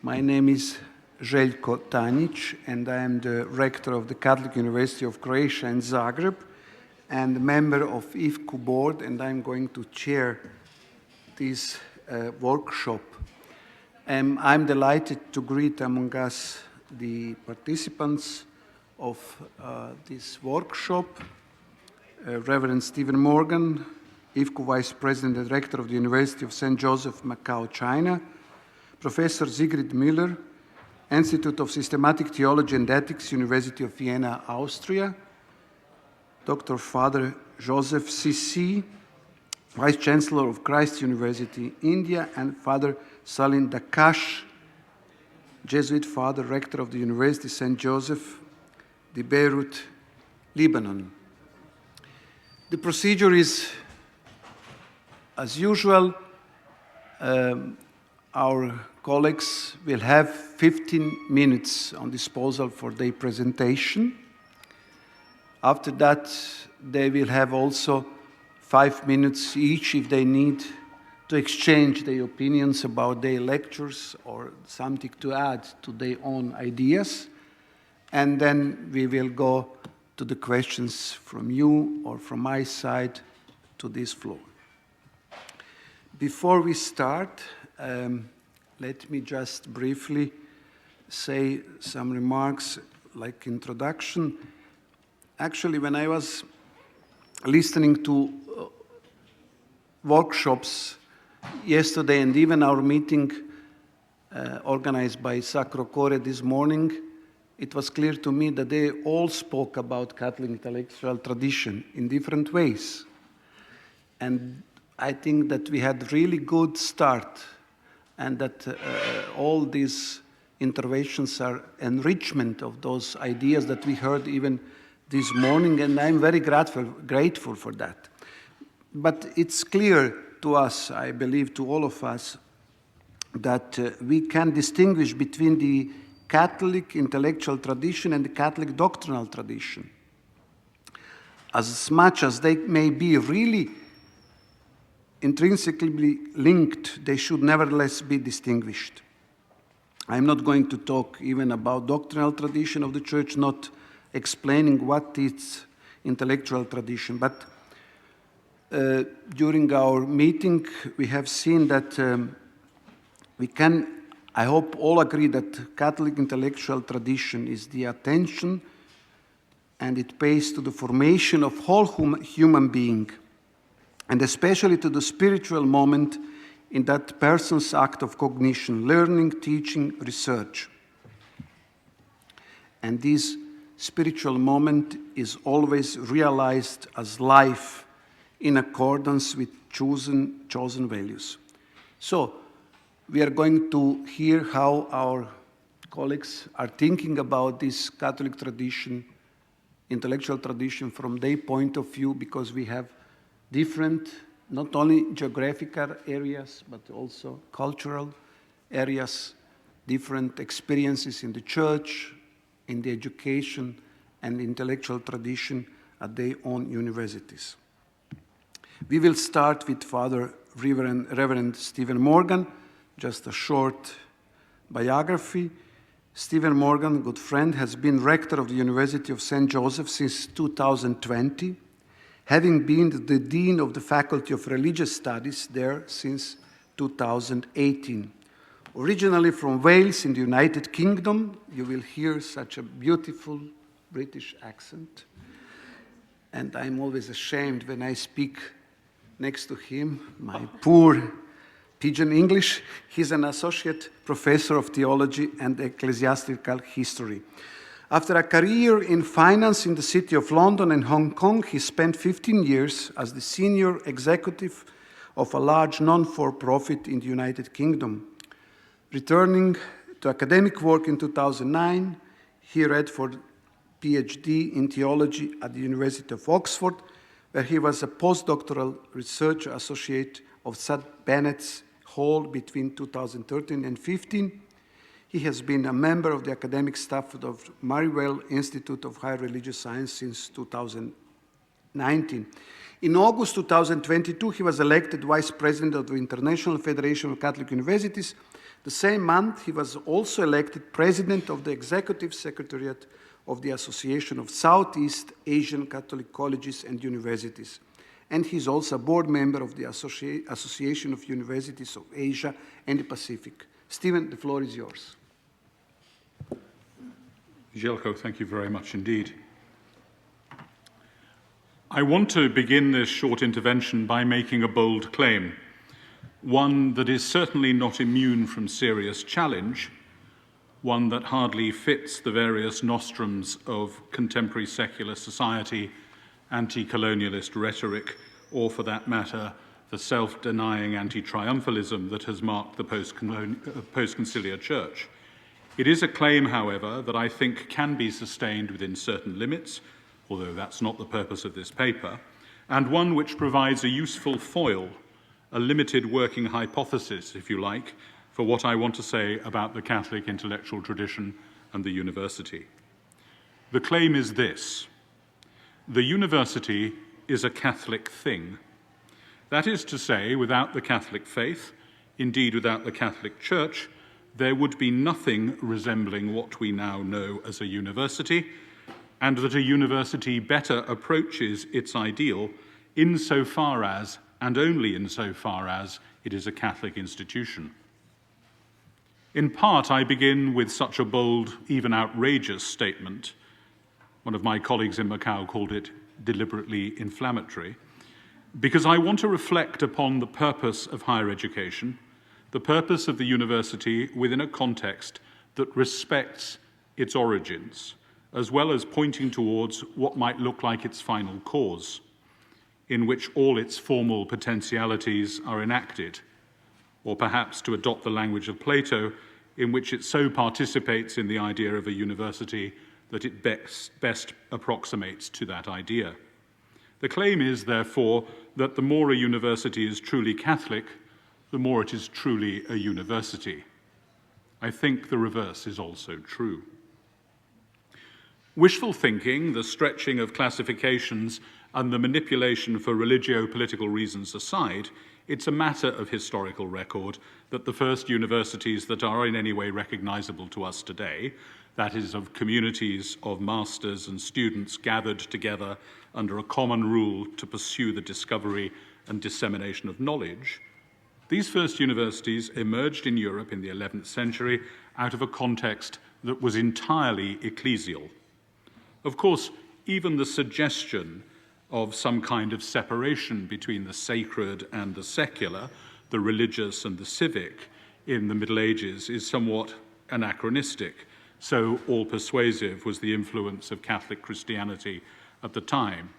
My name is Željko TANJIC, and I am the Rector of the Catholic University of Croatia in Zagreb, and member of IFCU board, and I'm going to chair this workshop. I'm delighted to greet among us the participants of this workshop, Reverend Stephen Morgan, IFCU Vice President and Rector of the University of St. Joseph, Macao, China, Professor Sigrid Müller, Institute of Systematic Theology and Ethics, University of Vienna, Austria, Dr. Father Joseph C.C., Vice Chancellor of Christ University, India, and Father Salim DACCACHE, Jesuit Father, Rector of the University St. Joseph, the Beyrouth, Lebanon. The procedure is, as usual, our colleagues will have 15 minutes on disposal for their presentation. After that, they will have also 5 minutes each if they need to exchange their opinions about their lectures or something to add to their own ideas. And then we will go to the questions from you or from my side to this floor. Before we start, let me just briefly say some remarks like introduction. Actually, when I was listening to workshops yesterday and even our meeting organized by Sacro Cuore this morning, it was clear to me that they all spoke about Catholic intellectual tradition in different ways. And I think that we had really good start and that all these interventions are enrichment of those ideas that we heard even this morning, and I'm very grateful for that. But it's clear to us, I believe to all of us, that we can distinguish between the Catholic intellectual tradition and the Catholic doctrinal tradition. As much as they may be really intrinsically linked, they should nevertheless be distinguished. I'm not going to talk even about doctrinal tradition of the Church, not explaining what is intellectual tradition, but during our meeting we have seen that we can, I hope, all agree that Catholic intellectual tradition is the attention and it pays to the formation of whole human being, and especially to the spiritual moment in that person's act of cognition, learning, teaching, research. And this spiritual moment is always realized as life in accordance with chosen values. So we are going to hear how our colleagues are thinking about this Catholic tradition, intellectual tradition from their point of view, because we have different, not only geographical areas, but also cultural areas, different experiences in the church, in the education and intellectual tradition at their own universities. We will start with Father Reverend Stephen Morgan, just a short biography. Stephen Morgan, good friend, has been Rector of the University of St. Joseph since 2020, having been the Dean of the Faculty of Religious Studies there since 2018. Originally from Wales in the United Kingdom, you will hear such a beautiful British accent. And I'm always ashamed when I speak next to him, my poor pidgin English. He's an associate professor of theology and ecclesiastical history. After a career in finance in the city of London and Hong Kong, he spent 15 years as the senior executive of a large non-for-profit in the United Kingdom. Returning to academic work in 2009, he read for PhD in theology at the University of Oxford, where he was a postdoctoral research associate of St. Bennett's Hall between 2013 and 2015. He has been a member of the academic staff of Mariwell Institute of Higher Religious Science since 2019. In August 2022, he was elected Vice President of the International Federation of Catholic Universities, The same month, he was also elected president of the Executive Secretariat of the Association of Southeast Asian Catholic Colleges and Universities. And he's also a board member of the Association of Universities of Asia and the Pacific. Stephen, the floor is yours. Željko, thank you very much indeed. I want to begin this short intervention by making a bold claim, one that is certainly not immune from serious challenge, one that hardly fits the various nostrums of contemporary secular society, anti-colonialist rhetoric, or for that matter, the self-denying anti-triumphalism that has marked the post-conciliar church. It is a claim, however, that I think can be sustained within certain limits, although that's not the purpose of this paper, and one which provides a useful foil, a limited working hypothesis, if you like, for what I want to say about the Catholic intellectual tradition and the university. The claim is this: the university is a Catholic thing. That is to say, without the Catholic faith, indeed without the Catholic Church, there would be nothing resembling what we now know as a university, and that a university better approaches its ideal insofar as, and only insofar as, it is a Catholic institution. In part, I begin with such a bold, even outrageous statement. One of my colleagues in Macao called it deliberately inflammatory, because I want to reflect upon the purpose of higher education, the purpose of the university within a context that respects its origins, as well as pointing towards what might look like its final cause, in which all its formal potentialities are enacted, or perhaps, to adopt the language of Plato, in which it so participates in the idea of a university that it best approximates to that idea. The claim is, therefore, that the more a university is truly Catholic, the more it is truly a university. I think the reverse is also true. Wishful thinking, the stretching of classifications, and the manipulation for religio-political reasons aside, it's a matter of historical record that the first universities that are in any way recognizable to us today, that is, of communities of masters and students gathered together under a common rule to pursue the discovery and dissemination of knowledge, these first universities emerged in Europe in the 11th century out of a context that was entirely ecclesial. Of course, even the suggestion of some kind of separation between the sacred and the secular, the religious and the civic, in the Middle Ages is somewhat anachronistic. So all-persuasive was the influence of Catholic Christianity at the time.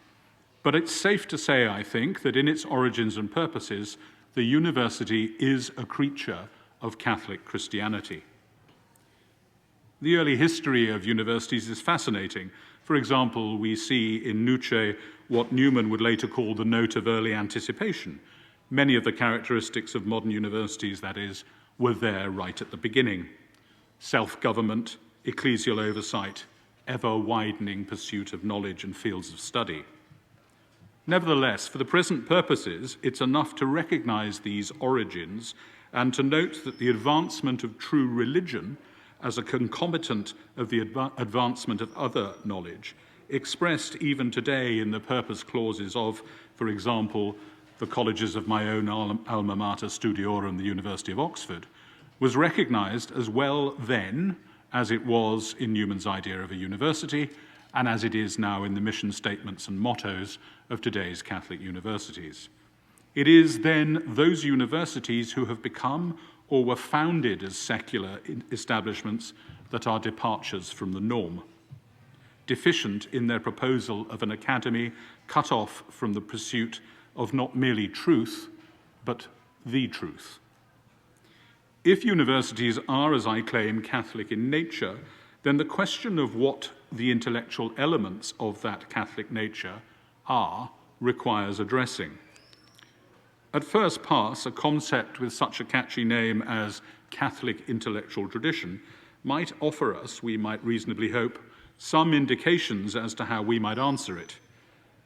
But it's safe to say, I think, that in its origins and purposes, the university is a creature of Catholic Christianity. The early history of universities is fascinating. For example, we see in Nuce what Newman would later call the note of early anticipation. Many of the characteristics of modern universities, that is, were there right at the beginning. Self-government, ecclesial oversight, ever-widening pursuit of knowledge and fields of study. Nevertheless, for the present purposes, it's enough to recognize these origins and to note that the advancement of true religion as a concomitant of the advancement of other knowledge, expressed even today in the purpose clauses of, for example, the colleges of my own alma mater studiorum, the University of Oxford, was recognized as well then as it was in Newman's idea of a university, and as it is now in the mission statements and mottos of today's Catholic universities. It is then those universities who have become or were founded as secular establishments that are departures from the norm, deficient in their proposal of an academy cut off from the pursuit of not merely truth, but the truth. If universities are, as I claim, Catholic in nature, then the question of what the intellectual elements of that Catholic nature are requires addressing. At first pass, a concept with such a catchy name as Catholic intellectual tradition might offer us, we might reasonably hope, some indications as to how we might answer it.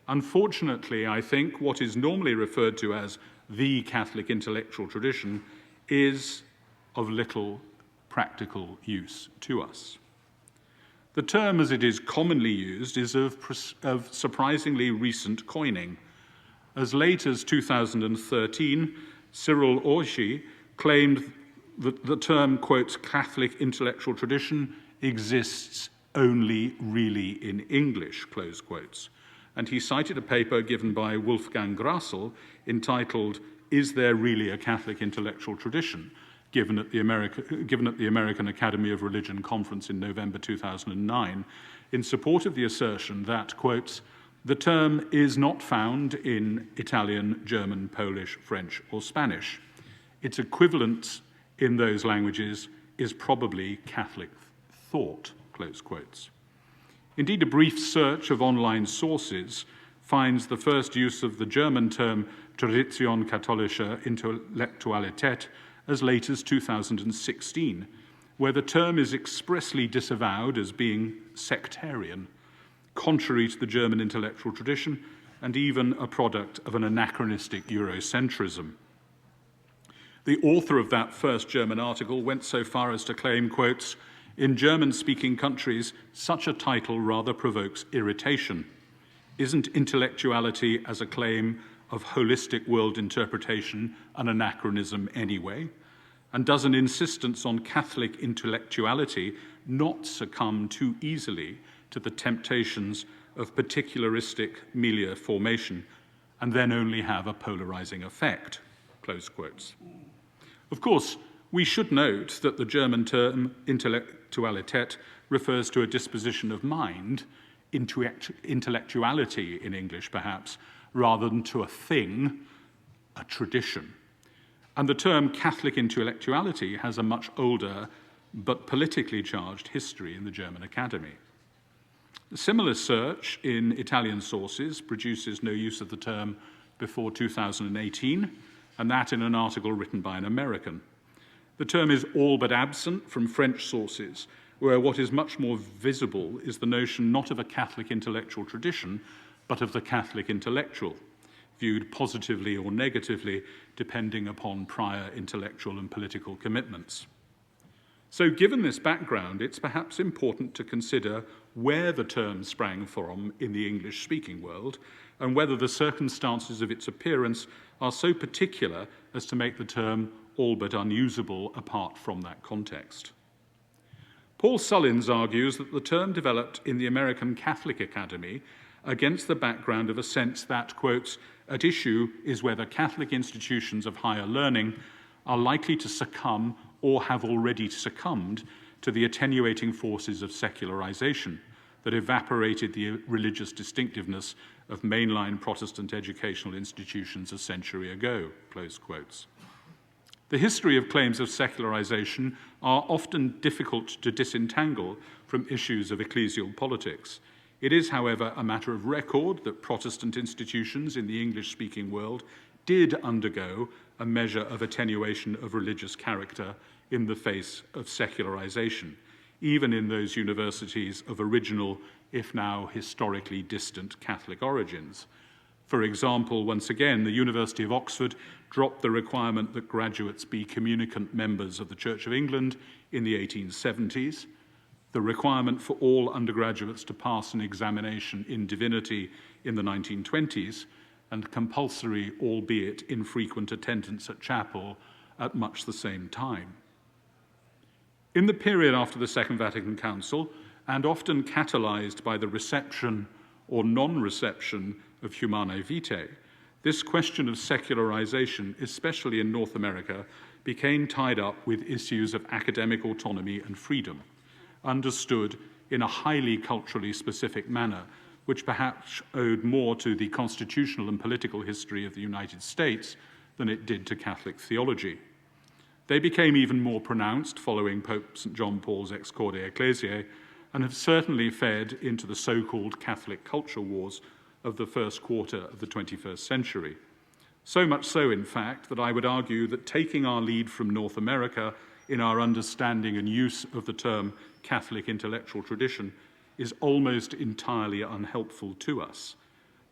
Unfortunately, I think what is normally referred to as the Catholic intellectual tradition is of little practical use to us. The term, as it is commonly used, is of surprisingly recent coining. As late as 2013, Cyril Orsi claimed that the term, quotes, Catholic intellectual tradition exists only really in English, close quotes. And he cited a paper given by Wolfgang Grassel entitled, Is There Really a Catholic Intellectual Tradition? Given at the American Academy of Religion conference in November 2009, in support of the assertion that, quotes, the term is not found in Italian, German, Polish, French, or Spanish. Its equivalent in those languages is probably Catholic thought, close quotes. Indeed, a brief search of online sources finds the first use of the German term Tradition katholischer Intellektualität as late as 2016, where the term is expressly disavowed as being sectarian, contrary to the German intellectual tradition and even a product of an anachronistic Eurocentrism. The author of that first German article went so far as to claim, quotes, in German-speaking countries, such a title rather provokes irritation. Isn't intellectuality as a claim of holistic world interpretation an anachronism anyway? And does an insistence on Catholic intellectuality not succumb too easily to the temptations of particularistic milieu formation and then only have a polarizing effect? Close quotes. Of course, we should note that the German term Intellektualität refers to a disposition of mind, intellectuality in English perhaps, rather than to a thing, a tradition. And the term Catholic intellectuality has a much older but politically charged history in the German Academy. A similar search in Italian sources produces no use of the term before 2018, and that in an article written by an American. The term is all but absent from French sources, where what is much more visible is the notion not of a Catholic intellectual tradition, but of the Catholic intellectual, viewed positively or negatively depending upon prior intellectual and political commitments. So given this background, it's perhaps important to consider where the term sprang from in the English-speaking world and whether the circumstances of its appearance are so particular as to make the term all but unusable apart from that context. Paul Sullins argues that the term developed in the American Catholic Academy against the background of a sense that, quotes, at issue is whether Catholic institutions of higher learning are likely to succumb or have already succumbed to the attenuating forces of secularization that evaporated the religious distinctiveness of mainline Protestant educational institutions a century ago, close quotes. The history of claims of secularization are often difficult to disentangle from issues of ecclesial politics. It is, however, a matter of record that Protestant institutions in the English-speaking world did undergo a measure of attenuation of religious character in the face of secularization, even in those universities of original, if now historically distant, Catholic origins. For example, once again, the University of Oxford dropped the requirement that graduates be communicant members of the Church of England in the 1870s, the requirement for all undergraduates to pass an examination in divinity in the 1920s, and compulsory, albeit infrequent, attendance at chapel at much the same time. In the period after the Second Vatican Council, and often catalyzed by the reception or non-reception of Humanae Vitae, this question of secularization, especially in North America, became tied up with issues of academic autonomy and freedom, understood in a highly culturally specific manner, which perhaps owed more to the constitutional and political history of the United States than it did to Catholic theology. They became even more pronounced following Pope St. John Paul's Ex Corde Ecclesiae and have certainly fed into the so-called Catholic culture wars of the first quarter of the 21st century. So much so, in fact, that I would argue that taking our lead from North America in our understanding and use of the term Catholic intellectual tradition is almost entirely unhelpful to us,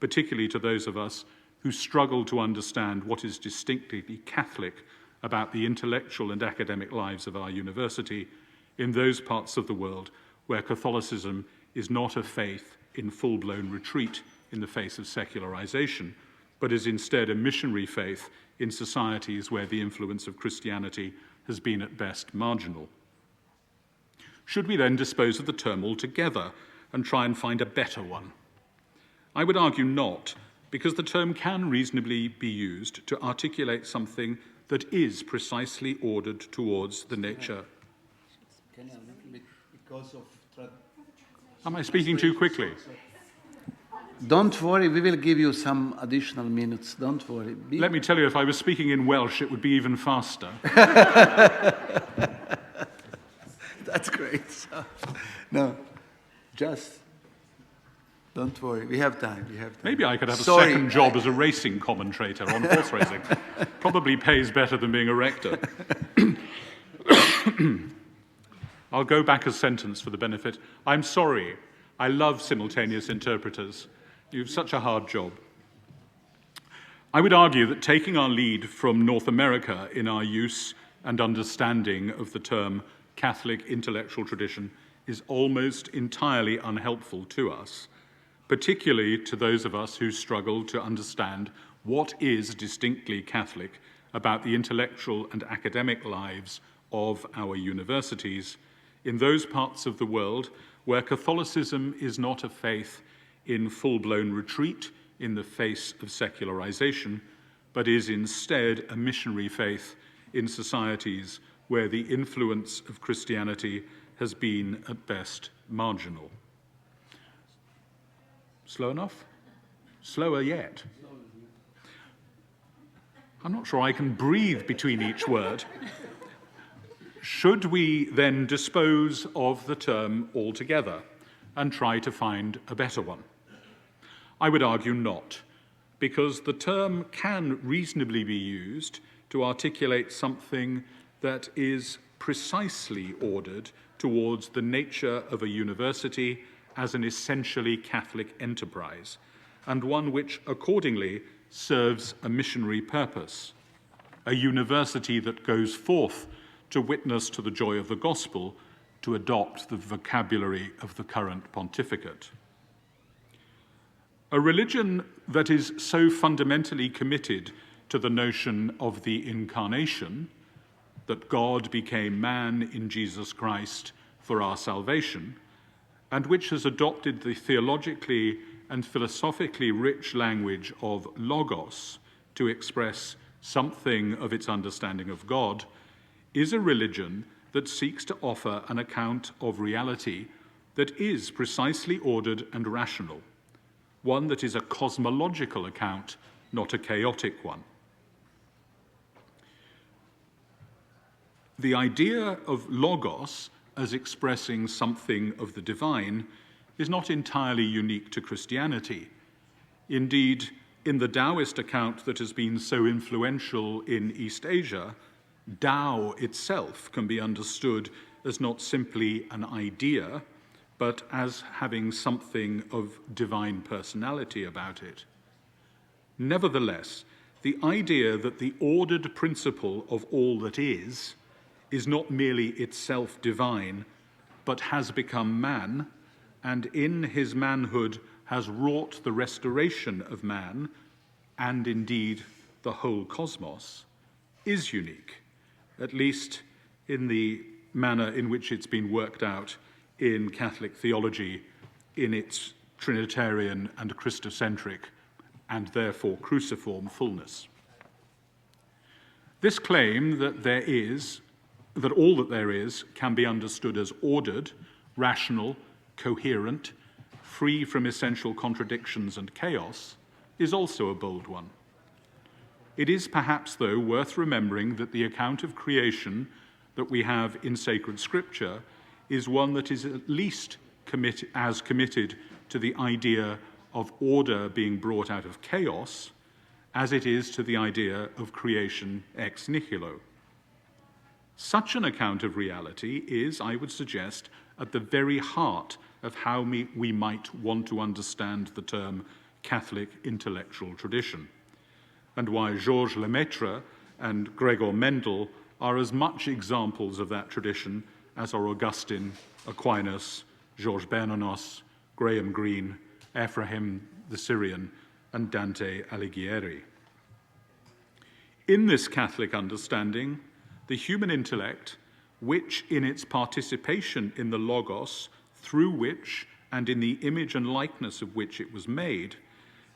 particularly to those of us who struggle to understand what is distinctly Catholic about the intellectual and academic lives of our university in those parts of the world where Catholicism is not a faith in full-blown retreat in the face of secularization, but is instead a missionary faith in societies where the influence of Christianity has been at best marginal. Should we then dispose of the term altogether and try and find a better one? I would argue not, because the term can reasonably be used to articulate something that is precisely ordered towards the nature. Am I speaking too quickly? Don't worry, we will give you some additional minutes. Don't worry. Let me tell you, if I was speaking in Welsh, it would be even faster. That's great. So, no, just don't worry. We have time. We have time. Maybe I could have a second job as a racing commentator on horse racing. Probably pays better than being a rector. I'll go back a sentence for the benefit. I'm sorry. I love simultaneous interpreters. You have such a hard job. I would argue that taking our lead from North America in our use and understanding of the term Catholic intellectual tradition is almost entirely unhelpful to us, particularly to those of us who struggle to understand what is distinctly Catholic about the intellectual and academic lives of our universities in those parts of the world where Catholicism is not a faith in full-blown retreat in the face of secularization, but is instead a missionary faith in societies where the influence of Christianity has been at best marginal. Slow enough? Slower yet. I'm not sure I can breathe between each word. Should we then dispose of the term altogether and try to find a better one? I would argue not, because the term can reasonably be used to articulate something that is precisely ordered towards the nature of a university as an essentially Catholic enterprise, and one which accordingly serves a missionary purpose, a university that goes forth to witness to the joy of the gospel, to adopt the vocabulary of the current pontificate. A religion that is so fundamentally committed to the notion of the incarnation, that God became man in Jesus Christ for our salvation, and which has adopted the theologically and philosophically rich language of logos to express something of its understanding of God, is a religion that seeks to offer an account of reality that is precisely ordered and rational, one that is a cosmological account, not a chaotic one. The idea of logos as expressing something of the divine is not entirely unique to Christianity. Indeed, in the Taoist account that has been so influential in East Asia, Tao itself can be understood as not simply an idea, but as having something of divine personality about it. Nevertheless, the idea that the ordered principle of all that is not merely itself divine, but has become man, and in his manhood has wrought the restoration of man, and indeed the whole cosmos, is unique, at least in the manner in which it's been worked out in Catholic theology in its Trinitarian and Christocentric and therefore cruciform fullness. This claim that all that there is can be understood as ordered, rational, coherent, free from essential contradictions and chaos, is also a bold one. It is perhaps, though, worth remembering that the account of creation that we have in sacred scripture is one that is at least committed to the idea of order being brought out of chaos as it is to the idea of creation ex nihilo. Such an account of reality is, I would suggest, at the very heart of how we might want to understand the term Catholic intellectual tradition, and why Georges Lemaitre and Gregor Mendel are as much examples of that tradition as are Augustine, Aquinas, Georges Bernanos, Graham Greene, Ephraim the Syrian, and Dante Alighieri. In this Catholic understanding, the human intellect, which in its participation in the Logos, through which and in the image and likeness of which it was made,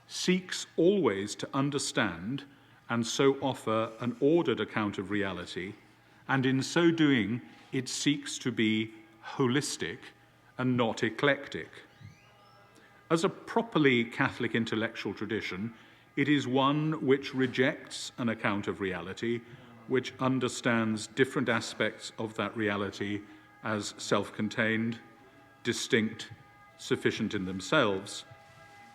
seeks always to understand and so offer an ordered account of reality, and in so doing, it seeks to be holistic and not eclectic. As a properly Catholic intellectual tradition, it is one which rejects an account of reality, which understands different aspects of that reality as self-contained, distinct, sufficient in themselves,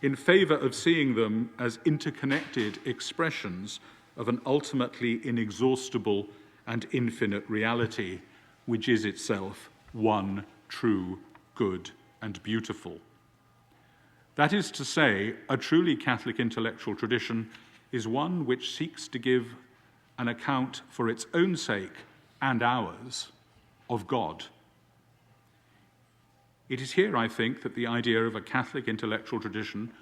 in favor of seeing them as interconnected expressions of an ultimately inexhaustible and infinite reality, which is itself one, true, good, and beautiful. That is to say, a truly Catholic intellectual tradition is one which seeks to give an account for its own sake and ours of God. It is here, I think, that the idea of a Catholic intellectual tradition,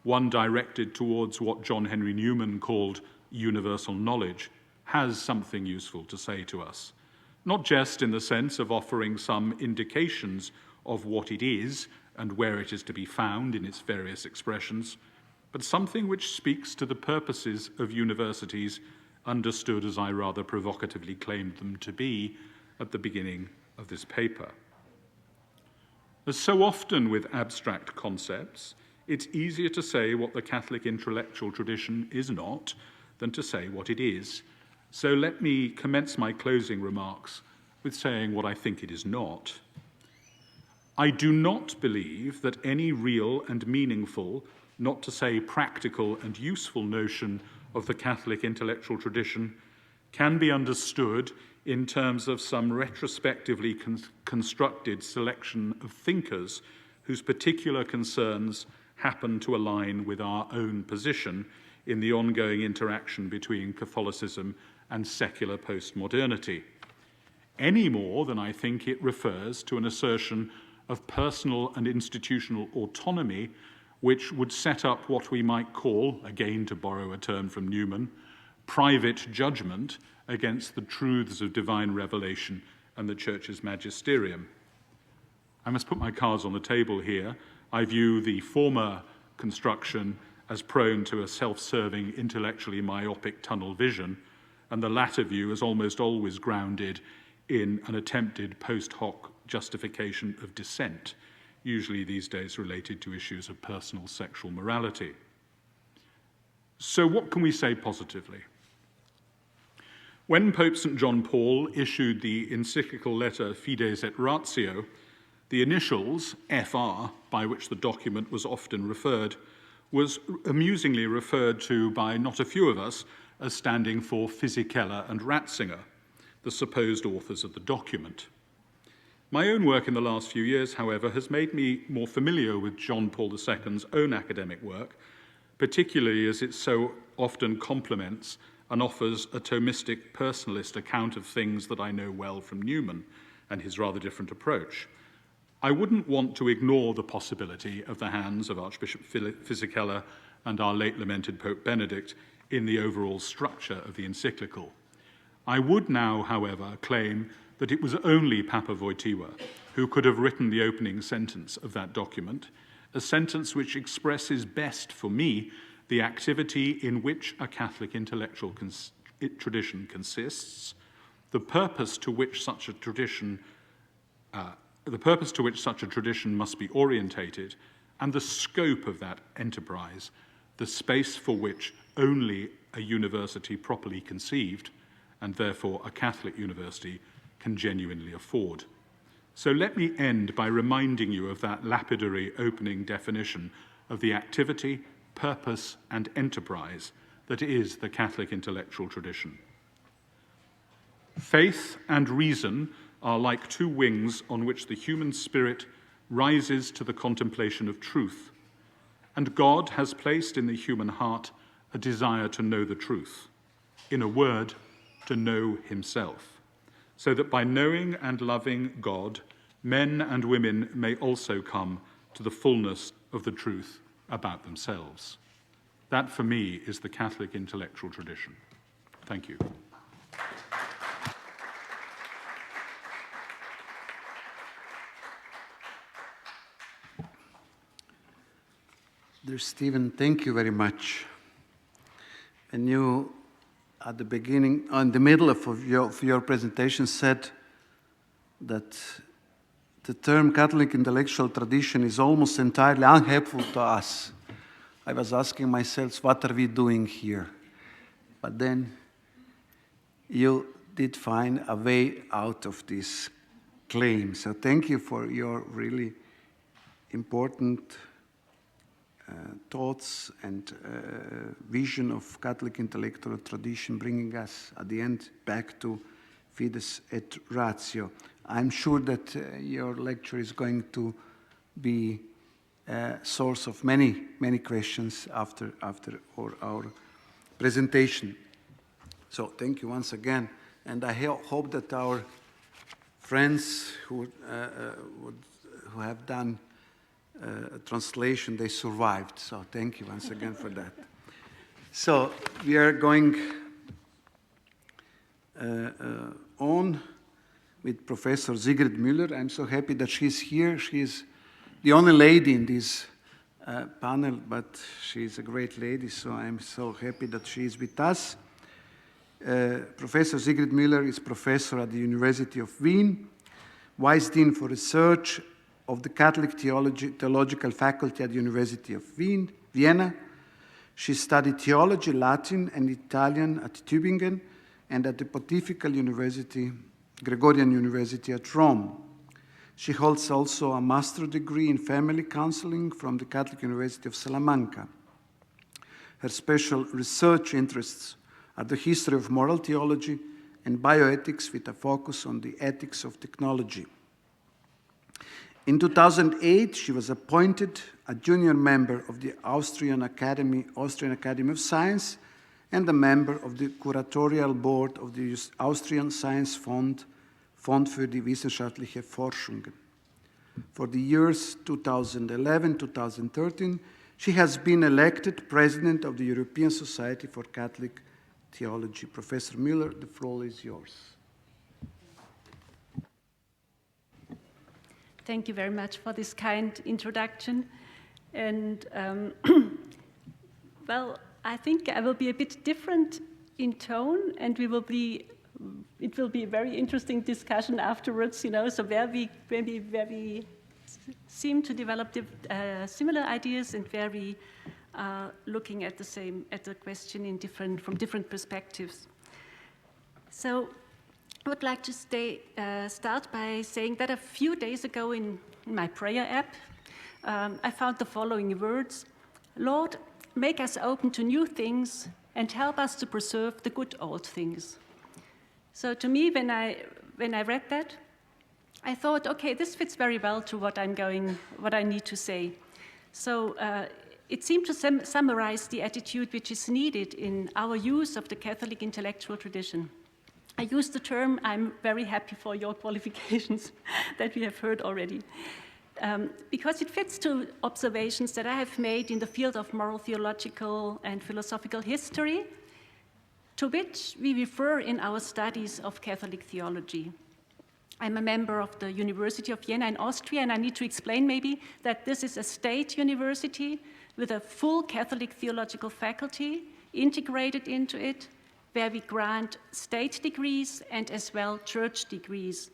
one directed towards what John Henry Newman called universal knowledge, has something useful to say to us, not just in the sense of offering some indications of what it is and where it is to be found in its various expressions, but something which speaks to the purposes of universities understood as I rather provocatively claimed them to be at the beginning of this paper. As so often with abstract concepts, it's easier to say what the Catholic intellectual tradition is not than to say what it is. So let me commence my closing remarks with saying what I think it is not. I do not believe that any real and meaningful, not to say practical and useful notion of the Catholic intellectual tradition can be understood in terms of some retrospectively constructed selection of thinkers whose particular concerns happen to align with our own position in the ongoing interaction between Catholicism and secular postmodernity, any more than I think it refers to an assertion of personal and institutional autonomy which would set up what we might call, again to borrow a term from Newman, private judgment against the truths of divine revelation and the Church's magisterium. I must put my cards on the table here. I view the former construction as prone to a self-serving, intellectually myopic tunnel vision, and the latter view as almost always grounded in an attempted post hoc justification of dissent, usually these days related to issues of personal sexual morality. So what can we say positively? When Pope St. John Paul issued the encyclical letter Fides et Ratio, the initials, FR, by which the document was often referred, was amusingly referred to by not a few of us as standing for Fisichella and Ratzinger, the supposed authors of the document. My own work in the last few years, however, has made me more familiar with John Paul II's own academic work, particularly as it so often complements and offers a Thomistic personalist account of things that I know well from Newman and his rather different approach. I wouldn't want to ignore the possibility of the hands of Archbishop Fisichella and our late lamented Pope Benedict in the overall structure of the encyclical. I would now, however, claim that it was only Papa Wojtyła who could have written the opening sentence of that document, a sentence which expresses best for me the activity in which a Catholic intellectual tradition consists, the purpose to which such a tradition must be orientated, and the scope of that enterprise, the space for which only a university properly conceived, and therefore a Catholic university, can genuinely afford. So let me end by reminding you of that lapidary opening definition of the activity, purpose, and enterprise that is the Catholic intellectual tradition. Faith and reason are like two wings on which the human spirit rises to the contemplation of truth, and God has placed in the human heart a desire to know the truth. In a word, to know himself, so that by knowing and loving God, men and women may also come to the fullness of the truth about themselves. That, for me, is the Catholic intellectual tradition. Thank you. Dear Stephen, thank you very much. And you, at the beginning, in the middle of your presentation, said that the term Catholic intellectual tradition is almost entirely unhelpful to us. I was asking myself, what are we doing here? But then you did find a way out of this claim. So thank you for your really important thoughts and vision of Catholic intellectual tradition, bringing us at the end back to Fides et Ratio. I'm sure that your lecture is going to be a source of many, many questions after our presentation. So thank you once again, and I hope that our friends who have done translation, they survived. So thank you once again for that. So we are going on with Professor Sigrid Müller. I'm so happy that she's here. She's the only lady in this panel, but she's a great lady, so I'm so happy that she is with us. Professor Sigrid Müller is professor at the University of Vienna, Vice Dean for Research of the Catholic Theological Faculty at the University of Vienna. She studied theology, Latin, and Italian at Tübingen and at the Pontifical University, Gregorian University at Rome. She holds also a master's degree in family counseling from the Catholic University of Salamanca. Her special research interests are the history of moral theology and bioethics with a focus on the ethics of technology. In 2008, she was appointed a junior member of the Austrian Academy of Science and a member of the curatorial board of the Austrian Science Fund für die wissenschaftliche Forschungen. For the years 2011-2013, she has been elected president of the European Society for Catholic Theology. Professor Müller, the floor is yours. Thank you very much for this kind introduction. And well, I think I will be a bit different in tone, and it will be a very interesting discussion afterwards, you know, so where we seem to develop similar ideas and where we are looking at the question from different perspectives. So I would like to start by saying that a few days ago in my prayer app, I found the following words: Lord, make us open to new things and help us to preserve the good old things. So to me, when I read that, I thought, okay, this fits very well to what I need to say. So it seemed to summarize the attitude which is needed in our use of the Catholic intellectual tradition. I use the term, I'm very happy for your qualifications that we have heard already, because it fits to observations that I have made in the field of moral theological and philosophical history, to which we refer in our studies of Catholic theology. I'm a member of the University of Vienna in Austria, and I need to explain maybe that this is a state university with a full Catholic theological faculty integrated into it, where we grant state degrees and as well church degrees.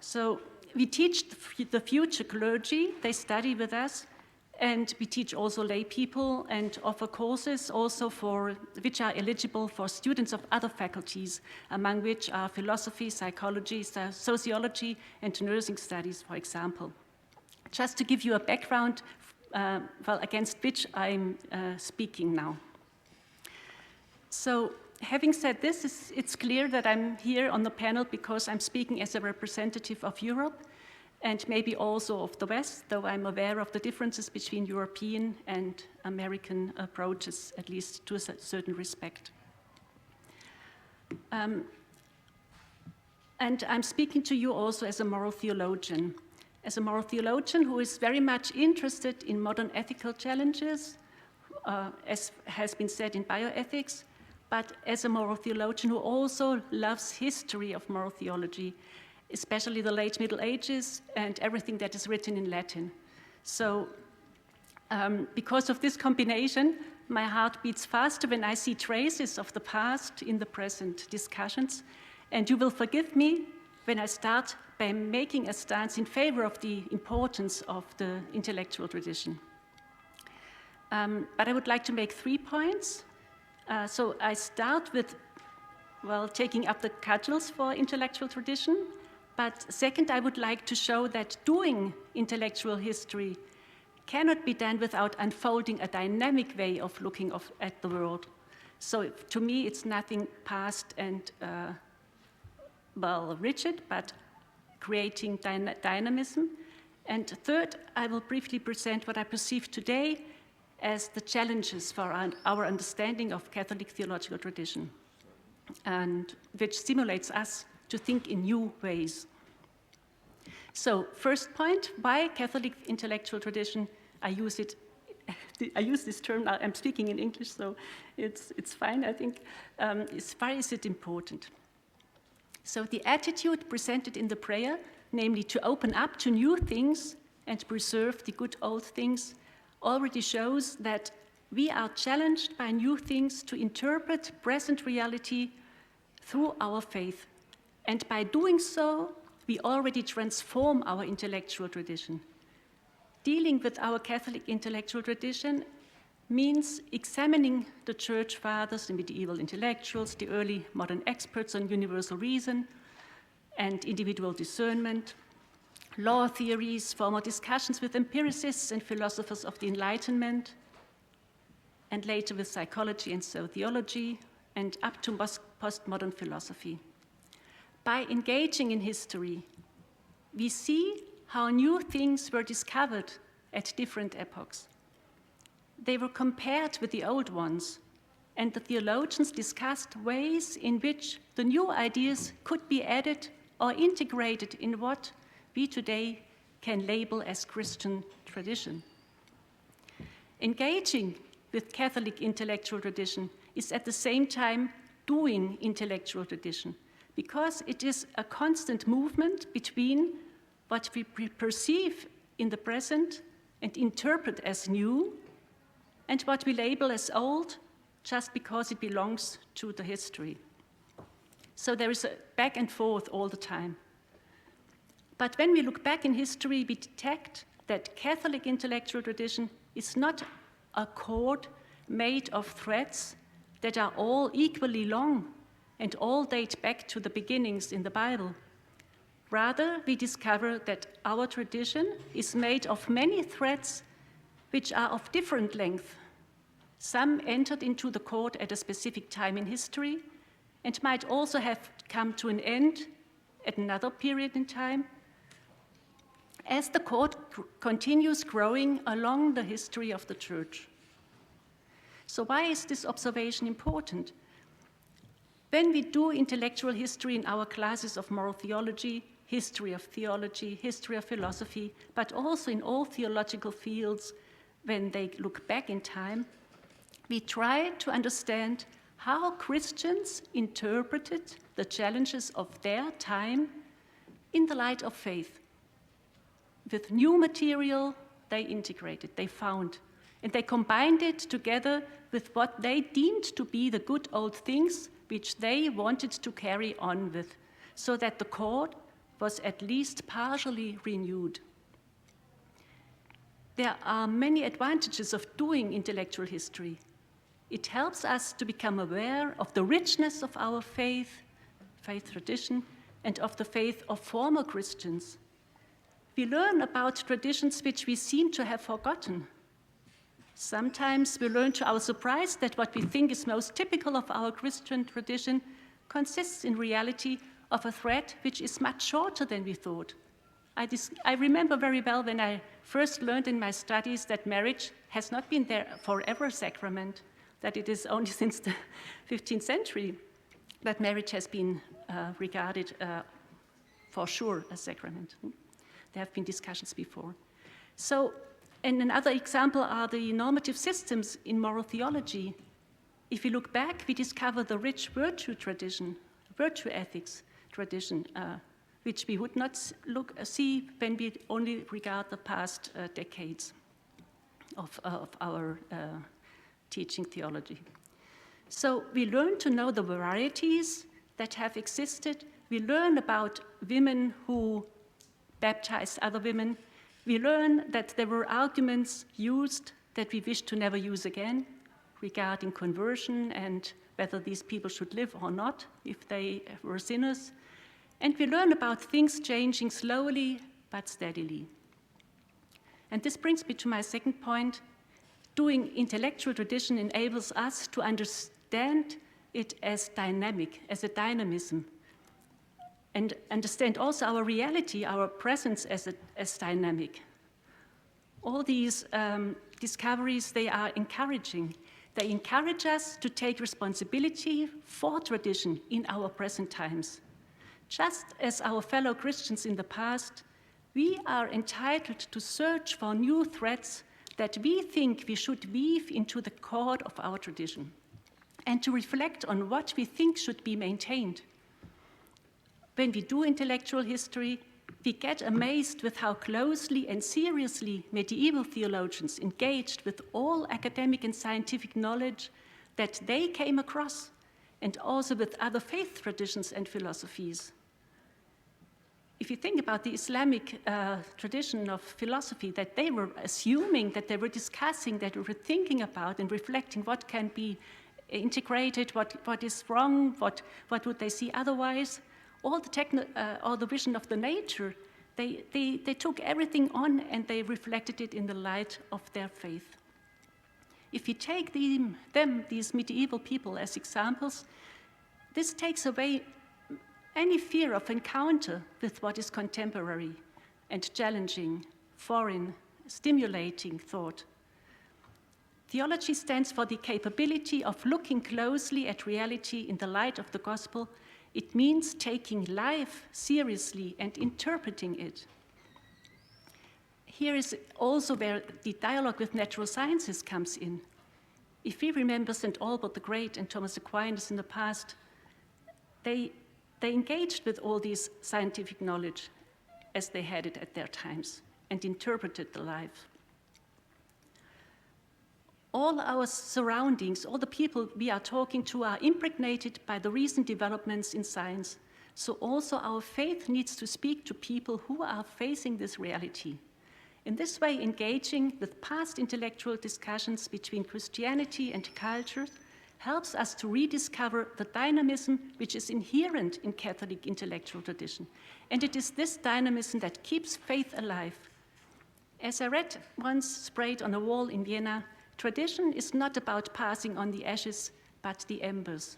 So we teach the future clergy, they study with us, and we teach also lay people and offer courses also which are eligible for students of other faculties, among which are philosophy, psychology, sociology, and nursing studies, for example. Just to give you a background, against which I'm speaking now. So, having said this, it's clear that I'm here on the panel because I'm speaking as a representative of Europe and maybe also of the West, though I'm aware of the differences between European and American approaches, at least to a certain respect. And I'm speaking to you also as a moral theologian who is very much interested in modern ethical challenges, as has been said in bioethics, but as a moral theologian who also loves history of moral theology, especially the late Middle Ages and everything that is written in Latin. So because of this combination, my heart beats faster when I see traces of the past in the present discussions, and you will forgive me when I start by making a stance in favor of the importance of the intellectual tradition. But I would like to make 3 points. So I start with, well, taking up the cudgels for intellectual tradition. But second, I would like to show that doing intellectual history cannot be done without unfolding a dynamic way of looking at the world. So to me, it's nothing past and, well, rigid, but creating dynamism. And third, I will briefly present what I perceive today as the challenges for our understanding of Catholic theological tradition, and which stimulates us to think in new ways. So, first point, why Catholic intellectual tradition? I use this term now. I'm speaking in English, so it's fine, I think. Why is it important? So the attitude presented in the prayer, namely to open up to new things and preserve the good old things, already shows that we are challenged by new things to interpret present reality through our faith. And by doing so, we already transform our intellectual tradition. Dealing with our Catholic intellectual tradition means examining the church fathers, the medieval intellectuals, the early modern experts on universal reason and individual discernment, law theories, formal discussions with empiricists and philosophers of the Enlightenment, and later with psychology and sociology, and up to postmodern philosophy. By engaging in history, we see how new things were discovered at different epochs. They were compared with the old ones, and the theologians discussed ways in which the new ideas could be added or integrated in what we today can label as Christian tradition. Engaging with Catholic intellectual tradition is at the same time doing intellectual tradition, because it is a constant movement between what we perceive in the present and interpret as new, and what we label as old just because it belongs to the history. So there is a back and forth all the time. But when we look back in history, we detect that Catholic intellectual tradition is not a cord made of threads that are all equally long and all date back to the beginnings in the Bible. Rather, we discover that our tradition is made of many threads which are of different length. Some entered into the cord at a specific time in history and might also have come to an end at another period in time, as the cord continues growing along the history of the Church. So why is this observation important? When we do intellectual history in our classes of moral theology, history of philosophy, but also in all theological fields, when they look back in time, we try to understand how Christians interpreted the challenges of their time in the light of faith. With new material, they integrated, they found, and they combined it together with what they deemed to be the good old things which they wanted to carry on with, so that the cord was at least partially renewed. There are many advantages of doing intellectual history. It helps us to become aware of the richness of our faith tradition, and of the faith of former Christians. We learn about traditions which we seem to have forgotten. Sometimes we learn to our surprise that what we think is most typical of our Christian tradition consists in reality of a thread which is much shorter than we thought. I remember very well when I first learned in my studies that marriage has not been there forever sacrament, that it is only since the 15th century that marriage has been regarded for sure a sacrament. There have been discussions before. So, and another example are the normative systems in moral theology. If we look back, we discover the rich virtue tradition, virtue ethics tradition, which we would not see when we only regard the past decades of our teaching theology. So we learn to know the varieties that have existed. We learn about women who baptized other women. We learn that there were arguments used that we wish to never use again regarding conversion and whether these people should live or not if they were sinners. And we learn about things changing slowly but steadily. And this brings me to my second point. Doing intellectual tradition enables us to understand it as dynamic, as a dynamism, and understand also our reality, our presence as dynamic. All these discoveries, they are encouraging. They encourage us to take responsibility for tradition in our present times. Just as our fellow Christians in the past, we are entitled to search for new threads that we think we should weave into the core of our tradition, and to reflect on what we think should be maintained. When we do intellectual history, we get amazed with how closely and seriously medieval theologians engaged with all academic and scientific knowledge that they came across, and also with other faith traditions and philosophies. If you think about the Islamic tradition of philosophy, that they were assuming, that they were discussing, that they were thinking about and reflecting what can be integrated, what is wrong, what would they see otherwise, all the vision of the nature, they took everything on and they reflected it in the light of their faith. If you take these medieval people as examples, this takes away any fear of encounter with what is contemporary and challenging, foreign, stimulating thought. Theology stands for the capability of looking closely at reality in the light of the gospel. It means taking life seriously and interpreting it. Here is also where the dialogue with natural sciences comes in. If we remember St. Albert the Great and Thomas Aquinas in the past, they engaged with all this scientific knowledge as they had it at their times and interpreted the life. All our surroundings, all the people we are talking to are impregnated by the recent developments in science. So also our faith needs to speak to people who are facing this reality. In this way, engaging with past intellectual discussions between Christianity and culture helps us to rediscover the dynamism which is inherent in Catholic intellectual tradition. And it is this dynamism that keeps faith alive. As I read once sprayed on a wall in Vienna, tradition is not about passing on the ashes, but the embers.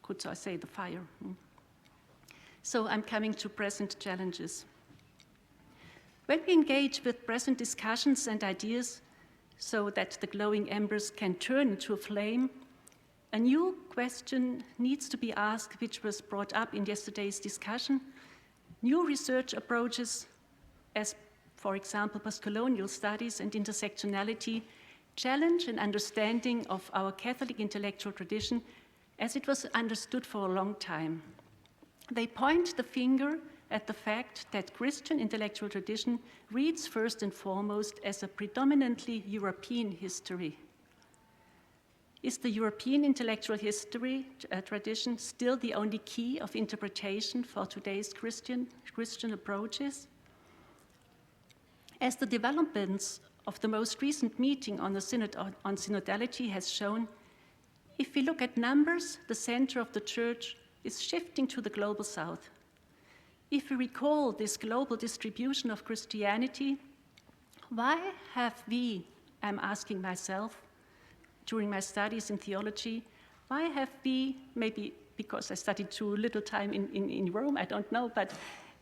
Could I say the fire? So I'm coming to present challenges. When we engage with present discussions and ideas so that the glowing embers can turn into a flame, a new question needs to be asked, which was brought up in yesterday's discussion. New research approaches, as for example, postcolonial studies and intersectionality, challenge an understanding of our Catholic intellectual tradition as it was understood for a long time. They point the finger at the fact that Christian intellectual tradition reads first and foremost as a predominantly European history. Is the European intellectual history tradition still the only key of interpretation for today's Christian approaches? As the developments of the most recent meeting on the Synod on Synodality has shown, if we look at numbers, the center of the Church is shifting to the global South. If we recall this global distribution of Christianity, why have we, I'm asking myself, during my studies in theology, why have we, maybe because I studied too little time in Rome, I don't know, but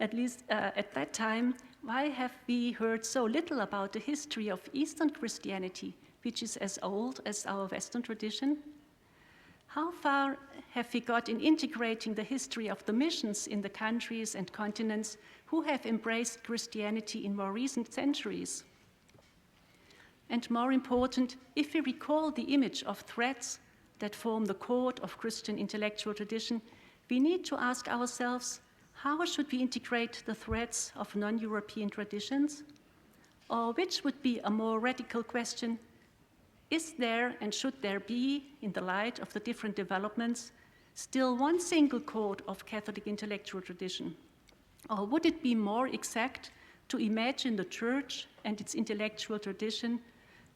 at least at that time, why have we heard so little about the history of Eastern Christianity, which is as old as our Western tradition? how far have we got in integrating the history of the missions in the countries and continents who have embraced Christianity in more recent centuries? And more important, if we recall the image of threads that form the core of Christian intellectual tradition, we need to ask ourselves, how should we integrate the threads of non-European traditions? Or which would be a more radical question, is there and should there be, in the light of the different developments, still one single core of Catholic intellectual tradition? Or would it be more exact to imagine the Church and its intellectual tradition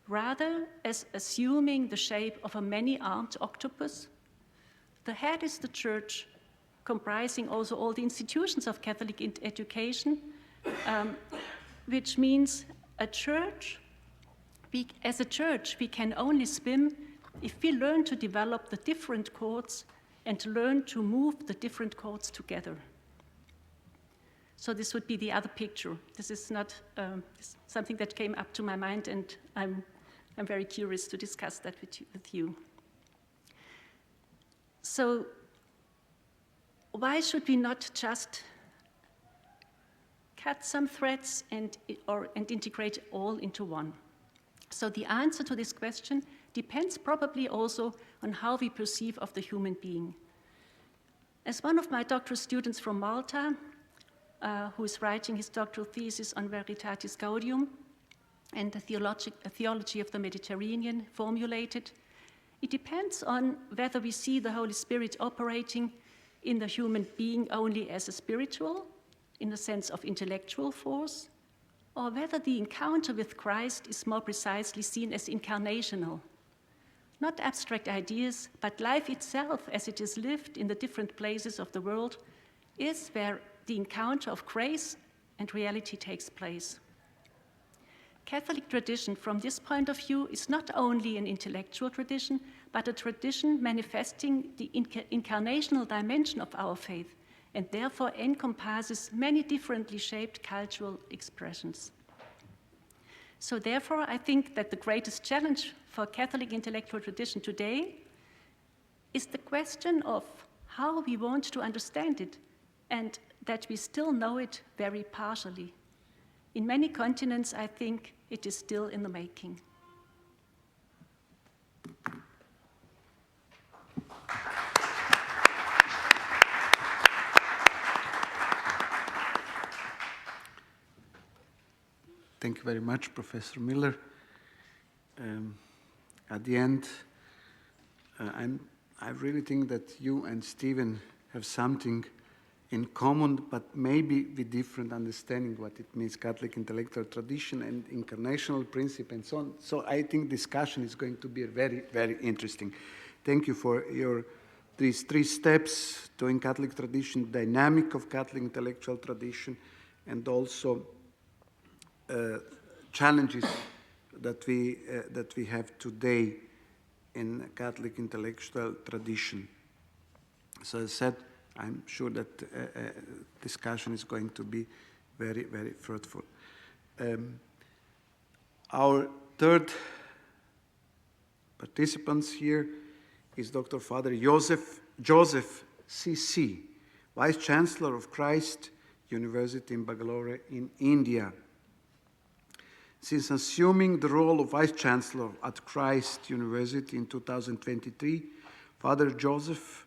rather as assuming the shape of a many-armed octopus? The head is the Church, comprising also all the institutions of Catholic education, which means as a church, we can only swim if we learn to develop the different chords and learn to move the different chords together. So this would be the other picture. This is not something that came up to my mind, and I'm very curious to discuss that with you. So why should we not just cut some threads and integrate all into one? So the answer to this question depends probably also on how we perceive of the human being. As one of my doctoral students from Malta, who is writing his doctoral thesis on Veritatis Gaudium and the theology of the Mediterranean formulated, it depends on whether we see the Holy Spirit operating in the human being only as a spiritual, in the sense of intellectual force, or whether the encounter with Christ is more precisely seen as incarnational. Not abstract ideas, but life itself as it is lived in the different places of the world is where the encounter of grace and reality takes place. Catholic tradition from this point of view is not only an intellectual tradition, but a tradition manifesting the incarnational dimension of our faith, and therefore encompasses many differently shaped cultural expressions. So therefore, I think that the greatest challenge for Catholic intellectual tradition today is the question of how we want to understand it, and that we still know it very partially. In many continents, I think it is still in the making. Thank you very much, Professor Miller. At the end, I really think that you and Stephen have something in common, but maybe with different understanding what it means, Catholic intellectual tradition and incarnational principle and so on. So I think discussion is going to be very, very interesting. Thank you for these 3 steps to in Catholic tradition, dynamic of Catholic intellectual tradition, and also challenges that we have today in Catholic intellectual tradition. So as I said, I'm sure that discussion is going to be very, very fruitful. Our third participants here is Dr. Father Joseph C.C., Vice Chancellor of Christ University in Bangalore in India. Since assuming the role of Vice Chancellor at Christ University in 2023, Father Joseph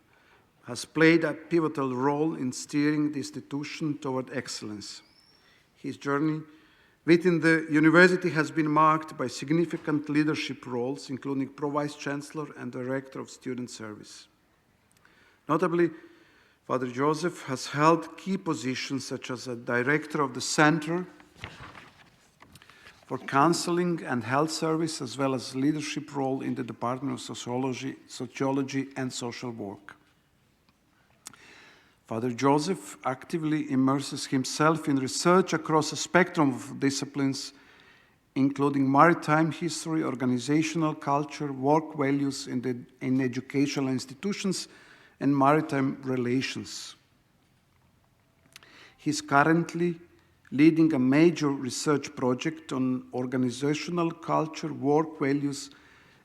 has played a pivotal role in steering the institution toward excellence. His journey within the university has been marked by significant leadership roles, including Pro-Vice Chancellor and Director of Student Service. Notably, Father Joseph has held key positions such as a Director of the Center for Counseling and Health Service, as well as leadership role in the Department of Sociology and Social Work. Father Joseph actively immerses himself in research across a spectrum of disciplines, including maritime history, organizational culture, work values in educational institutions, and maritime relations. He is currently leading a major research project on organizational culture, work values,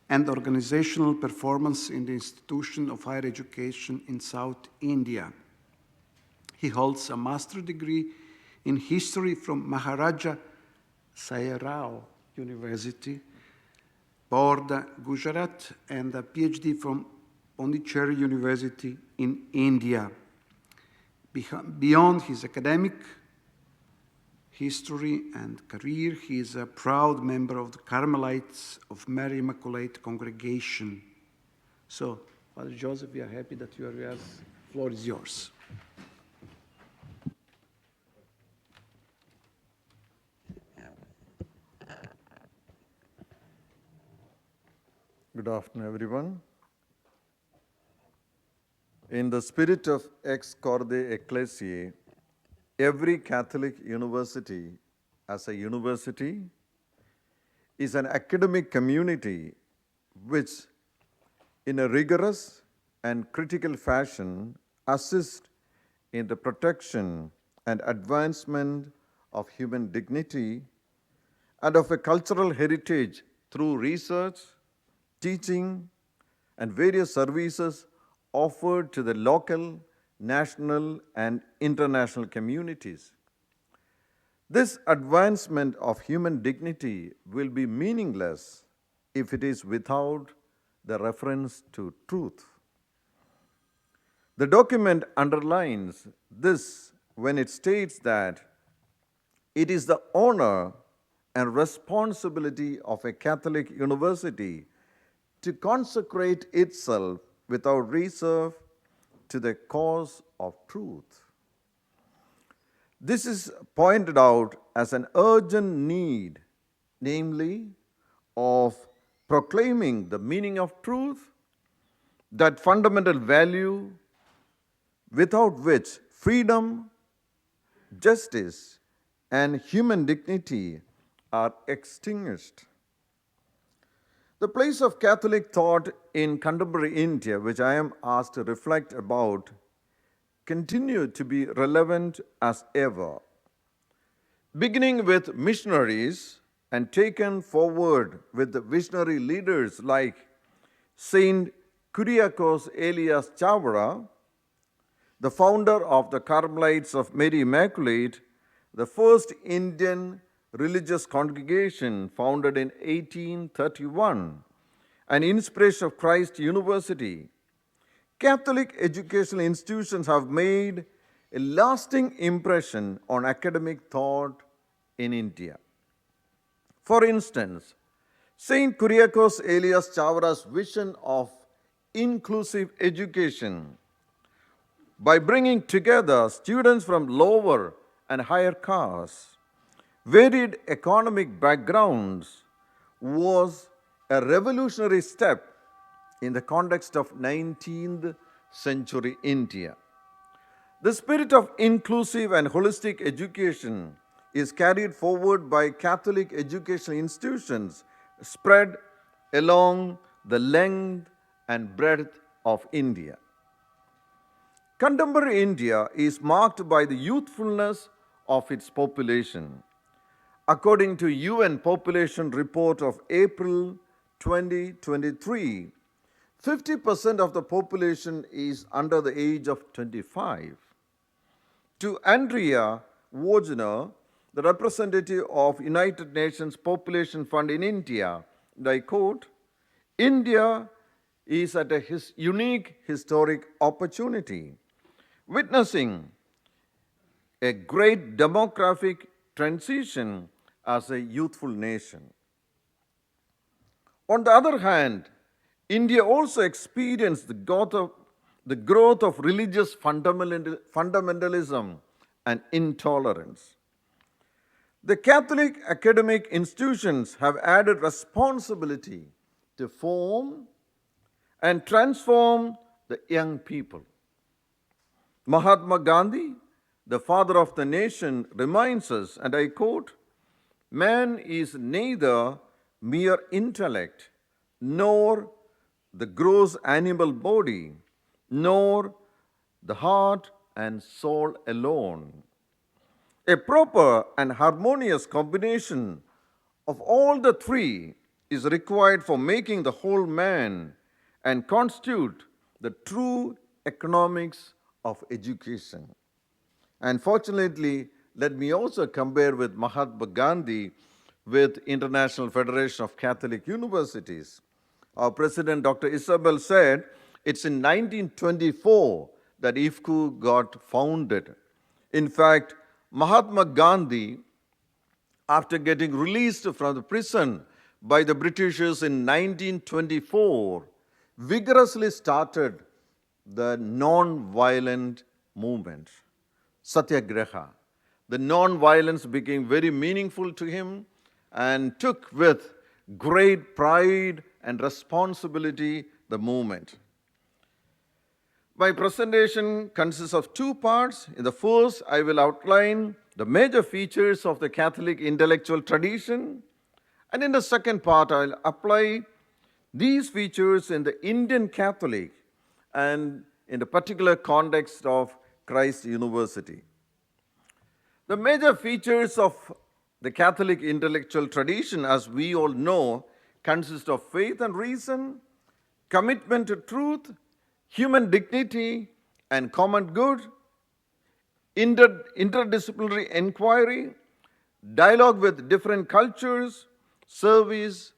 and organizational performance in the institution of higher education in South India. He holds a master's degree in history from Maharaja Sayarao University, Board, Gujarat, and a PhD from Pondicherry University in India. Beyond his academic history and career, he is a proud member of the Carmelites of Mary Immaculate Congregation. So, Father Joseph, we are happy that you are with us. The floor is yours. Good afternoon, everyone. In the spirit of Ex Corde Ecclesiae, every Catholic university as a university is an academic community which, in a rigorous and critical fashion, assists in the protection and advancement of human dignity and of a cultural heritage through research, teaching, and various services offered to the local, national, and international communities. This advancement of human dignity will be meaningless if it is without the reference to truth. The document underlines this when it states that it is the honor and responsibility of a Catholic university to consecrate itself without reserve to the cause of truth. This is pointed out as an urgent need, namely of proclaiming the meaning of truth, that fundamental value without which freedom, justice, and human dignity are extinguished. The place of Catholic thought in contemporary India, which I am asked to reflect about, continue to be relevant as ever. Beginning with missionaries and taken forward with the visionary leaders like Saint Kyriakos Elias Chavara, the founder of the Carmelites of Mary Immaculate, the first Indian religious congregation founded in 1831, an inspiration of Christ University. Catholic educational institutions have made a lasting impression on academic thought in India. For instance, Saint Kyriakos Elias Chavara's vision of inclusive education by bringing together students from lower and higher castes, varied economic backgrounds, was a revolutionary step in the context of 19th century India. The spirit of inclusive and holistic education is carried forward by Catholic educational institutions spread along the length and breadth of India. Contemporary India is marked by the youthfulness of its population. According to UN Population Report of April 2023, 50% of the population is under the age of 25. To Andrea Wojner, the representative of United Nations Population Fund in India, and I quote, "India is at a unique historic opportunity, witnessing a great demographic transition as a youthful nation. On the other hand, India also experienced the growth of religious fundamentalism and intolerance. The Catholic academic institutions have added responsibility to form and transform the young people. Mahatma Gandhi, the father of the nation, reminds us, and I quote, "Man is neither mere intellect, nor the gross animal body, nor the heart and soul alone. A proper and harmonious combination of all the three is required for making the whole man and constitute the true economics of education. And fortunately, let me also compare with Mahatma Gandhi with International Federation of Catholic Universities. Our president, Dr. Isabel, said it's in 1924 that IFCU got founded. In fact, Mahatma Gandhi, after getting released from the prison by the Britishers in 1924, vigorously started the non-violent movement, Satyagraha. The non-violence became very meaningful to him and took with great pride and responsibility the movement. My presentation consists of two parts. In the first, I will outline the major features of the Catholic intellectual tradition. And in the second part, I'll apply these features in the Indian Catholic and in the particular context of Christ University. The major features of the Catholic intellectual tradition, as we all know, consist of faith and reason, commitment to truth, human dignity and common good, interdisciplinary inquiry, dialogue with different cultures, service,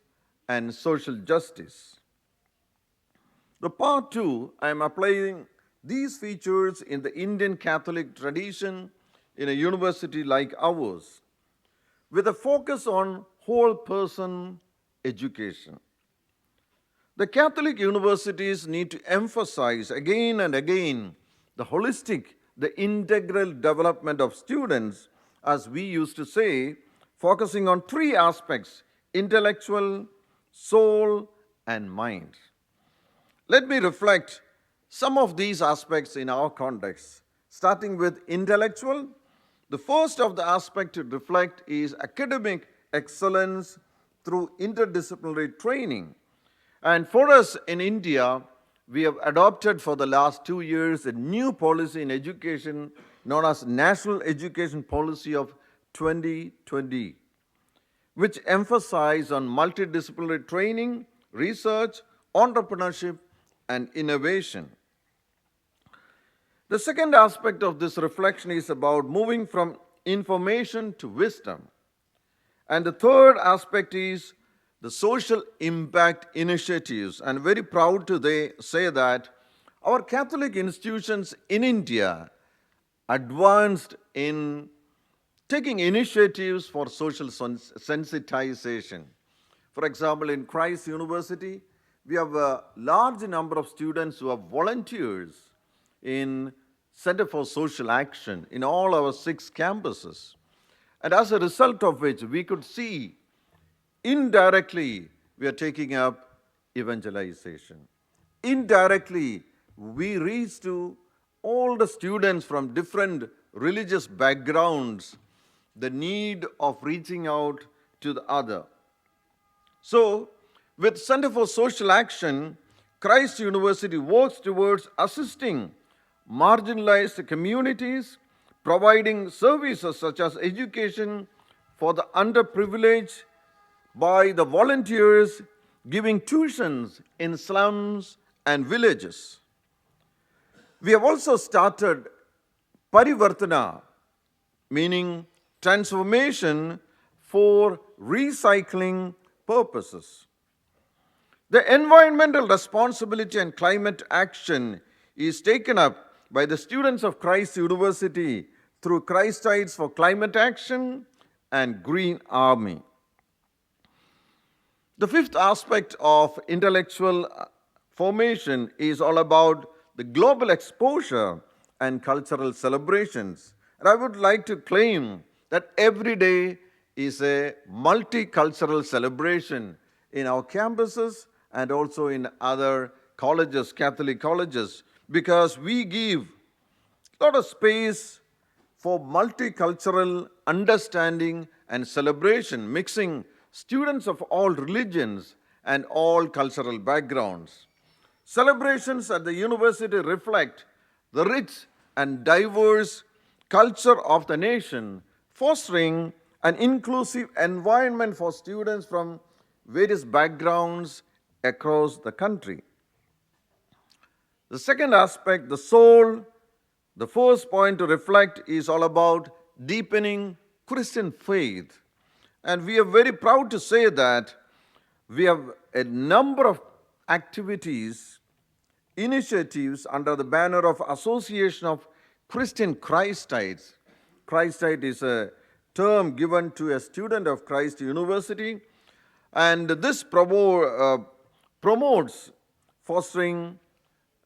and social justice. The part two, I am applying these features in the Indian Catholic tradition in a university like ours, with a focus on whole person education. The Catholic universities need to emphasize again and again the holistic, the integral development of students, as we used to say, focusing on three aspects: intellectual, soul, and mind. Let me reflect some of these aspects in our context. Starting with intellectual, the first of the aspects to reflect is academic excellence through interdisciplinary training. And for us in India, we have adopted for the last 2 years a new policy in education known as National Education Policy of 2020, which emphasizes on multidisciplinary training, research, entrepreneurship, and innovation. The second aspect of this reflection is about moving from information to wisdom. And the third aspect is the social impact initiatives. And very proud to say that our Catholic institutions in India advanced in taking initiatives for social sensitization. For example, in Christ University, we have a large number of students who are volunteers in Center for Social Action in all our 6 campuses. And as a result of which, we could see indirectly we are taking up evangelization. Indirectly, we reach to all the students from different religious backgrounds the need of reaching out to the other. So, with Center for Social Action, Christ University works towards assisting marginalized communities, providing services such as education for the underprivileged by the volunteers, giving tuitions in slums and villages. We have also started Parivartana, meaning transformation for recycling purposes. The environmental responsibility and climate action is taken up by the students of Christ University through Christites for Climate Action and Green Army. The fifth aspect of intellectual formation is all about the global exposure and cultural celebrations. And I would like to claim that every day is a multicultural celebration in our campuses and also in other colleges, Catholic colleges, because we give a lot of space for multicultural understanding and celebration, mixing students of all religions and all cultural backgrounds. Celebrations at the university reflect the rich and diverse culture of the nation, fostering an inclusive environment for students from various backgrounds across the country. The second aspect, the soul, the first point to reflect is all about deepening Christian faith. And we are very proud to say that we have a number of activities, initiatives under the banner of Association of Christian Christites. Christite is a term given to a student of Christ University, and this promotes fostering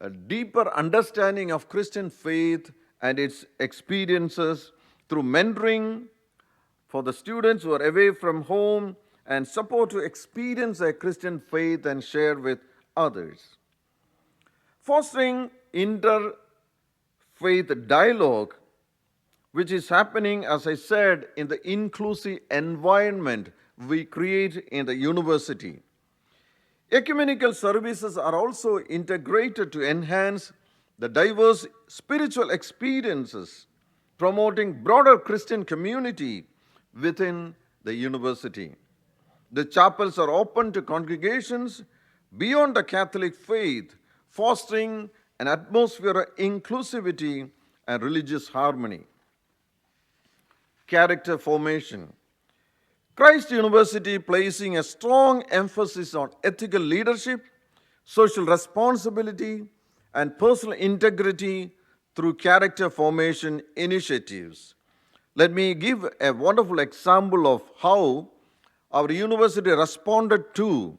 a deeper understanding of Christian faith and its experiences through mentoring for the students who are away from home and support to experience their Christian faith and share with others. Fostering interfaith dialogue, which is happening, as I said, in the inclusive environment we create in the university. Ecumenical services are also integrated to enhance the diverse spiritual experiences, promoting broader Christian community within the university. The chapels are open to congregations beyond the Catholic faith, fostering an atmosphere of inclusivity and religious harmony. Character formation. Christ University placing a strong emphasis on ethical leadership, social responsibility, and personal integrity through character formation initiatives. Let me give a wonderful example of how our university responded to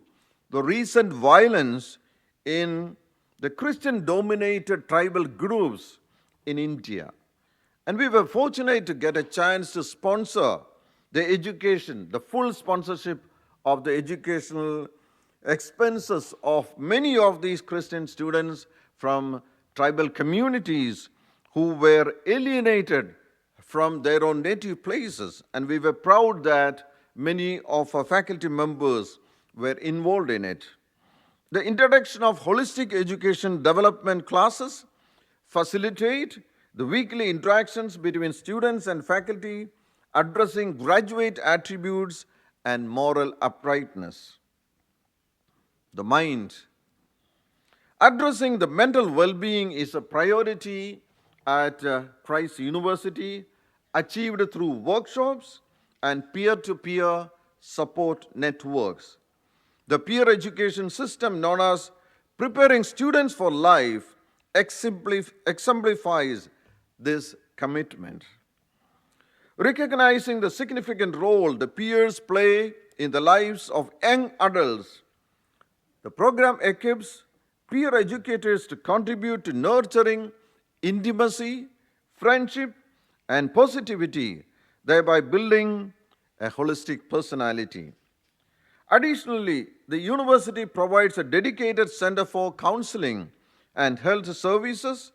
the recent violence in the Christian-dominated tribal groups in India. And we were fortunate to get a chance to sponsor the education, the full sponsorship of the educational expenses of many of these Christian students from tribal communities who were alienated from their own native places. And we were proud that many of our faculty members were involved in it. The introduction of holistic education development classes facilitate the weekly interactions between students and faculty, addressing graduate attributes and moral uprightness. The mind. Addressing the mental well-being is a priority at Christ University, achieved through workshops and peer-to-peer support networks. The peer education system known as Preparing Students for Life exemplifies this commitment. Recognizing the significant role the peers play in the lives of young adults, the program equips peer educators to contribute to nurturing intimacy, friendship, and positivity, thereby building a holistic personality. Additionally, the university provides a dedicated center for counseling and health services,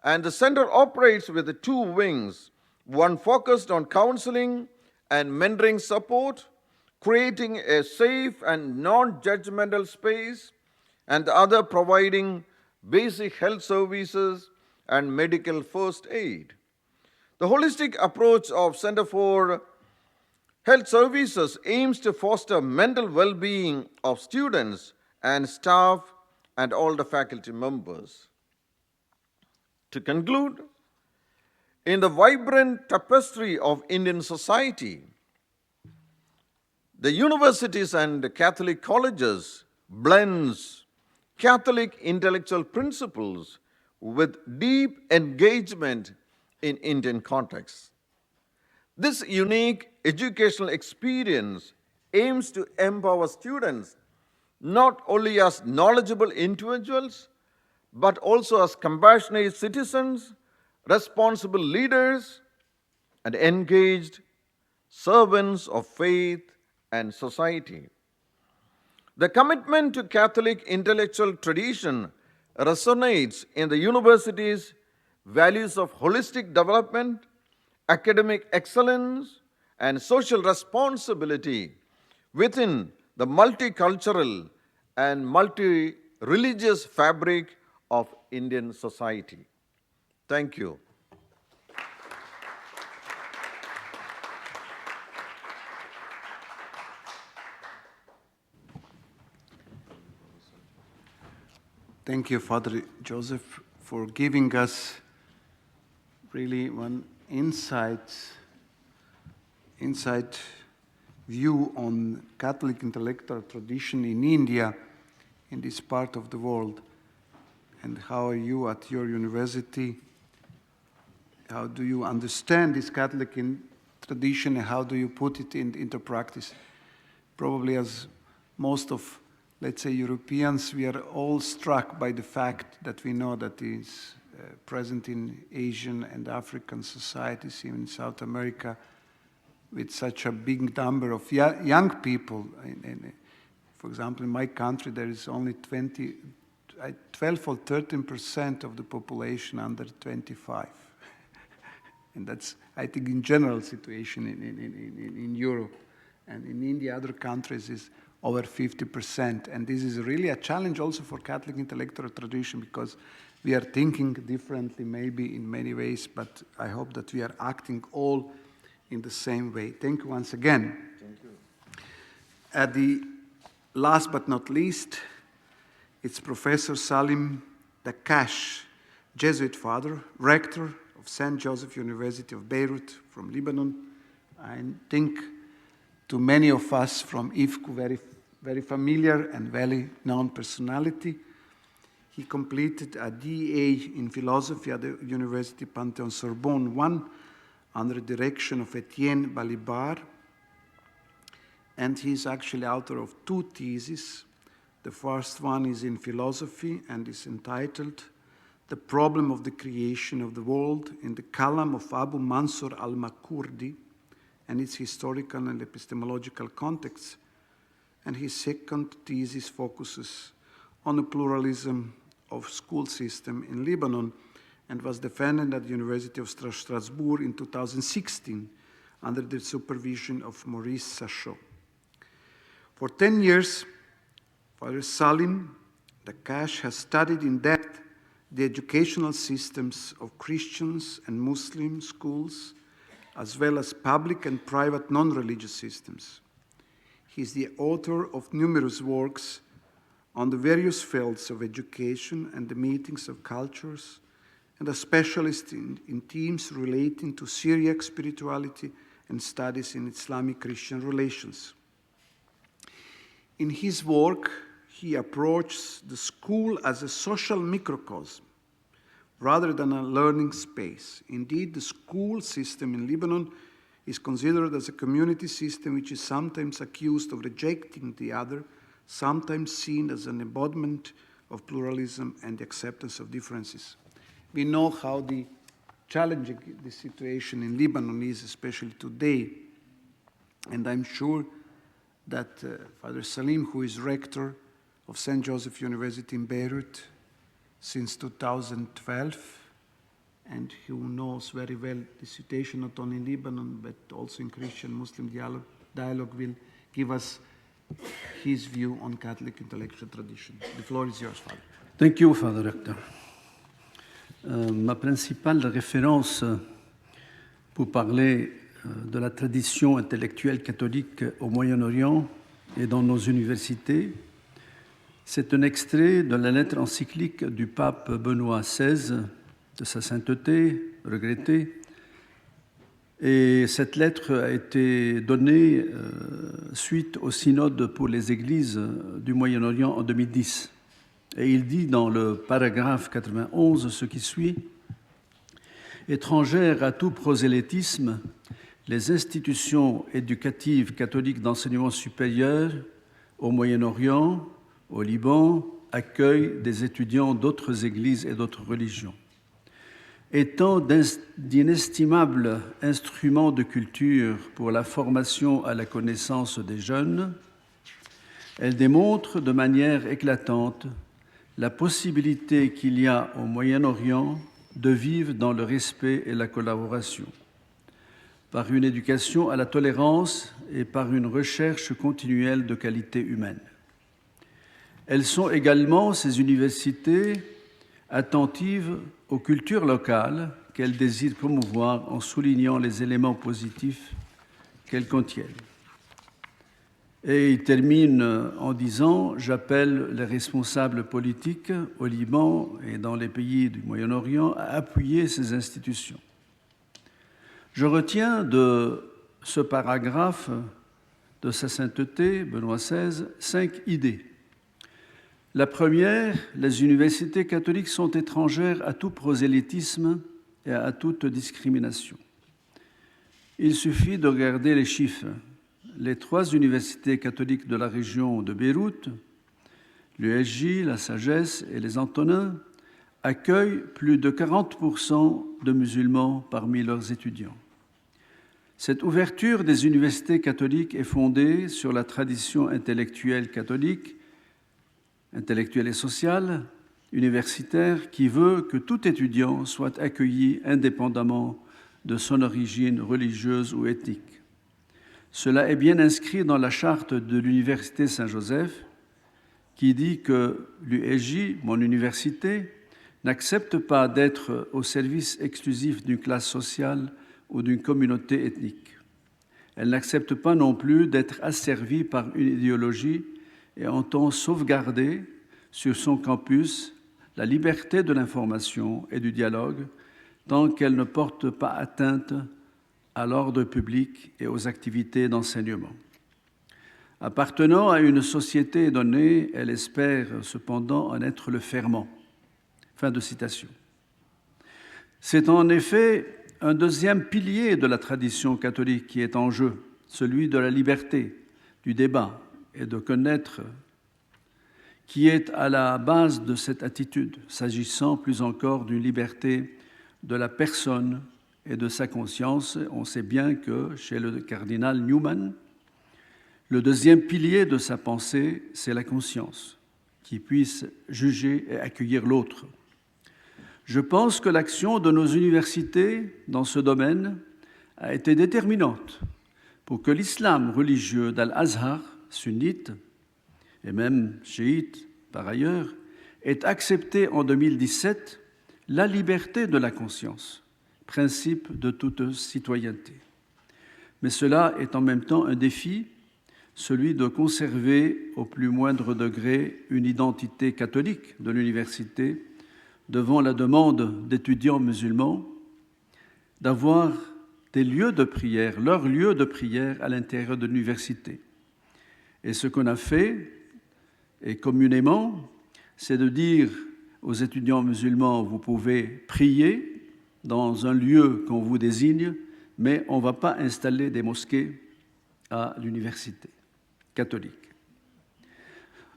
and the center operates with 2 wings, one focused on counseling and mentoring support, creating a safe and non-judgmental space, and the other providing basic health services and medical first aid. The holistic approach of Center for Health Services aims to foster mental well-being of students and staff and all the faculty members. To conclude, in the vibrant tapestry of Indian society, the universities and the Catholic colleges blends Catholic intellectual principles with deep engagement in Indian context. This unique educational experience aims to empower students not only as knowledgeable individuals, but also as compassionate citizens, responsible leaders, and engaged servants of faith and society. The commitment to Catholic intellectual tradition resonates in the university's values of holistic development, academic excellence, and social responsibility within the multicultural and multi-religious fabric of Indian society. Thank you. Thank you, Father Joseph, for giving us really one inside view on Catholic intellectual tradition in India, in this part of the world, and how you at your university, how do you understand this Catholic tradition and how do you put it into practice? Probably as most of, let's say, Europeans, we are all struck by the fact that we know that it is present in Asian and African societies, even in South America, with such a big number of young people. For example, in my country, there is only 12 or 13% of the population under 25. And that's, I think, in general situation in Europe. And in India, other countries is over 50%. And this is really a challenge also for Catholic intellectual tradition, because we are thinking differently maybe in many ways, but I hope that we are acting all in the same way. Thank you once again. Thank you. At the last but not least, it's Professor Salim DACCACHE, Jesuit father, rector of St. Joseph University of Beyrouth from Lebanon. I think to many of us from IFCU, very familiar and very known personality. He completed a DA in philosophy at the University Panthéon-Sorbonne I under the direction of Etienne Balibar. And he's actually author of 2 theses. The first one is in philosophy and is entitled The Problem of the Creation of the World in the Kalam of Abu Mansur al-Makurdi and its historical and epistemological context. And his second thesis focuses on the pluralism of school system in Lebanon and was defended at the University of Strasbourg in 2016 under the supervision of Maurice Sachot. For 10 years, Father Salim DACCACHE has studied in depth the educational systems of Christians and Muslim schools, as well as public and private non-religious systems. He is the author of numerous works on the various fields of education and the meetings of cultures, and a specialist in themes relating to Syriac spirituality and studies in Islamic Christian relations. In his work, he approaches the school as a social microcosm rather than a learning space. Indeed, the school system in Lebanon is considered as a community system which is sometimes accused of rejecting the other, sometimes seen as an embodiment of pluralism and the acceptance of differences. We know how challenging the situation in Lebanon is, especially today, and I'm sure that Father Salim, who is rector of St. Joseph University in Beirut since 2012, and who knows very well the situation not only in Lebanon, but also in Christian-Muslim dialogue, will give us his view on Catholic intellectual tradition. The floor is yours, Father. Thank you, Father Rector. Ma principale référence pour parler de la tradition intellectuelle catholique au Moyen-Orient et dans nos universités, c'est un extrait de la lettre encyclique du pape Benoît XVI, de sa sainteté, regrettée. Et cette lettre a été donnée suite au synode pour les églises du Moyen-Orient en 2010. Et il dit dans le paragraphe 91 ce qui suit: « Étrangères à tout prosélytisme, les institutions éducatives catholiques d'enseignement supérieur au Moyen-Orient, au Liban, accueillent des étudiants d'autres églises et d'autres religions. Étant d'inestimables instruments de culture pour la formation à la connaissance des jeunes, elles démontrent de manière éclatante la possibilité qu'il y a au Moyen-Orient de vivre dans le respect et la collaboration, par une éducation à la tolérance et par une recherche continuelle de qualité humaine. Elles sont également, ces universités, attentives aux cultures locales qu'elles désirent promouvoir en soulignant les éléments positifs qu'elles contiennent. Et il termine en disant « J'appelle les responsables politiques au Liban et dans les pays du Moyen-Orient à appuyer ces institutions. » Je retiens de ce paragraphe de Sa Sainteté, Benoît XVI, 5 idées. La première, les universités catholiques sont étrangères à tout prosélytisme et à toute discrimination. Il suffit de regarder les chiffres. Les 3 universités catholiques de la région de Beyrouth, l'USJ, la Sagesse et les Antonins, accueillent plus de 40% de musulmans parmi leurs étudiants. Cette ouverture des universités catholiques est fondée sur la tradition intellectuelle catholique, intellectuelle et sociale, universitaire, qui veut que tout étudiant soit accueilli indépendamment de son origine religieuse ou ethnique. Cela est bien inscrit dans la charte de l'Université Saint-Joseph, qui dit que l'USJ, mon université, n'accepte pas d'être au service exclusif d'une classe sociale ou d'une communauté ethnique. Elle n'accepte pas non plus d'être asservie par une idéologie et entend sauvegarder sur son campus la liberté de l'information et du dialogue tant qu'elle ne porte pas atteinte à l'ordre public et aux activités d'enseignement. Appartenant à une société donnée, elle espère cependant en être le ferment. Fin de citation. C'est en effet un deuxième pilier de la tradition catholique qui est en jeu, celui de la liberté, du débat et de connaître, qui est à la base de cette attitude, s'agissant plus encore d'une liberté de la personne et de sa conscience. On sait bien que chez le cardinal Newman, le deuxième pilier de sa pensée, c'est la conscience, qui puisse juger et accueillir l'autre. Je pense que l'action de nos universités dans ce domaine a été déterminante pour que l'islam religieux d'Al-Azhar, sunnite, et même chiite par ailleurs, ait accepté en 2017 la liberté de la conscience, principe de toute citoyenneté. Mais cela est en même temps un défi, celui de conserver au plus moindre degré une identité catholique de l'université devant la demande d'étudiants musulmans d'avoir des lieux de prière, leur lieu de prière à l'intérieur de l'université. Et ce qu'on a fait, et communément, c'est de dire aux étudiants musulmans, vous pouvez prier dans un lieu qu'on vous désigne, mais on ne va pas installer des mosquées à l'université catholique.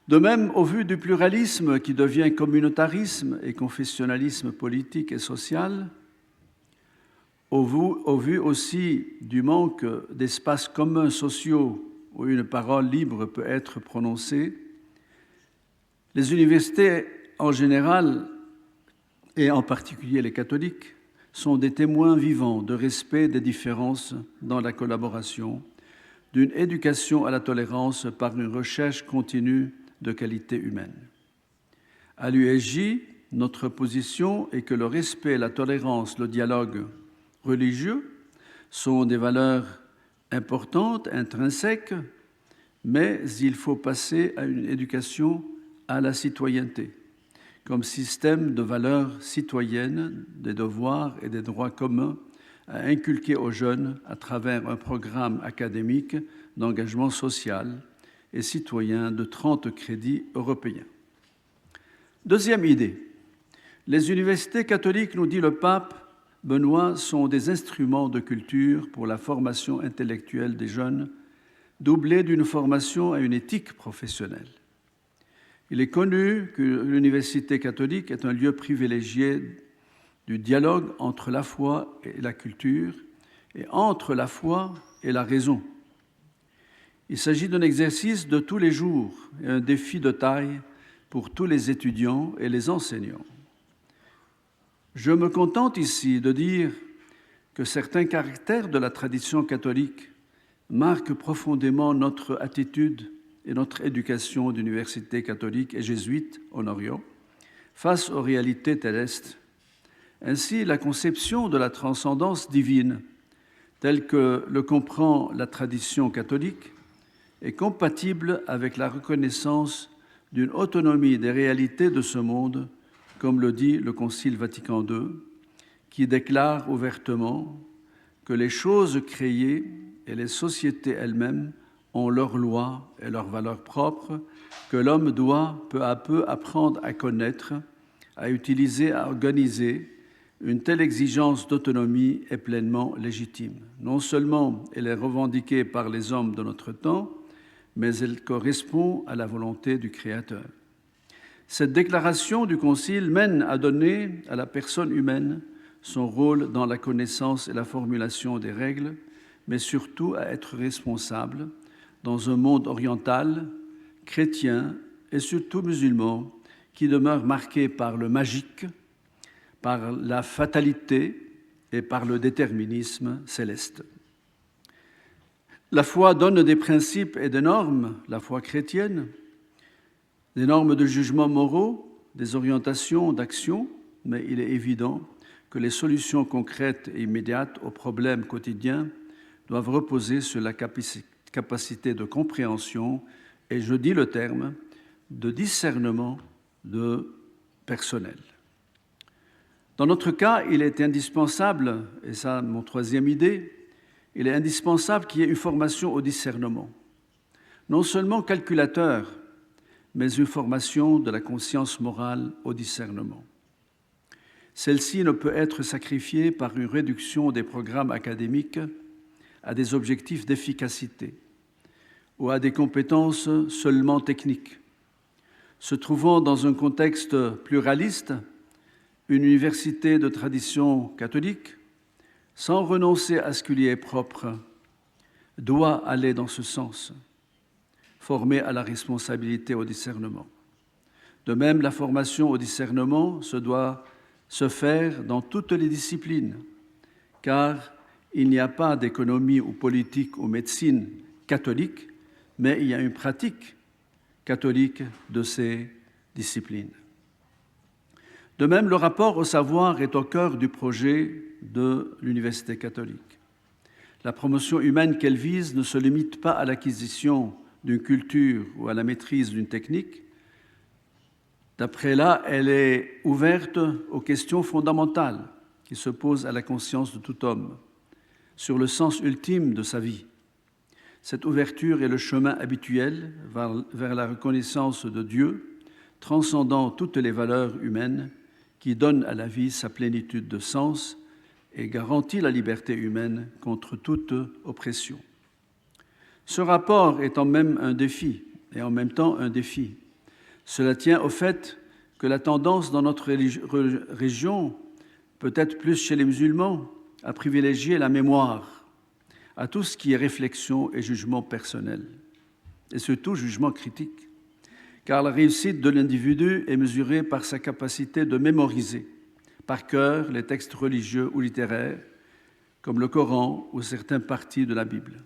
De même, au vu du pluralisme qui devient communautarisme et confessionnalisme politique et social, au vu aussi du manque d'espaces communs sociaux où une parole libre peut être prononcée, les universités en général, et en particulier les catholiques, sont des témoins vivants de respect des différences dans la collaboration, d'une éducation à la tolérance par une recherche continue de qualité humaine. À l'USJ, notre position est que le respect, la tolérance, le dialogue religieux sont des valeurs importantes, intrinsèques, mais il faut passer à une éducation à la citoyenneté, comme système de valeurs citoyennes, des devoirs et des droits communs à inculquer aux jeunes à travers un programme académique d'engagement social et citoyen de 30 crédits européens. Deuxième idée, les universités catholiques, nous dit le pape Benoît, sont des instruments de culture pour la formation intellectuelle des jeunes, doublée d'une formation à une éthique professionnelle. Il est connu que l'université catholique est un lieu privilégié du dialogue entre la foi et la culture et entre la foi et la raison. Il s'agit d'un exercice de tous les jours et un défi de taille pour tous les étudiants et les enseignants. Je me contente ici de dire que certains caractères de la tradition catholique marquent profondément notre attitude et notre éducation d'université catholique et jésuite en Orient face aux réalités terrestres. Ainsi, la conception de la transcendance divine, telle que le comprend la tradition catholique, est compatible avec la reconnaissance d'une autonomie des réalités de ce monde, comme le dit le Concile Vatican II, qui déclare ouvertement que les choses créées et les sociétés elles-mêmes ont leurs lois et leurs valeurs propres, que l'homme doit peu à peu apprendre à connaître, à utiliser, à organiser. Une telle exigence d'autonomie est pleinement légitime. Non seulement elle est revendiquée par les hommes de notre temps, mais elle correspond à la volonté du Créateur. Cette déclaration du Concile mène à donner à la personne humaine son rôle dans la connaissance et la formulation des règles, mais surtout à être responsable dans un monde oriental, chrétien et surtout musulman, qui demeure marqué par le magique, par la fatalité et par le déterminisme céleste. La foi donne des principes et des normes, la foi chrétienne, des normes de jugement moraux, des orientations d'action, mais il est évident que les solutions concrètes et immédiates aux problèmes quotidiens doivent reposer sur la capacité de compréhension et, je dis le terme, de discernement de personnel. Dans notre cas, il est indispensable, et ça, mon troisième idée, il est indispensable qu'il y ait une formation au discernement, non seulement calculateur, mais une formation de la conscience morale au discernement. Celle-ci ne peut être sacrifiée par une réduction des programmes académiques à des objectifs d'efficacité ou à des compétences seulement techniques. Se trouvant dans un contexte pluraliste, une université de tradition catholique, sans renoncer à ce qui lui est propre, doit aller dans ce sens, former à la responsabilité au discernement. De même, la formation au discernement doit se faire dans toutes les disciplines, car il n'y a pas d'économie ou politique ou médecine catholique, mais il y a une pratique catholique de ces disciplines. De même, le rapport au savoir est au cœur du projet de l'Université catholique. La promotion humaine qu'elle vise ne se limite pas à l'acquisition d'une culture ou à la maîtrise d'une technique. D'après là, elle est ouverte aux questions fondamentales qui se posent à la conscience de tout homme, sur le sens ultime de sa vie. Cette ouverture est le chemin habituel vers la reconnaissance de Dieu, transcendant toutes les valeurs humaines, qui donne à la vie sa plénitude de sens et garantit la liberté humaine contre toute oppression. Ce rapport est en même un défi, et en même temps un défi. Cela tient au fait que la tendance dans notre région, peut-être plus chez les musulmans, à privilégier la mémoire, à tout ce qui est réflexion et jugement personnel, et surtout jugement critique, car la réussite de l'individu est mesurée par sa capacité de mémoriser par cœur les textes religieux ou littéraires, comme le Coran ou certaines parties de la Bible.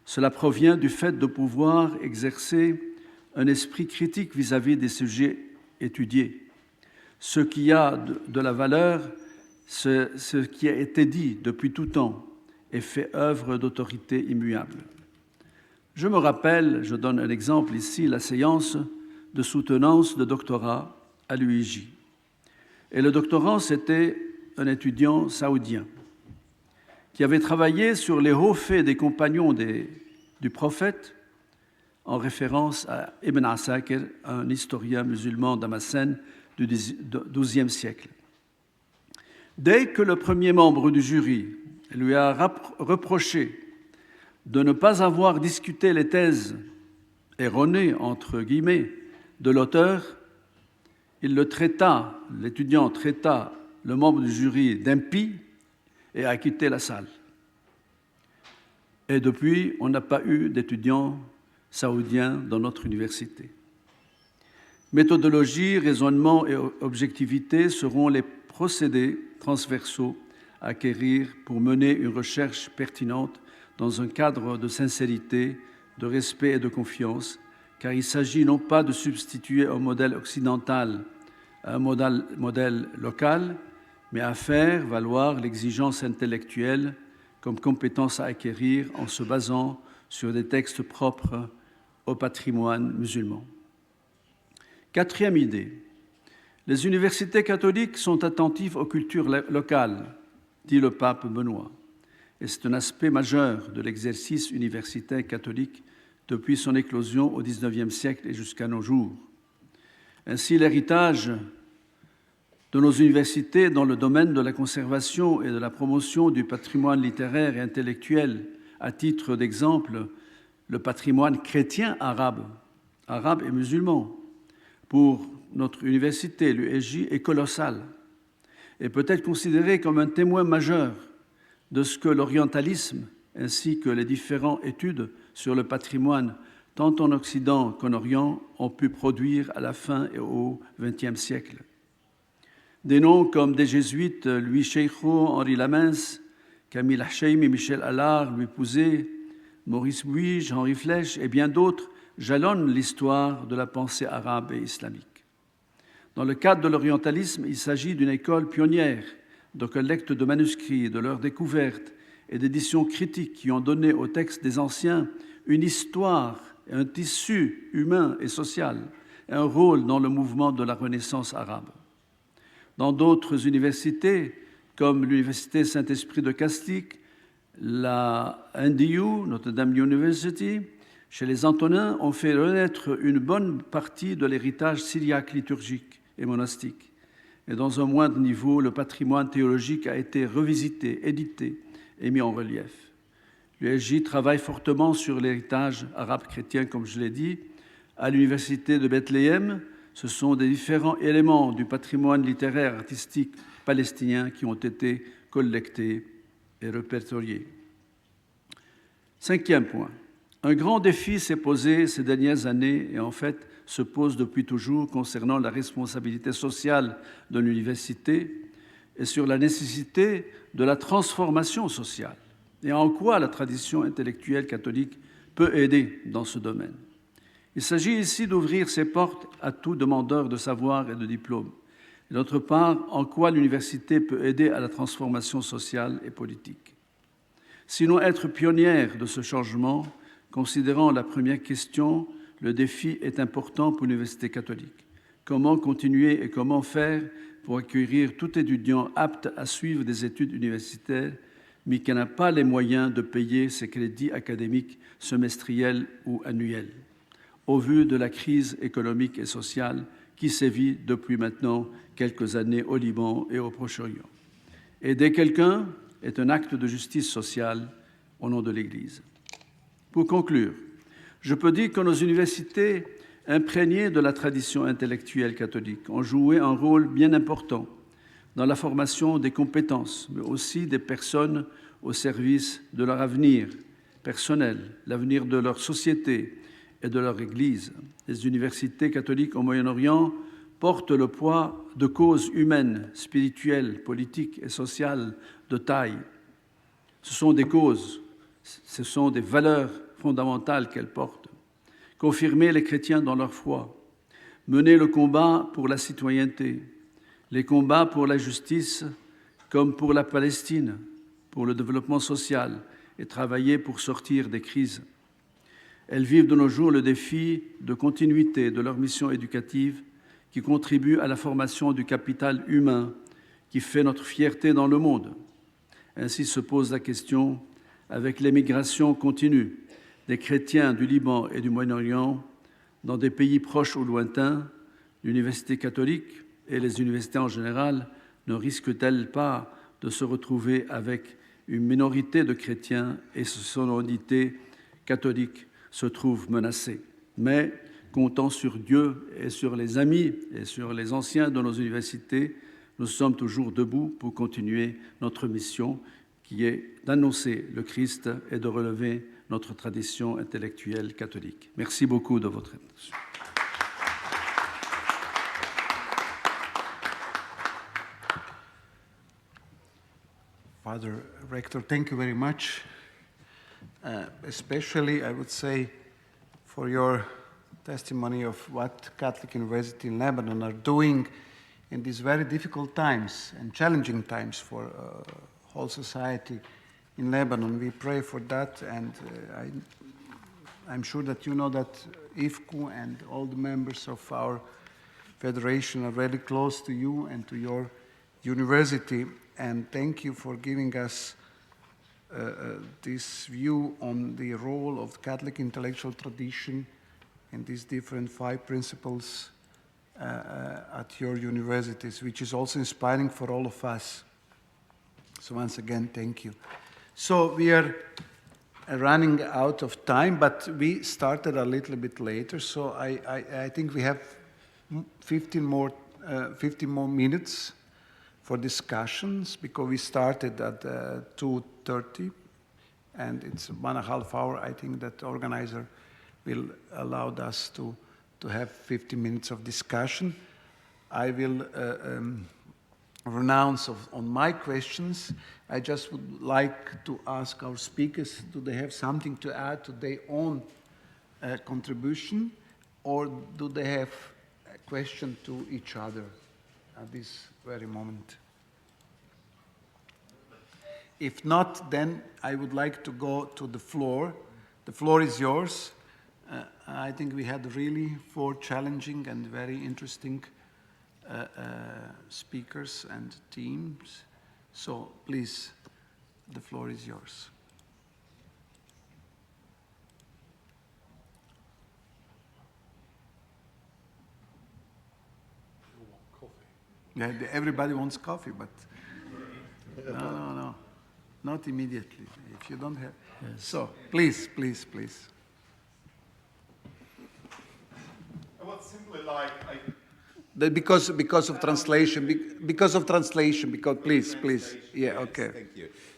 Cela provient du fait de pouvoir exercer un esprit critique vis-à-vis des sujets étudiés. Ce qui a de la valeur, ce qui a été dit depuis tout temps et fait œuvre d'autorité immuable. Je me rappelle, je donne un exemple ici, la séance de soutenance de doctorat à l'UIJ. Et le doctorant, c'était un étudiant saoudien qui avait travaillé sur les hauts faits des compagnons du prophète en référence à Ibn Asakir, un historien musulman damascène du XIIe siècle. Dès que le premier membre du jury lui a reproché de ne pas avoir discuté les thèses erronées, entre guillemets, de l'auteur, l'étudiant traita le membre du jury d'impie et a quitté la salle. Et depuis, on n'a pas eu d'étudiants saoudiens dans notre université. Méthodologie, raisonnement et objectivité seront les procédés transversaux à acquérir pour mener une recherche pertinente dans un cadre de sincérité, de respect et de confiance, car il s'agit non pas de substituer un modèle occidental à un modèle local, mais à faire valoir l'exigence intellectuelle comme compétence à acquérir en se basant sur des textes propres au patrimoine musulman. Quatrième idée, les universités catholiques sont attentives aux cultures locales, dit le pape Benoît, et c'est un aspect majeur de l'exercice universitaire catholique depuis son éclosion au XIXe siècle et jusqu'à nos jours. Ainsi, l'héritage de nos universités dans le domaine de la conservation et de la promotion du patrimoine littéraire et intellectuel, à titre d'exemple, le patrimoine chrétien arabe et musulman, pour notre université, l'USJ, est colossal et peut être considéré comme un témoin majeur de ce que l'orientalisme ainsi que les différentes études sur le patrimoine, tant en Occident qu'en Orient, ont pu produire à la fin et au XXe siècle. Des noms comme des jésuites, Louis Željko, Henri Lamens, Camille Hacheim et Michel Allard, Louis Pouzet, Maurice Buige, Henri Flèche et bien d'autres jalonnent l'histoire de la pensée arabe et islamique. Dans le cadre de l'orientalisme, il s'agit d'une école pionnière de collecte de manuscrits, de leur découverte et d'éditions critiques qui ont donné aux textes des anciens une histoire, un tissu humain et social, et un rôle dans le mouvement de la Renaissance arabe. Dans d'autres universités, comme l'Université Saint-Esprit de Castille, la NDU, Notre-Dame University, chez les Antonins, on fait renaître une bonne partie de l'héritage syriaque liturgique et monastique. Et dans un moindre niveau, le patrimoine théologique a été revisité, édité et mis en relief. L'USJ travaille fortement sur l'héritage arabe chrétien, comme je l'ai dit. À l'Université de Bethléem, ce sont des différents éléments du patrimoine littéraire artistique palestinien qui ont été collectés et répertoriés. Cinquième point. Un grand défi s'est posé ces dernières années et en fait se pose depuis toujours concernant la responsabilité sociale de l'université et sur la nécessité de la transformation sociale et en quoi la tradition intellectuelle catholique peut aider dans ce domaine. Il s'agit ici d'ouvrir ses portes à tout demandeur de savoir et de diplôme. Et d'autre part, en quoi l'université peut aider à la transformation sociale et politique. Sinon être pionnière de ce changement, considérant la première question, le défi est important pour l'université catholique. Comment continuer et comment faire pour accueillir tout étudiant apte à suivre des études universitaires, mais qui n'a pas les moyens de payer ses crédits académiques semestriels ou annuels, au vu de la crise économique et sociale qui sévit depuis maintenant quelques années au Liban et au Proche-Orient. Aider quelqu'un est un acte de justice sociale au nom de l'Église. Pour conclure, je peux dire que nos universités, imprégnées de la tradition intellectuelle catholique, ont joué un rôle bien important dans la formation des compétences, mais aussi des personnes au service de leur avenir personnel, l'avenir de leur société et de leur Église. Les universités catholiques au Moyen-Orient portent le poids de causes humaines, spirituelles, politiques et sociales de taille. Ce sont des causes, ce sont des valeurs fondamentales qu'elles portent. Confirmer les chrétiens dans leur foi, mener le combat pour la citoyenneté, les combats pour la justice comme pour la Palestine, pour le développement social et travailler pour sortir des crises. Elles vivent de nos jours le défi de continuité de leur mission éducative qui contribue à la formation du capital humain qui fait notre fierté dans le monde. Ainsi se pose la question, avec l'émigration continue des chrétiens du Liban et du Moyen-Orient dans des pays proches ou lointains, l'université catholique et les universités en général ne risquent-elles pas de se retrouver avec une minorité de chrétiens et son unité catholique se trouve menacée. Mais, comptant sur Dieu et sur les amis et sur les anciens de nos universités, nous sommes toujours debout pour continuer notre mission qui est d'annoncer le Christ et de relever notre tradition intellectuelle catholique. Merci beaucoup de votre attention. Father Rector, thank you very much, especially, I would say, for your testimony of what Catholic University in Lebanon are doing in these very difficult times and challenging times for whole society in Lebanon. We pray for that, and I I'm sure that you know that IFCU and all the members of our federation are very close to you and to your university, and thank you for giving us this view on the role of Catholic intellectual tradition and these different 5 principles at your universities, which is also inspiring for all of us. So once again, thank you. So we are running out of time, but we started a little bit later, so I think we have 15 more minutes for discussions, because we started at 2:30, and it's 1.5 hours. I think that the organizer will allow us to have 15 minutes of discussion. I will renounce on my questions. I just would like to ask our speakers, do they have something to add to their own contribution, or do they have a question to each other at this very moment? If not, then I would like to go to the floor. The floor is yours. I think we had really 4 challenging and very interesting speakers and teams. So please, the floor is yours. Yeah, everybody wants coffee, but no, not immediately. If you don't have, yes. So please. I would simply like. Because of translation, please. Yeah, okay.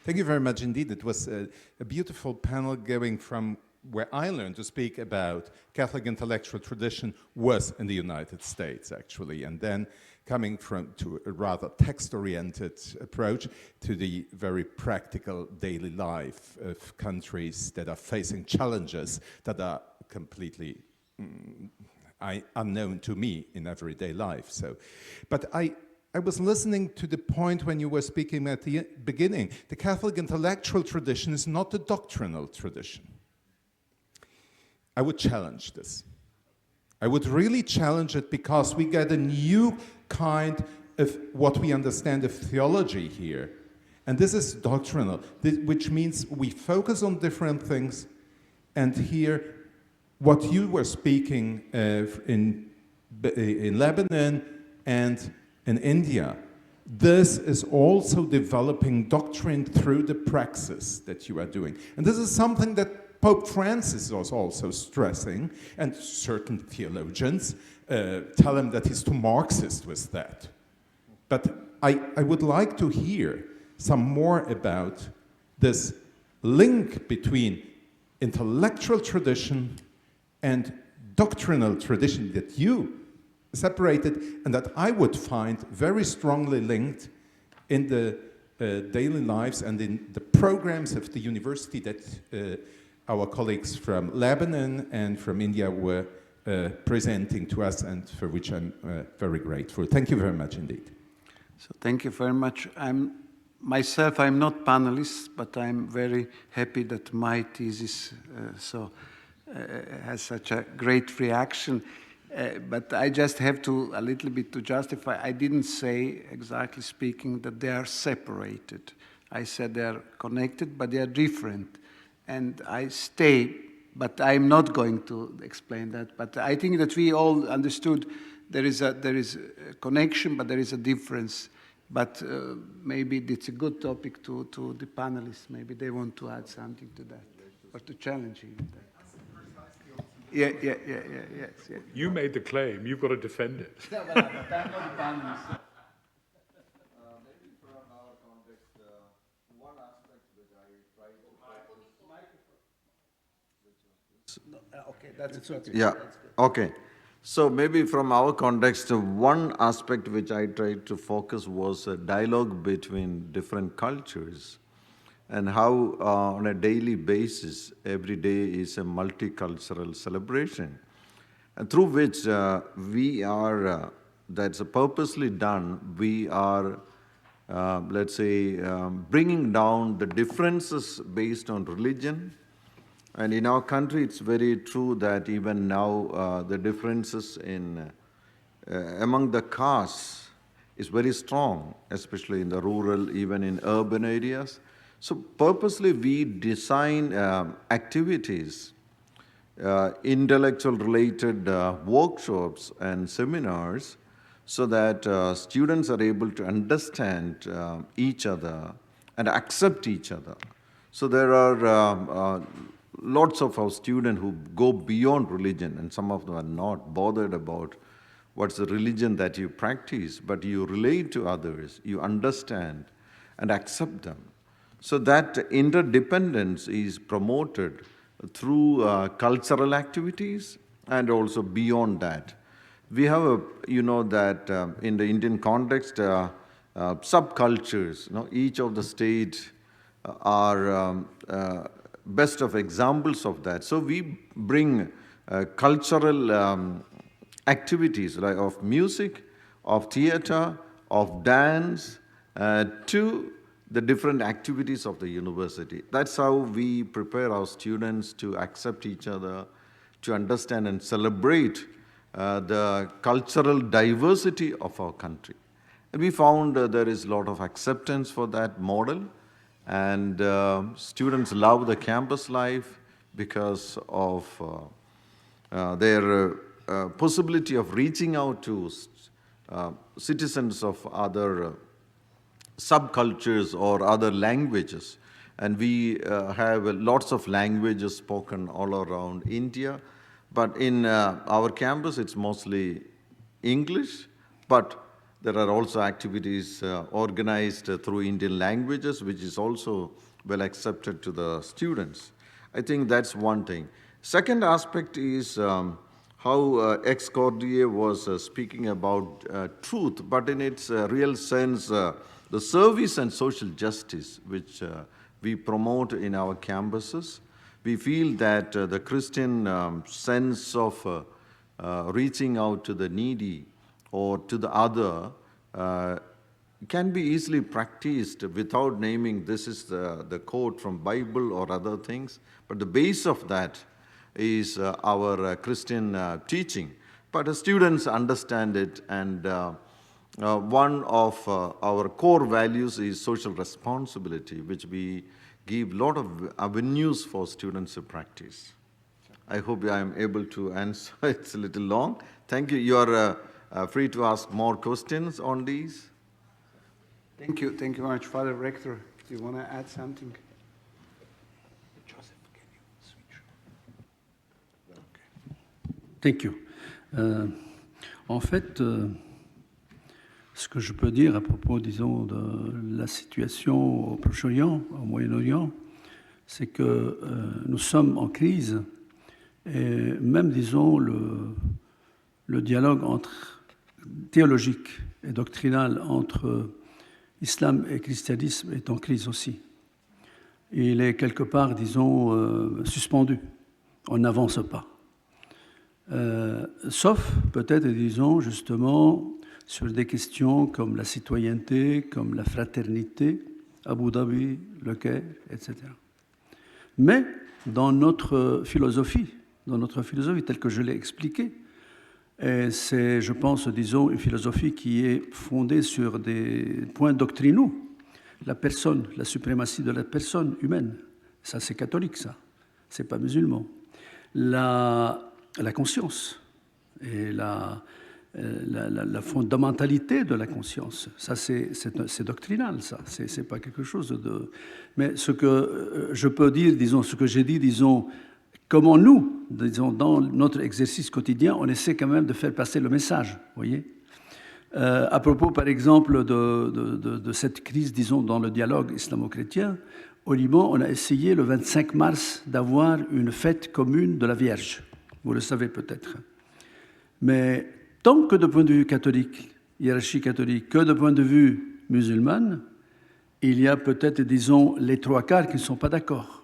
Thank you very much indeed. It was a beautiful panel going from where I learned to speak about Catholic intellectual tradition was in the United States, actually, and then coming to a rather text-oriented approach to the very practical daily life of countries that are facing challenges that are completely unknown to me in everyday life. But I was listening to the point when you were speaking at the beginning. The Catholic intellectual tradition is not a doctrinal tradition. I would challenge this. I would really challenge it, because we get a new kind of what we understand of theology here. And this is doctrinal, which means we focus on different things. And here, what you were speaking in Lebanon and in India, this is also developing doctrine through the praxis that you are doing. And this is something that Pope Francis was also stressing, and certain theologians tell him that he's too Marxist with that. But I would like to hear some more about this link between intellectual tradition and doctrinal tradition that you separated, and that I would find very strongly linked in the daily lives and in the programs of the university that our colleagues from Lebanon and from India were presenting to us, and for which I'm very grateful. Thank you very much indeed. So thank you very much. I'm not panelist, but I'm very happy that my thesis has such a great reaction. But I just have to, a little bit to justify, I didn't say, exactly speaking, that they are separated. I said they are connected, but they are different. And I stay, but I'm not going to explain that. But I think that we all understood there is a connection, but there is a difference. But maybe it's a good topic to the panelists. Maybe they want to add something to that, or to challenge even that. Yes. You made the claim. You've got to defend it. No, but I'm not a panelist. Maybe from our context, one aspect which I try to... Okay, that's okay. Yeah, okay. So maybe from our context, one aspect which I tried to focus was a dialogue between different cultures, and how on a daily basis, every day is a multicultural celebration, and through which we are, that's purposely done, we are, let's say, bringing down the differences based on religion, And in our country, it's very true that even now the differences in among the castes is very strong, especially in the rural, even in urban areas. So purposely we design activities, intellectual related workshops and seminars so that students are able to understand each other and accept each other. So there are lots of our students who go beyond religion, and some of them are not bothered about what's the religion that you practice, but you relate to others, you understand and accept them. So that interdependence is promoted through cultural activities and also beyond that. We have, that in the Indian context, subcultures, each of the states are best of examples of that. So we bring cultural activities like of music, of theater, of dance to the different activities of the university. That's how we prepare our students to accept each other, to understand and celebrate the cultural diversity of our country. And we found there is a lot of acceptance for that model. And students love the campus life because of their possibility of reaching out to citizens of other subcultures or other languages. And we have lots of languages spoken all around India. But in our campus, it's mostly English, but there are also activities organized through Indian languages, which is also well accepted to the students. I think that's one thing. Second aspect is how ex-Cordier was speaking about truth, but in its real sense, the service and social justice, which we promote in our campuses. We feel that the Christian sense of reaching out to the needy or to the other can be easily practiced without naming this is the quote from Bible or other things. But the base of that is our Christian teaching. But the students understand it, and one of our core values is social responsibility, which we give a lot of avenues for students to practice. I hope I am able to answer. It's a little long. Thank you. You are free to ask more questions on these. Thank you very much. Father Rector, do you want to add something? Joseph, can you switch? Okay. Thank you. En fait, ce que je peux dire à propos, disons, de la situation au Proche-Orient, au Moyen-Orient, c'est que nous sommes en crise et même, disons, le dialogue théologique et doctrinal entre islam et christianisme est en crise aussi. Il est quelque part, disons, suspendu. On n'avance pas. Sauf peut-être, disons, justement, sur des questions comme la citoyenneté, comme la fraternité, Abu Dhabi, le Caire, etc. Mais dans notre philosophie telle que je l'ai expliquée, et c'est, je pense, disons, une philosophie qui est fondée sur des points doctrinaux. La personne, la suprématie de la personne humaine, ça c'est catholique, ça, c'est pas musulman. La conscience et la fondamentalité de la conscience, ça c'est doctrinal, ça, c'est pas quelque chose de... Mais ce que je peux dire, disons, ce que j'ai dit, disons, comment nous, disons, dans notre exercice quotidien, on essaie quand même de faire passer le message, vous voyez. À propos, par exemple, de cette crise, disons, dans le dialogue islamo-chrétien, au Liban, on a essayé le 25 mars d'avoir une fête commune de la Vierge. Vous le savez peut-être. Mais tant que de point de vue catholique, hiérarchie catholique, que de point de vue musulman, il y a peut-être, disons, les trois quarts qui ne sont pas d'accord.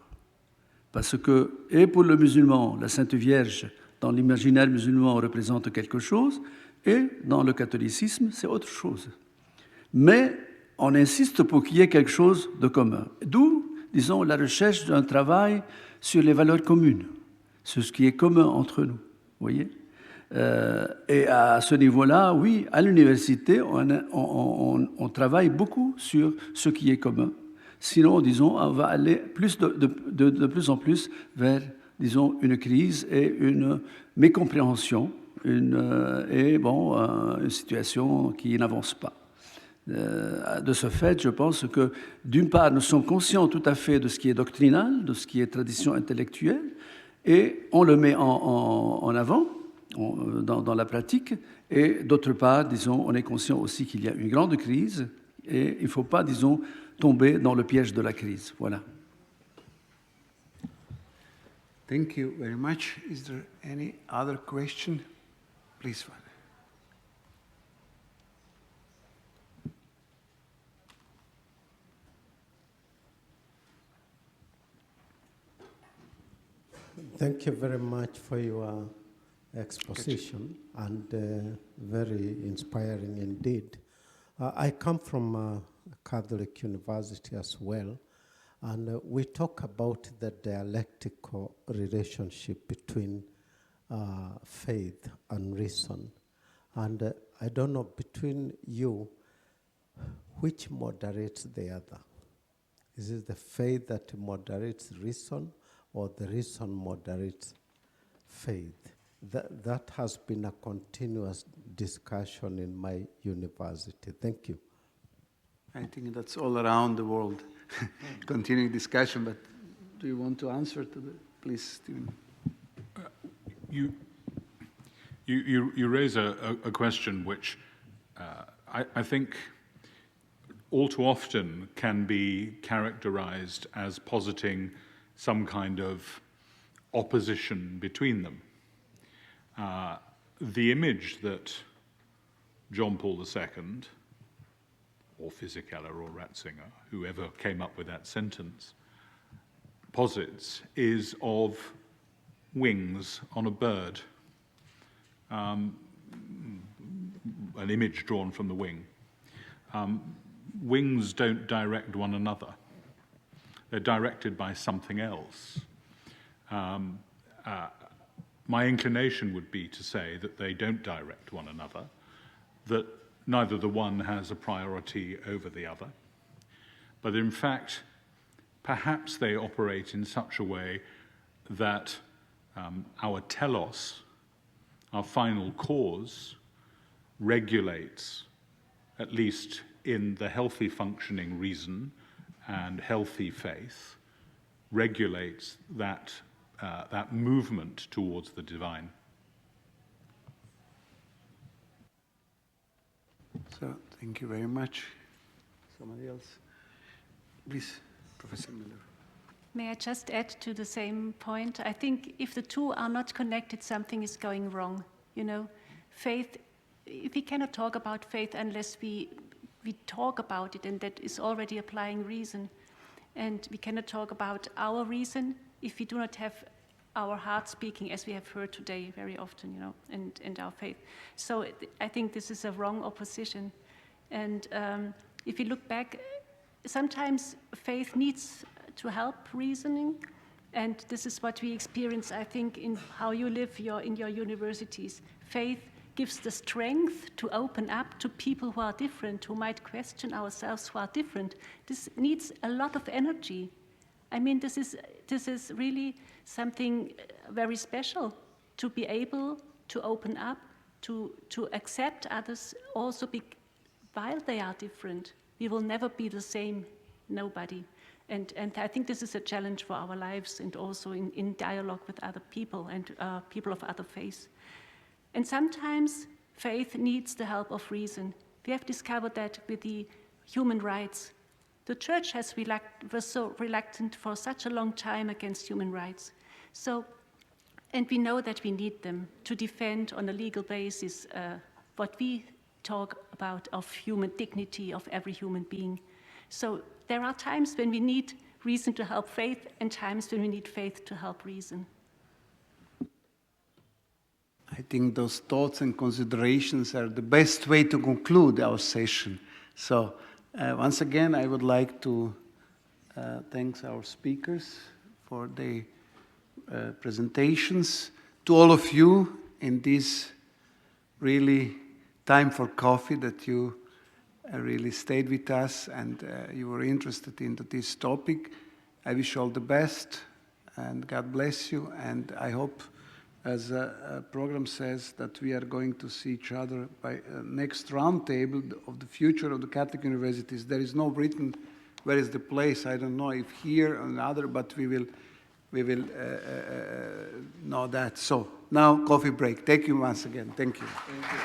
Parce que, et pour le musulman, la Sainte Vierge, dans l'imaginaire musulman, représente quelque chose, et dans le catholicisme, c'est autre chose. Mais on insiste pour qu'il y ait quelque chose de commun. D'où disons, la recherche d'un travail sur les valeurs communes, sur ce qui est commun entre nous, vous voyez. Et à ce niveau-là, oui, à l'université, on travaille beaucoup sur ce qui est commun. Sinon, disons, on va aller de plus en plus vers, disons, une crise et une mécompréhension, une situation qui n'avance pas. De ce fait, je pense que, d'une part, nous sommes conscients tout à fait de ce qui est doctrinal, de ce qui est tradition intellectuelle, et on le met en avant dans la pratique, et d'autre part, disons, on est conscient aussi qu'il y a une grande crise, et il ne faut pas, disons, tomber dans le piège de la crise. Voilà. Thank you very much. Is there any other question? Please, Father. Thank you very much for your exposition, and very inspiring indeed. I come from a Catholic university as well, and we talk about the dialectical relationship between faith and reason. And I don't know, between you, which moderates the other? Is it the faith that moderates reason, or the reason moderates faith? That has been a continuous discussion in my university. Thank you. I think that's all around the world, continuing discussion, but do you want to answer to the, please, Stephen? You raise a question which I think all too often can be characterized as positing some kind of opposition between them. The image that John Paul II, or Fisichella or Ratzinger, whoever came up with that sentence, posits is of wings on a bird, an image drawn from the wing. Wings don't direct one another. They're directed by something else. My inclination would be to say that they don't direct one another, that neither the one has a priority over the other, but in fact, perhaps they operate in such a way that our telos, our final cause, regulates, at least in the healthy functioning reason and healthy faith, regulates that movement towards the divine. So, thank you very much. Somebody else? Please, Professor Müller. May I just add to the same point? I think if the two are not connected, something is going wrong. You know, faith, we cannot talk about faith unless we talk about it, and that is already applying reason. And we cannot talk about our reason if we do not have our heart speaking, as we have heard today very often, you know, and our faith. So I think this is a wrong opposition. And if you look back, sometimes faith needs to help reasoning, and this is what we experience, I think, in how you live in your universities. Faith gives the strength to open up to people who are different, who might question ourselves, who are different. This needs a lot of energy. I mean, this is really something very special, to be able to open up, to accept others also while they are different. We will never be the same, nobody. And I think this is a challenge for our lives, and also in dialogue with other people and people of other faiths. And sometimes faith needs the help of reason. We have discovered that with the human rights. The church was so reluctant for such a long time against human rights. So, and we know that we need them to defend on a legal basis what we talk about of human dignity of every human being. So there are times when we need reason to help faith, and times when we need faith to help reason. I think those thoughts and considerations are the best way to conclude our session. So once again, I would like to thanks our speakers for their presentations. To all of you in this really time for coffee that you really stayed with us and you were interested in this topic, I wish you all the best and God bless you. And I hope, as a program says, that we are going to see each other by next roundtable of the future of the Catholic universities. There is no written where is the place. I don't know if here or another, but we will know that. So now coffee break. Thank you once again. Thank you. Thank you.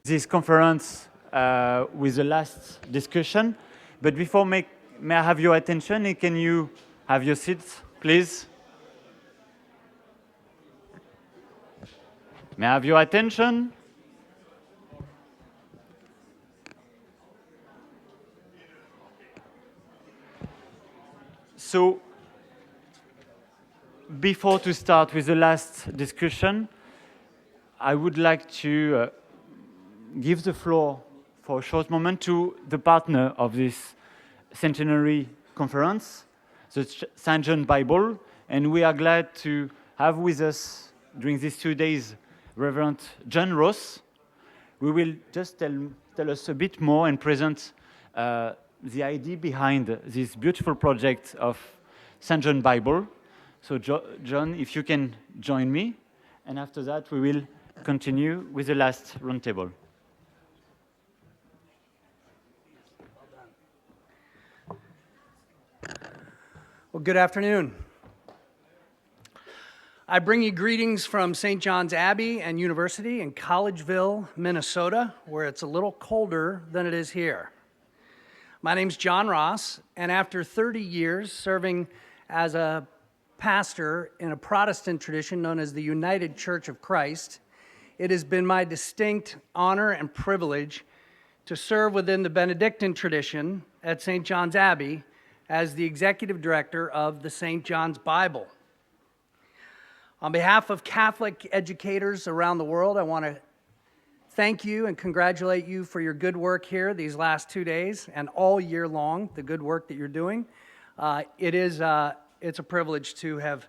This conference with the last discussion. But before, may I have your attention and can you have your seats, please? May I have your attention? So, before to start with the last discussion, I would like to give the floor for a short moment to the partner of this centenary conference, the St. John Bible, and we are glad to have with us during these 2 days Reverend John Ross. We will just tell us a bit more and present the idea behind this beautiful project of St. John Bible. So John, if you can join me, and after that we will continue with the last roundtable. Well, good afternoon. I bring you greetings from St. John's Abbey and University in Collegeville, Minnesota, where it's a little colder than it is here. My name's John Ross, and after 30 years serving as a pastor in a Protestant tradition known as the United Church of Christ, it has been my distinct honor and privilege to serve within the Benedictine tradition at St. John's Abbey as the executive director of the St. John's Bible. On behalf of Catholic educators around the world, I want to thank you and congratulate you for your good work here these last 2 days and all year long, the good work that you're doing. It's a privilege to have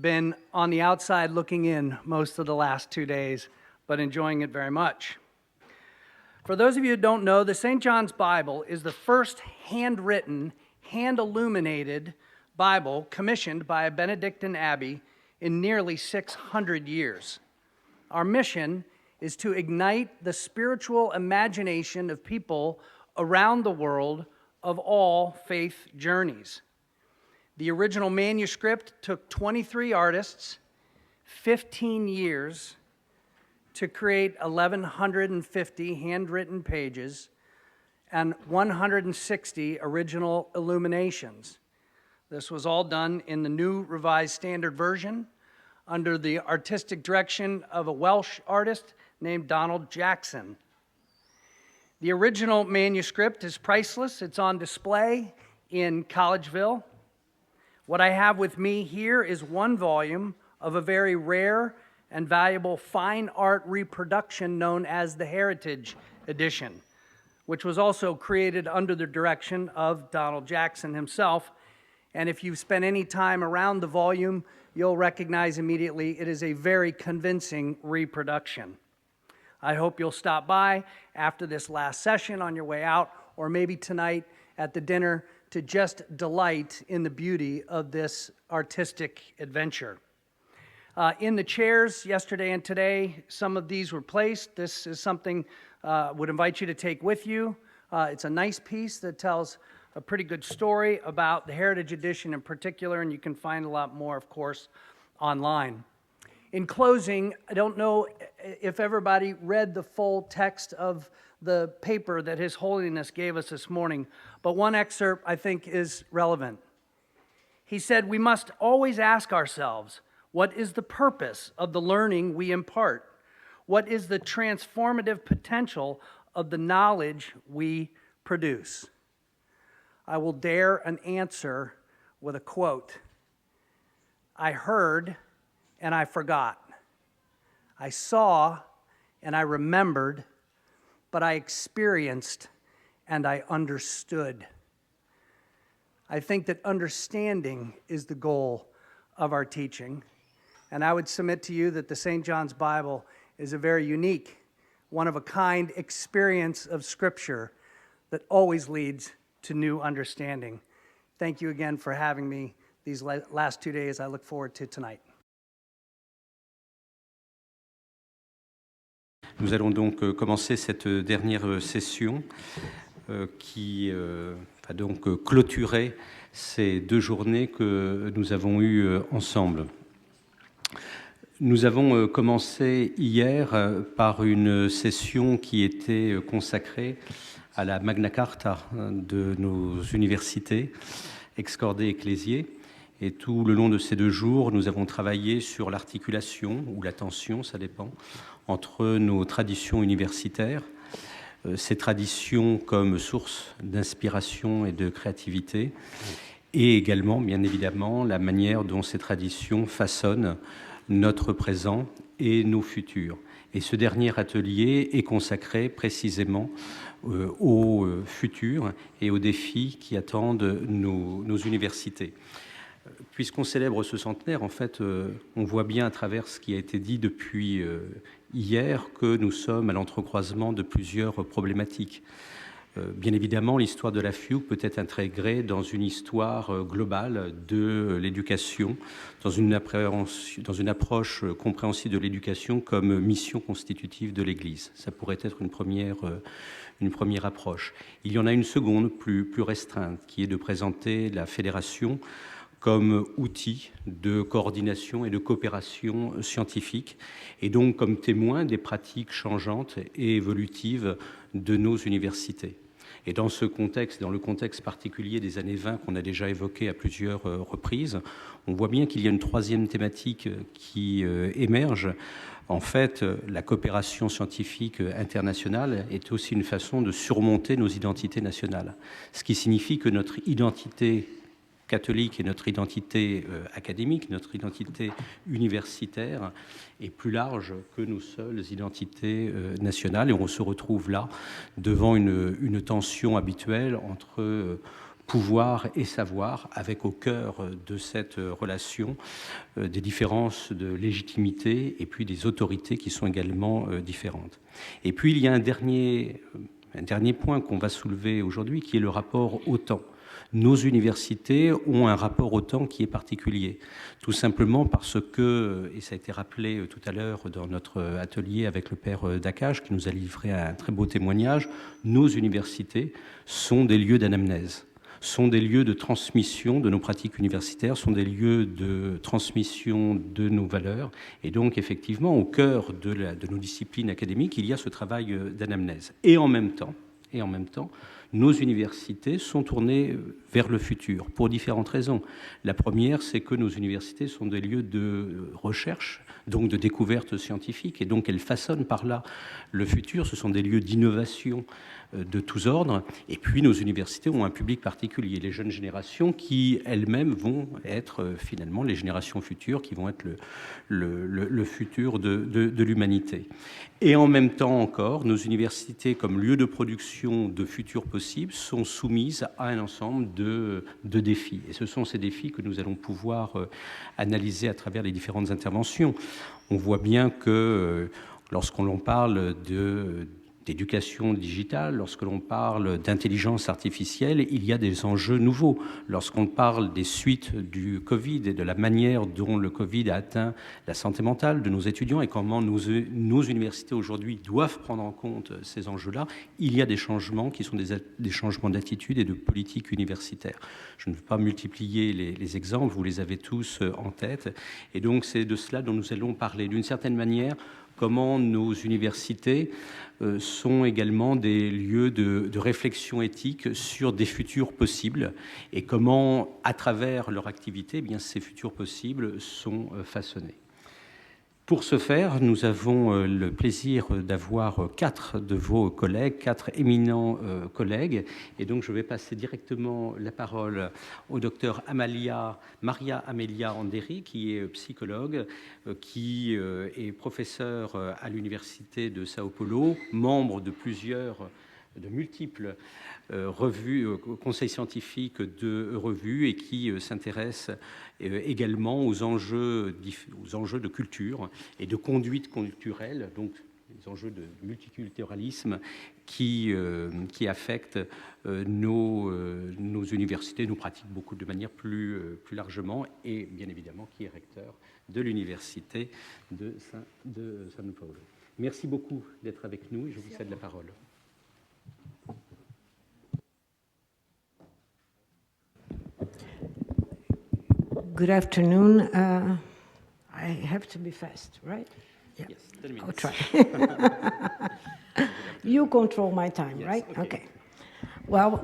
been on the outside looking in most of the last 2 days, but enjoying it very much. For those of you who don't know, the St. John's Bible is the first handwritten, hand-illuminated Bible commissioned by a Benedictine abbey in nearly 600 years. Our mission is to ignite the spiritual imagination of people around the world of all faith journeys. The original manuscript took 23 artists, 15 years to create 1,150 handwritten pages and 160 original illuminations. This was all done in the New Revised Standard Version under the artistic direction of a Welsh artist named Donald Jackson. The original manuscript is priceless. It's on display in Collegeville. What I have with me here is one volume of a very rare and valuable fine art reproduction known as the Heritage Edition, which was also created under the direction of Donald Jackson himself. And if you've spent any time around the volume, you'll recognize immediately it is a very convincing reproduction. I hope you'll stop by after this last session on your way out, or maybe tonight at the dinner, to just delight in the beauty of this artistic adventure. In the chairs yesterday and today, some of these were placed. This is something I would invite you to take with you. It's a nice piece that tells a pretty good story about the Heritage Edition in particular, and you can find a lot more, of course, online. In closing, I don't know if everybody read the full text of the paper that His Holiness gave us this morning, but one excerpt I think is relevant. He said, "We must always ask ourselves, what is the purpose of the learning we impart? What is the transformative potential of the knowledge we produce?" I will dare an answer with a quote. "I heard and I forgot. I saw and I remembered, but I experienced and I understood." I think that understanding is the goal of our teaching. And I would submit to you that the St. John's Bible is a very unique, one-of-a-kind experience of Scripture that always leads to new understanding. Thank you again for having me these last 2 days. I look forward to tonight. Nous allons donc commencer cette dernière session qui va donc clôturer ces 2 journées que nous avons eues ensemble. Nous avons commencé hier par une session qui était consacrée à la Magna Carta de nos universités, Ex Corde Ecclesiae. Et tout le long de ces 2 jours, nous avons travaillé sur l'articulation, ou la tension, ça dépend, entre nos traditions universitaires, ces traditions comme source d'inspiration et de créativité, et également, bien évidemment, la manière dont ces traditions façonnent notre présent et nos futurs. Et ce dernier atelier est consacré précisément aux futurs et aux défis qui attendent nos universités. Puisqu'on célèbre ce centenaire, en fait, on voit bien à travers ce qui a été dit depuis hier que nous sommes à l'entrecroisement de plusieurs problématiques. Bien évidemment, l'histoire de la FIUC peut être intégrée dans une histoire globale de l'éducation, dans une approche compréhensible de l'éducation comme mission constitutive de l'Église. Ça pourrait être une première approche. Il y en a une seconde, plus restreinte, qui est de présenter la fédération comme outil de coordination et de coopération scientifique, et donc comme témoin des pratiques changeantes et évolutives de nos universités. Et dans ce contexte, dans le contexte particulier des années 20 qu'on a déjà évoqué à plusieurs reprises, on voit bien qu'il y a une troisième thématique qui émerge. En fait, la coopération scientifique internationale est aussi une façon de surmonter nos identités nationales, ce qui signifie que notre identité catholique et notre identité académique, notre identité universitaire est plus large que nos seules identités nationales. Et on se retrouve là devant une tension habituelle entre pouvoir et savoir, avec au cœur de cette relation des différences de légitimité et puis des autorités qui sont également différentes. Et puis il y a un dernier point qu'on va soulever aujourd'hui qui est le rapport au temps. Nos universités ont un rapport au temps qui est particulier, tout simplement parce que, et ça a été rappelé tout à l'heure dans notre atelier avec le père DACCACHE qui nous a livré un très beau témoignage, nos universités sont des lieux d'anamnèse, sont des lieux de transmission de nos pratiques universitaires, sont des lieux de transmission de nos valeurs. Et donc, effectivement, au cœur de nos disciplines académiques, il y a ce travail d'anamnèse. Et en même temps, nos universités sont tournées vers le futur pour différentes raisons. La première, c'est que nos universités sont des lieux de recherche, donc de découverte scientifique, et donc elles façonnent par là le futur. Ce sont des lieux d'innovation de tous ordres. Et puis nos universités ont un public particulier, les jeunes générations qui elles-mêmes vont être finalement les générations futures, qui vont être le futur de l'humanité. Et en même temps encore, nos universités, comme lieu de production de futurs possibles, sont soumises à un ensemble de défis. Et ce sont ces défis que nous allons pouvoir analyser à travers les différentes interventions. On voit bien que lorsqu'on parle d'éducation digitale, lorsque l'on parle d'intelligence artificielle, il y a des enjeux nouveaux. Lorsqu'on parle des suites du Covid et de la manière dont le Covid a atteint la santé mentale de nos étudiants et comment nos universités aujourd'hui doivent prendre en compte ces enjeux-là, il y a des changements qui sont des changements d'attitude et de politique universitaire. Je ne veux pas multiplier les exemples, vous les avez tous en tête. Et donc c'est de cela dont nous allons parler. D'une certaine manière, comment nos universités sont également des lieux de réflexion éthique sur des futurs possibles et comment, à travers leur activité, eh bien, ces futurs possibles sont façonnés. Pour ce faire, nous avons le plaisir d'avoir 4 de vos collègues, 4 éminents collègues. Et donc, je vais passer directement la parole au docteur Maria Amelia Anderi, qui est psychologue, qui est professeur à l'Université de Sao Paulo, membre de multiples revues, conseils scientifiques de revues et qui s'intéresse également aux enjeux de culture et de conduite culturelle, donc les enjeux de multiculturalisme qui affectent nos universités, nous pratiquent beaucoup de manière plus largement, et bien évidemment qui est recteur de l'Université de San Paulo. Merci beaucoup d'être avec nous et je vous cède la parole. Good afternoon. I have to be fast, right? Yeah. Yes, 10 minutes. I'll try. You control my time, yes, right? Okay. Well,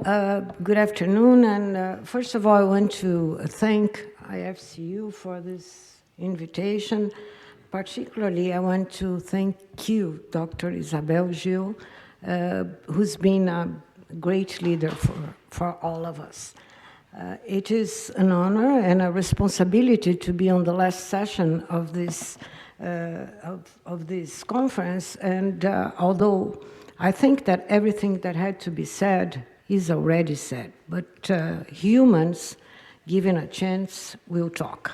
good afternoon. And first of all, I want to thank IFCU for this invitation. Particularly, I want to thank you, Dr. Isabel Gil, who's been a great leader for all of us. It is an honor and a responsibility to be on the last session of this conference. And although I think that everything that had to be said is already said, but humans, given a chance, will talk.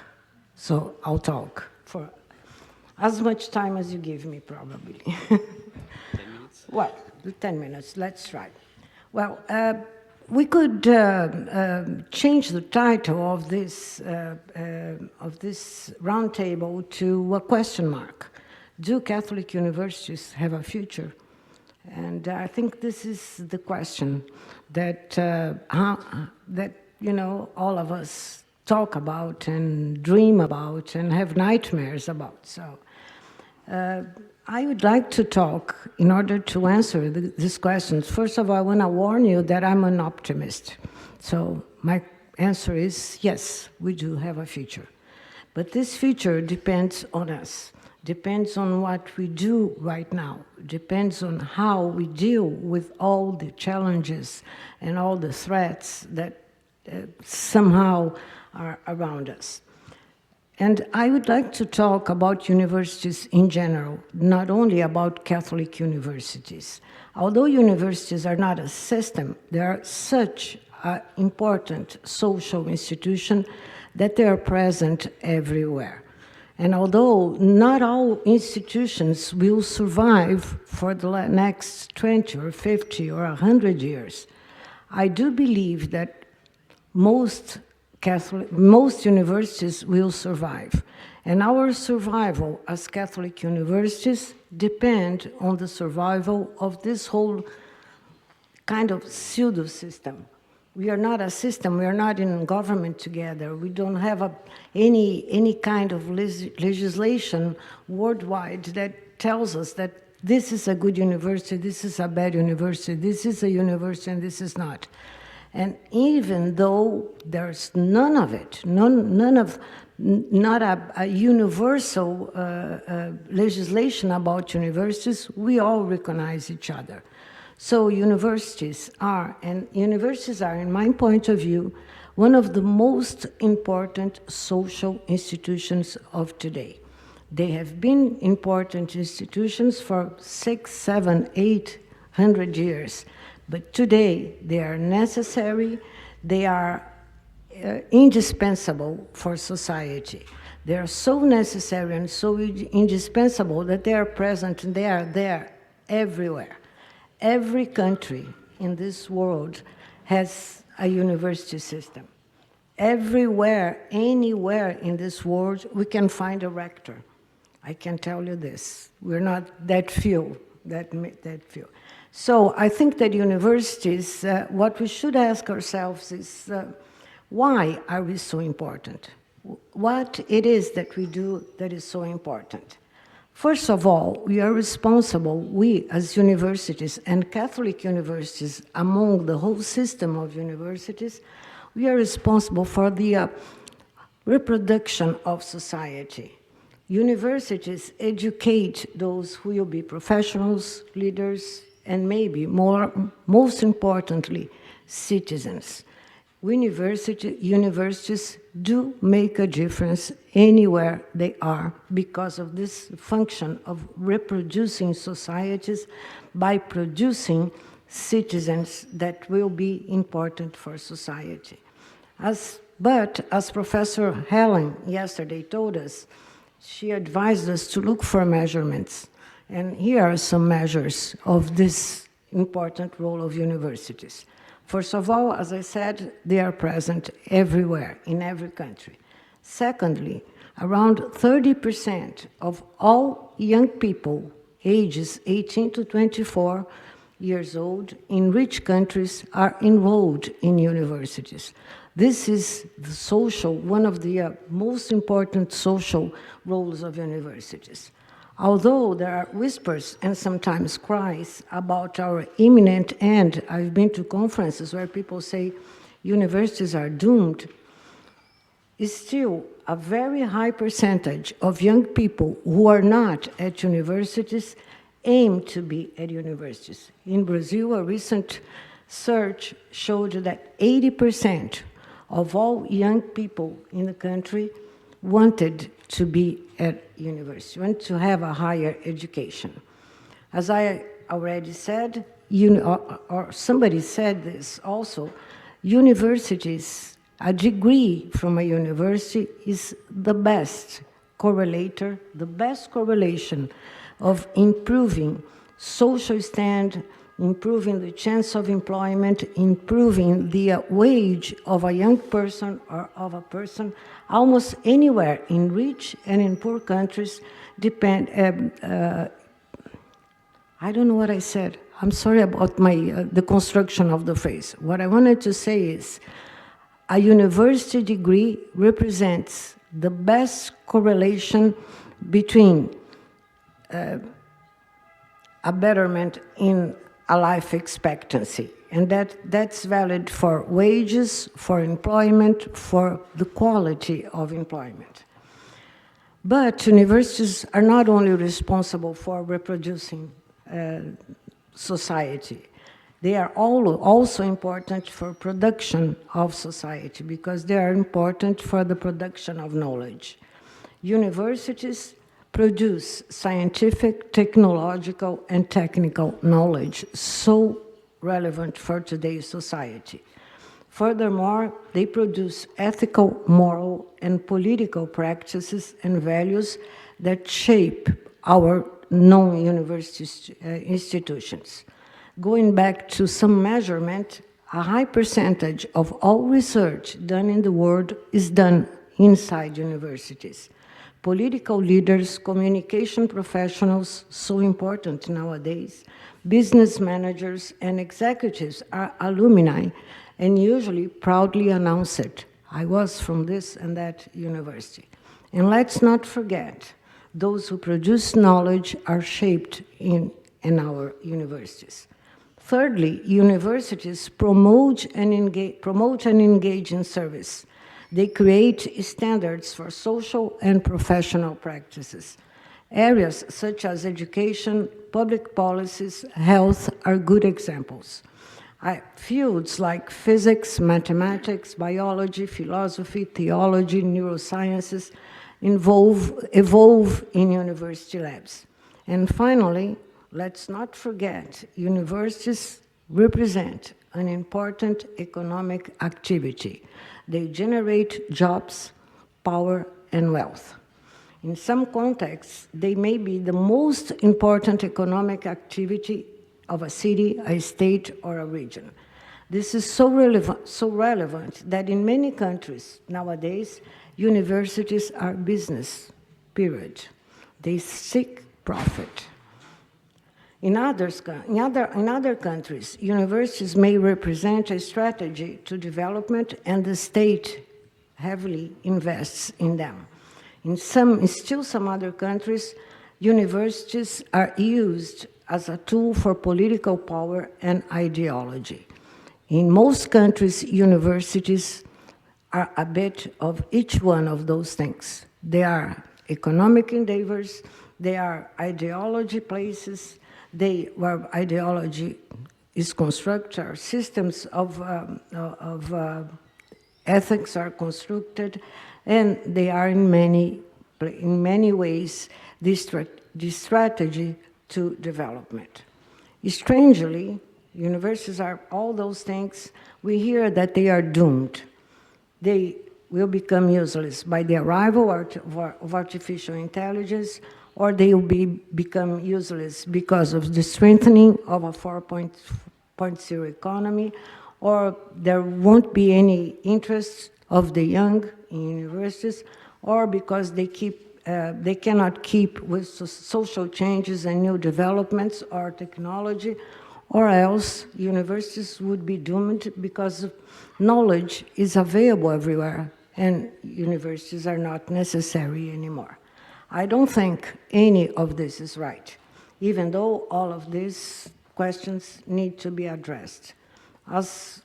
So I'll talk for as much time as you give me, probably. 10 minutes? Well, 10 minutes, let's try. Well, we could change the title of this roundtable to a question mark. Do Catholic universities have a future? And I think this is the question that all of us talk about and dream about and have nightmares about. So I would like to talk, in order to answer these questions. First of all, I want to warn you that I'm an optimist. So my answer is yes, we do have a future. But this future depends on us, depends on what we do right now, depends on how we deal with all the challenges and all the threats that somehow are around us. And I would like to talk about universities in general, not only about Catholic universities. Although universities are not a system, they are such an important social institution that they are present everywhere. And although not all institutions will survive for the next 20 or 50 or 100 years, I do believe that most universities will survive. And our survival as Catholic universities depend on the survival of this whole kind of pseudo system. We are not a system, we are not in government together. We don't have any kind of legislation worldwide that tells us that this is a good university, this is a bad university, this is a university and this is not. And even though there's none of it, not a universal legislation about universities, we all recognize each other. So universities are, in my point of view, one of the most important social institutions of today. They have been important institutions for 600, 700, 800 years. But today, they are necessary, they are indispensable for society. They are so necessary and so indispensable that they are present and they are there everywhere. every country in this world has a university system. Everywhere, anywhere in this world, we can find a rector. I can tell you this. We're not that few, that few. So I think that universities, what we should ask ourselves is, why are we so important? What it is that we do that is so important? First of all, we are responsible, we as universities and Catholic universities, among the whole system of universities, we are responsible for the reproduction of society. Universities educate those who will be professionals, leaders, and maybe most importantly, citizens. Universities do make a difference anywhere they are because of this function of reproducing societies by producing citizens that will be important for society. But as Professor Helen yesterday told us, she advised us to look for measurements. And here are some measures of this important role of universities. First of all, as I said, they are present everywhere, in every country. Secondly, around 30% of all young people ages 18 to 24 years old in rich countries are enrolled in universities. This is the one of the most important social roles of universities. Although there are whispers and sometimes cries about our imminent end, I've been to conferences where people say universities are doomed, is still a very high percentage of young people who are not at universities aim to be at universities. In Brazil, a recent search showed that 80% of all young people in the country wanted to be at university, want to have a higher education. As I already said, or somebody said this also, universities, a degree from a university is the best correlator, the best correlation of improving social stand, improving the chance of employment, improving the wage of a young person or of a person almost anywhere in rich and in poor countries depend. I don't know what I said. I'm sorry about the construction of the phrase. What I wanted to say is a university degree represents the best correlation between a betterment in a life expectancy. And that's valid for wages, for employment, for the quality of employment. But universities are not only responsible for reproducing society, they are also important for production of society because they are important for the production of knowledge. Universities produce scientific, technological, and technical knowledge so relevant for today's society. Furthermore, they produce ethical, moral, and political practices and values that shape our non-university institutions. Going back to some measurement, a high percentage of all research done in the world is done inside universities. Political leaders, communication professionals, so important nowadays, business managers and executives are alumni and usually proudly announce it. I was from this and that university. And let's not forget, those who produce knowledge are shaped in our universities. Thirdly, universities promote and engage in service. They create standards for social and professional practices. Areas such as education, public policies, health are good examples. Fields like physics, mathematics, biology, philosophy, theology, neurosciences evolve in university labs. And finally, let's not forget, universities represent an important economic activity. They generate jobs, power, and wealth. In some contexts, they may be the most important economic activity of a city, a state, or a region. This is so relevant that in many countries nowadays, universities are business, period. They seek profit. In other countries, universities may represent a strategy to development, and the state heavily invests in them. In still some other countries, universities are used as a tool for political power and ideology. In most countries, universities are a bit of each one of those things. They are economic endeavors, they are ideology places, where ideology is constructed, our systems of ethics are constructed, and they are in many ways the strategy to development. Strangely, universities are all those things. We hear that they are doomed. They will become useless by the arrival of artificial intelligence, or they will become useless because of the strengthening of a 4.0 economy, or there won't be any interest of the young in universities, or because they cannot keep with social changes and new developments or technology, or else universities would be doomed because knowledge is available everywhere and universities are not necessary anymore. I don't think any of this is right, even though all of these questions need to be addressed. As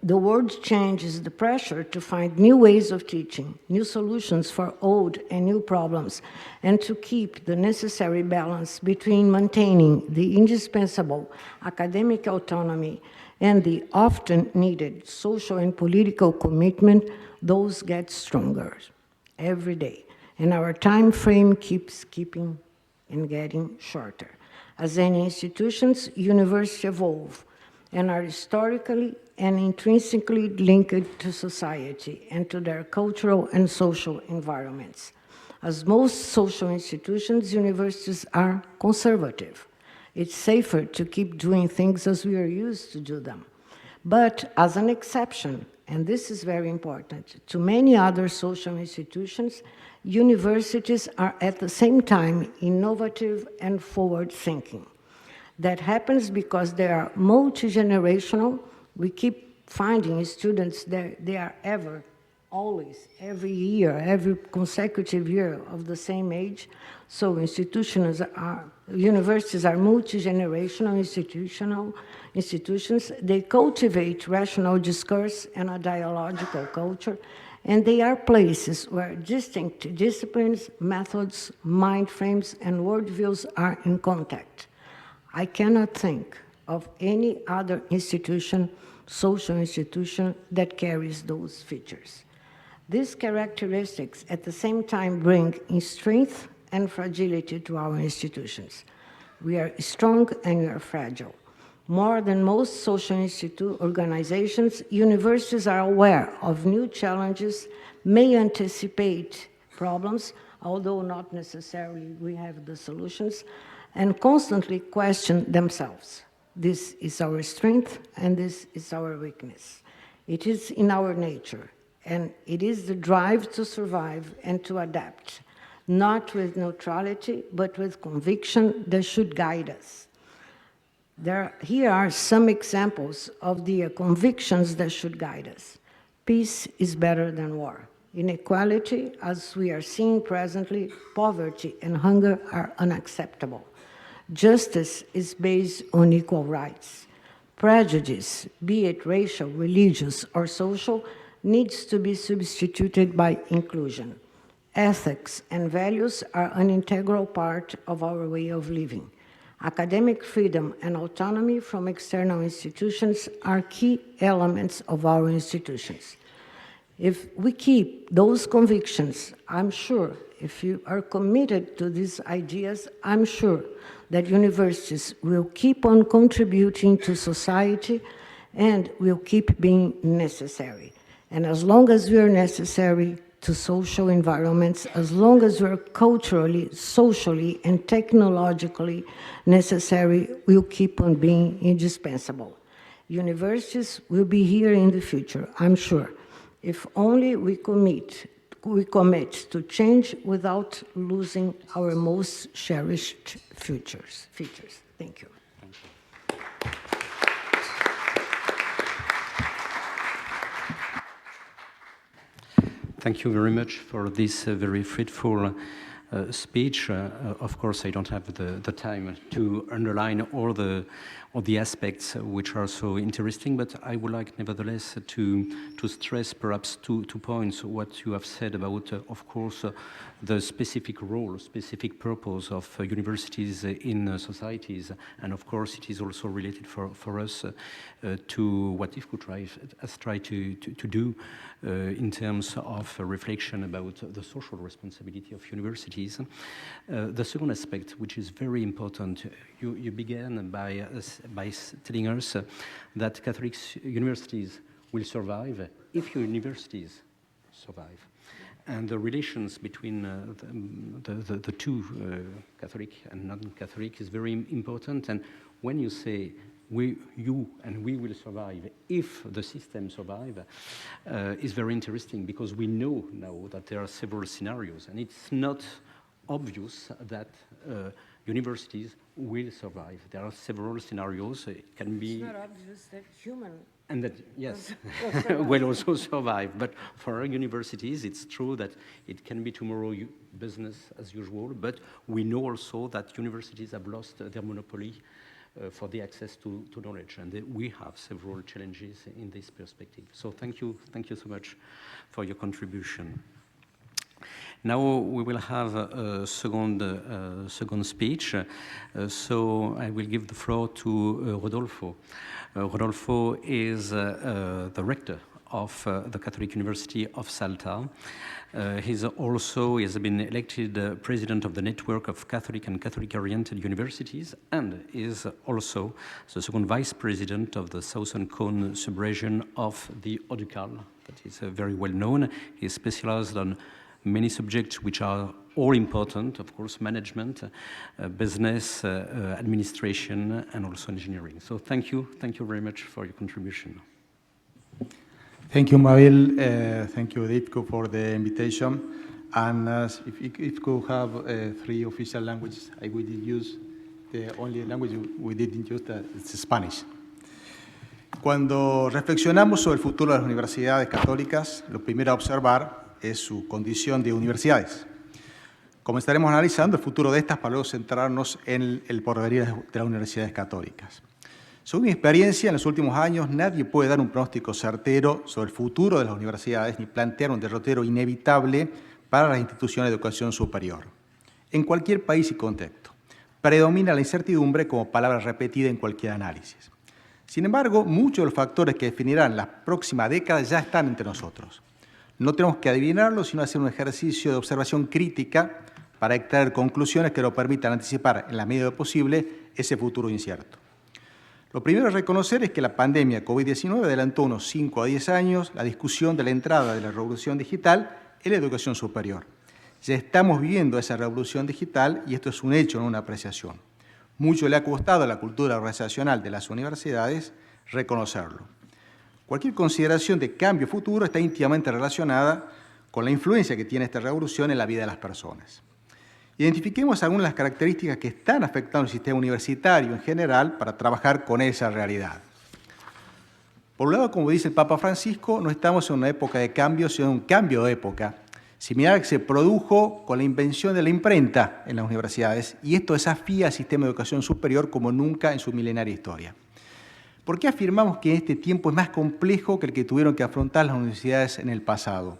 the world changes, the pressure to find new ways of teaching, new solutions for old and new problems, and to keep the necessary balance between maintaining the indispensable academic autonomy and the often needed social and political commitment, those get stronger every day. And our time frame keeps getting shorter. As any institutions, universities evolve and are historically and intrinsically linked to society and to their cultural and social environments. As most social institutions, universities are conservative. It's safer to keep doing things as we are used to do them. But as an exception, and this is very important, to many other social institutions, universities are at the same time innovative and forward-thinking. That happens because they are multi-generational. We keep finding students that they are always, every year, every consecutive year of the same age. So universities are multi-generational institutions. They cultivate rational discourse and a dialogical culture, and they are places where distinct disciplines, methods, mind frames, and worldviews are in contact. I cannot think of any other institution, social institution, that carries those features. These characteristics at the same time bring in strength and fragility to our institutions. We are strong and we are fragile. More than most social organizations, universities are aware of new challenges, may anticipate problems, although not necessarily we have the solutions, and constantly question themselves. This is our strength and this is our weakness. It is in our nature, and it is the drive to survive and to adapt, not with neutrality, but with conviction that should guide us. Here are some examples of the convictions that should guide us. Peace is better than war. Inequality, as we are seeing presently, poverty and hunger are unacceptable. Justice is based on equal rights. Prejudice, be it racial, religious, or social, needs to be substituted by inclusion. Ethics and values are an integral part of our way of living. Academic freedom and autonomy from external institutions are key elements of our institutions. If we keep those convictions, I'm sure, if you are committed to these ideas, I'm sure that universities will keep on contributing to society and will keep being necessary. And as long as we are necessary, to social environments as long as we're culturally, socially, and technologically necessary will keep on being indispensable. Universities will be here in the future, I'm sure, if only we commit to change without losing our most cherished features. Thank you. Thank you very much for this very fruitful speech. Of course, I don't have the time to underline all the aspects which are so interesting, but I would like nevertheless to stress perhaps two points. What you have said about, of course, the specific role, specific purpose of universities in societies, and of course it is also related for us to what IFCU has tried to do in terms of reflection about the social responsibility of universities. The second aspect, which is very important, you began by telling us that Catholic universities will survive if universities survive. And the relations between the two, Catholic and non-Catholic, is very important. And when you say you and we will survive if the system survive, is very interesting, because we know now that there are several scenarios, and it's not obvious that universities will survive. There are several scenarios. It can be... It's not obvious that human... And that, yes, will also survive. But for our universities, it's true that it can be tomorrow business as usual, but we know also that universities have lost their monopoly for the access to knowledge, and we have several challenges in this perspective. So thank you so much for your contribution. Now we will have a second speech. So I will give the floor to Rodolfo. Rodolfo is the rector of the Catholic University of Salta. He has been elected president of the network of Catholic and Catholic-oriented universities, and is also the second vice president of the Southern Cone sub-region of the Haut-Ducal. That is very well known. He is specialized on many subjects which are all important, of course, management, business, administration, and also engineering. So thank you very much for your contribution. Thank you, Mabel. Thank you, IFCU, for the invitation. And if IFCU have 3 official languages, I will use the only language we didn't use, it's Spanish. Cuando reflexionamos sobre el futuro de las universidades católicas, lo primero a observar es su condición de universidades. Comenzaremos analizando el futuro de estas para luego centrarnos en el porvenir de las universidades católicas. Según mi experiencia, en los últimos años nadie puede dar un pronóstico certero sobre el futuro de las universidades ni plantear un derrotero inevitable para las instituciones de educación superior. En cualquier país y contexto, predomina la incertidumbre como palabra repetida en cualquier análisis. Sin embargo, muchos de los factores que definirán la próxima década ya están entre nosotros. No tenemos que adivinarlo, sino hacer un ejercicio de observación crítica para extraer conclusiones que nos permitan anticipar, en la medida de lo posible, ese futuro incierto. Lo primero a reconocer es que la pandemia COVID-19 adelantó unos 5 a 10 años la discusión de la entrada de la revolución digital en la educación superior. Ya estamos viviendo esa revolución digital y esto es un hecho, no una apreciación. Mucho le ha costado a la cultura organizacional de las universidades reconocerlo. Cualquier consideración de cambio futuro está íntimamente relacionada con la influencia que tiene esta revolución en la vida de las personas. Identifiquemos algunas de las características que están afectando el sistema universitario en general para trabajar con esa realidad. Por un lado, como dice el Papa Francisco, no estamos en una época de cambio, sino en un cambio de época, similar al que se produjo con la invención de la imprenta en las universidades, y esto desafía al sistema de educación superior como nunca en su milenaria historia. ¿Por qué afirmamos que este tiempo es más complejo que el que tuvieron que afrontar las universidades en el pasado?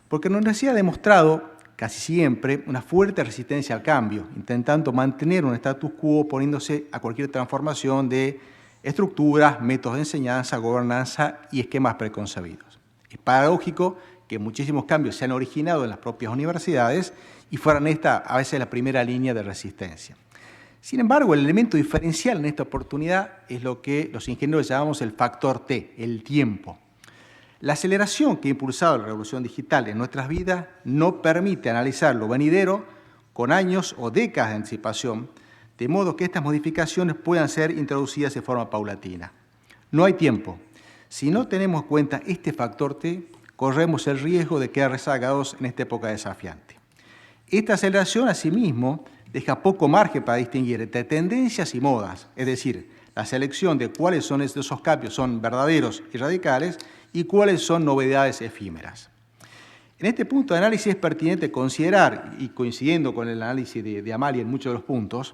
Porque la universidad ha demostrado, casi siempre, una fuerte resistencia al cambio, intentando mantener un status quo, oponiéndose a cualquier transformación de estructuras, métodos de enseñanza, gobernanza y esquemas preconcebidos. Es paradójico que muchísimos cambios se han originado en las propias universidades y fueran esta a veces la primera línea de resistencia. Sin embargo, el elemento diferencial en esta oportunidad es lo que los ingenieros llamamos el factor T, el tiempo. La aceleración que ha impulsado la revolución digital en nuestras vidas no permite analizar lo venidero con años o décadas de anticipación, de modo que estas modificaciones puedan ser introducidas de forma paulatina. No hay tiempo. Si no tenemos en cuenta este factor T, corremos el riesgo de quedar rezagados en esta época desafiante. Esta aceleración, asimismo, deja poco margen para distinguir entre tendencias y modas, es decir, la selección de cuáles son esos cambios son verdaderos y radicales y cuáles son novedades efímeras. En este punto de análisis es pertinente considerar, y coincidiendo con el análisis de Amalia en muchos de los puntos,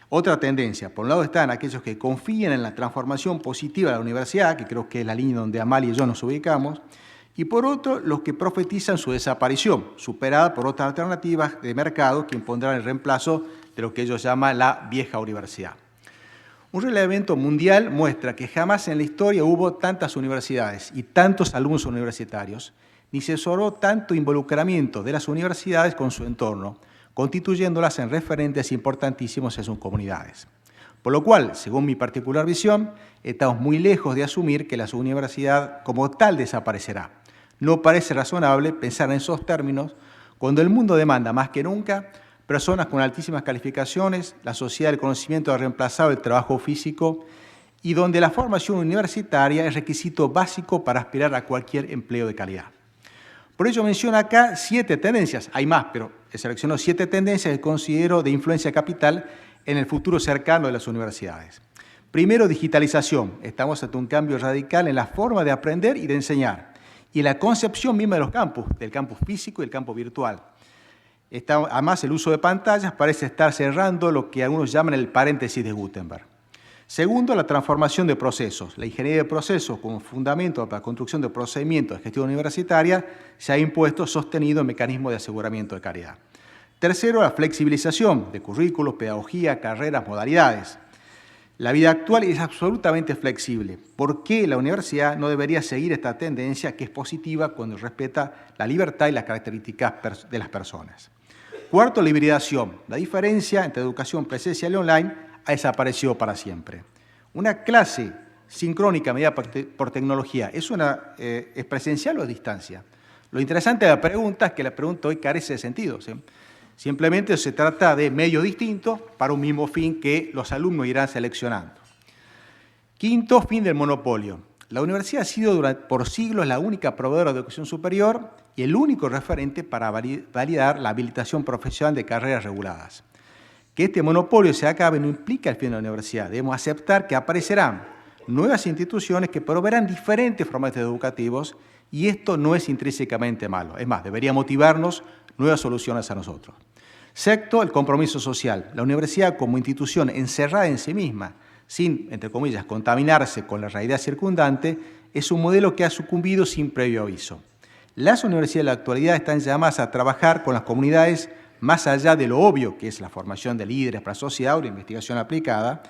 otra tendencia. Por un lado están aquellos que confían en la transformación positiva de la universidad, que creo que es la línea donde Amalia y yo nos ubicamos, y por otro, los que profetizan su desaparición, superada por otras alternativas de mercado que impondrán el reemplazo de lo que ellos llaman la vieja universidad. Un relevamiento mundial muestra que jamás en la historia hubo tantas universidades y tantos alumnos universitarios, ni se observó tanto involucramiento de las universidades con su entorno, constituyéndolas en referentes importantísimos en sus comunidades. Por lo cual, según mi particular visión, estamos muy lejos de asumir que la universidad como tal desaparecerá. No parece razonable pensar en esos términos cuando el mundo demanda más que nunca personas con altísimas calificaciones, la sociedad del conocimiento ha reemplazado el trabajo físico y donde la formación universitaria es requisito básico para aspirar a cualquier empleo de calidad. Por ello menciono acá 7 tendencias, hay más, pero selecciono 7 tendencias que considero de influencia capital en el futuro cercano de las universidades. Primero, digitalización. Estamos ante un cambio radical en la forma de aprender y de enseñar y la concepción misma de los campus, del campus físico y el campus virtual. Además, el uso de pantallas parece estar cerrando lo que algunos llaman el paréntesis de Gutenberg. Segundo, la transformación de procesos. La ingeniería de procesos como fundamento para la construcción de procedimientos de gestión universitaria se ha impuesto sostenido en mecanismos de aseguramiento de calidad. Tercero, la flexibilización de currículos, pedagogía, carreras, modalidades. La vida actual es absolutamente flexible. ¿Por qué la universidad no debería seguir esta tendencia que es positiva cuando respeta la libertad y las características de las personas? Cuarto, la hibridación. La diferencia entre educación presencial y online ha desaparecido para siempre. Una clase sincrónica medida por tecnología, ¿es presencial o a distancia? Lo interesante de la pregunta es que la pregunta hoy carece de sentido, ¿sí? Simplemente se trata de medios distintos para un mismo fin que los alumnos irán seleccionando. Quinto, fin del monopolio. La universidad ha sido por siglos la única proveedora de educación superior y el único referente para validar la habilitación profesional de carreras reguladas. Que este monopolio se acabe no implica el fin de la universidad. Debemos aceptar que aparecerán nuevas instituciones que proveerán diferentes formatos educativos y esto no es intrínsecamente malo. Es más, debería motivarnos nuevas soluciones a nosotros. Sexto, el compromiso social. La universidad como institución encerrada en sí misma, sin, entre comillas, contaminarse con la realidad circundante, es un modelo que ha sucumbido sin previo aviso. Las universidades de la actualidad están llamadas a trabajar con las comunidades más allá de lo obvio, que es la formación de líderes para la sociedad o la investigación aplicada,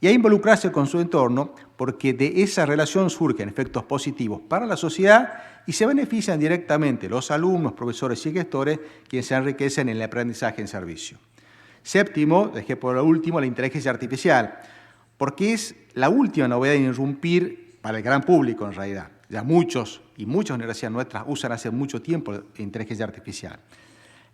y a involucrarse con su entorno, porque de esa relación surgen efectos positivos para la sociedad y se benefician directamente los alumnos, profesores y gestores, quienes se enriquecen en el aprendizaje en servicio. Séptimo, dejé por lo último, la inteligencia artificial, porque es la última novedad en irrumpir para el gran público en realidad. Ya muchas universidades nuestras usan hace mucho tiempo la inteligencia artificial.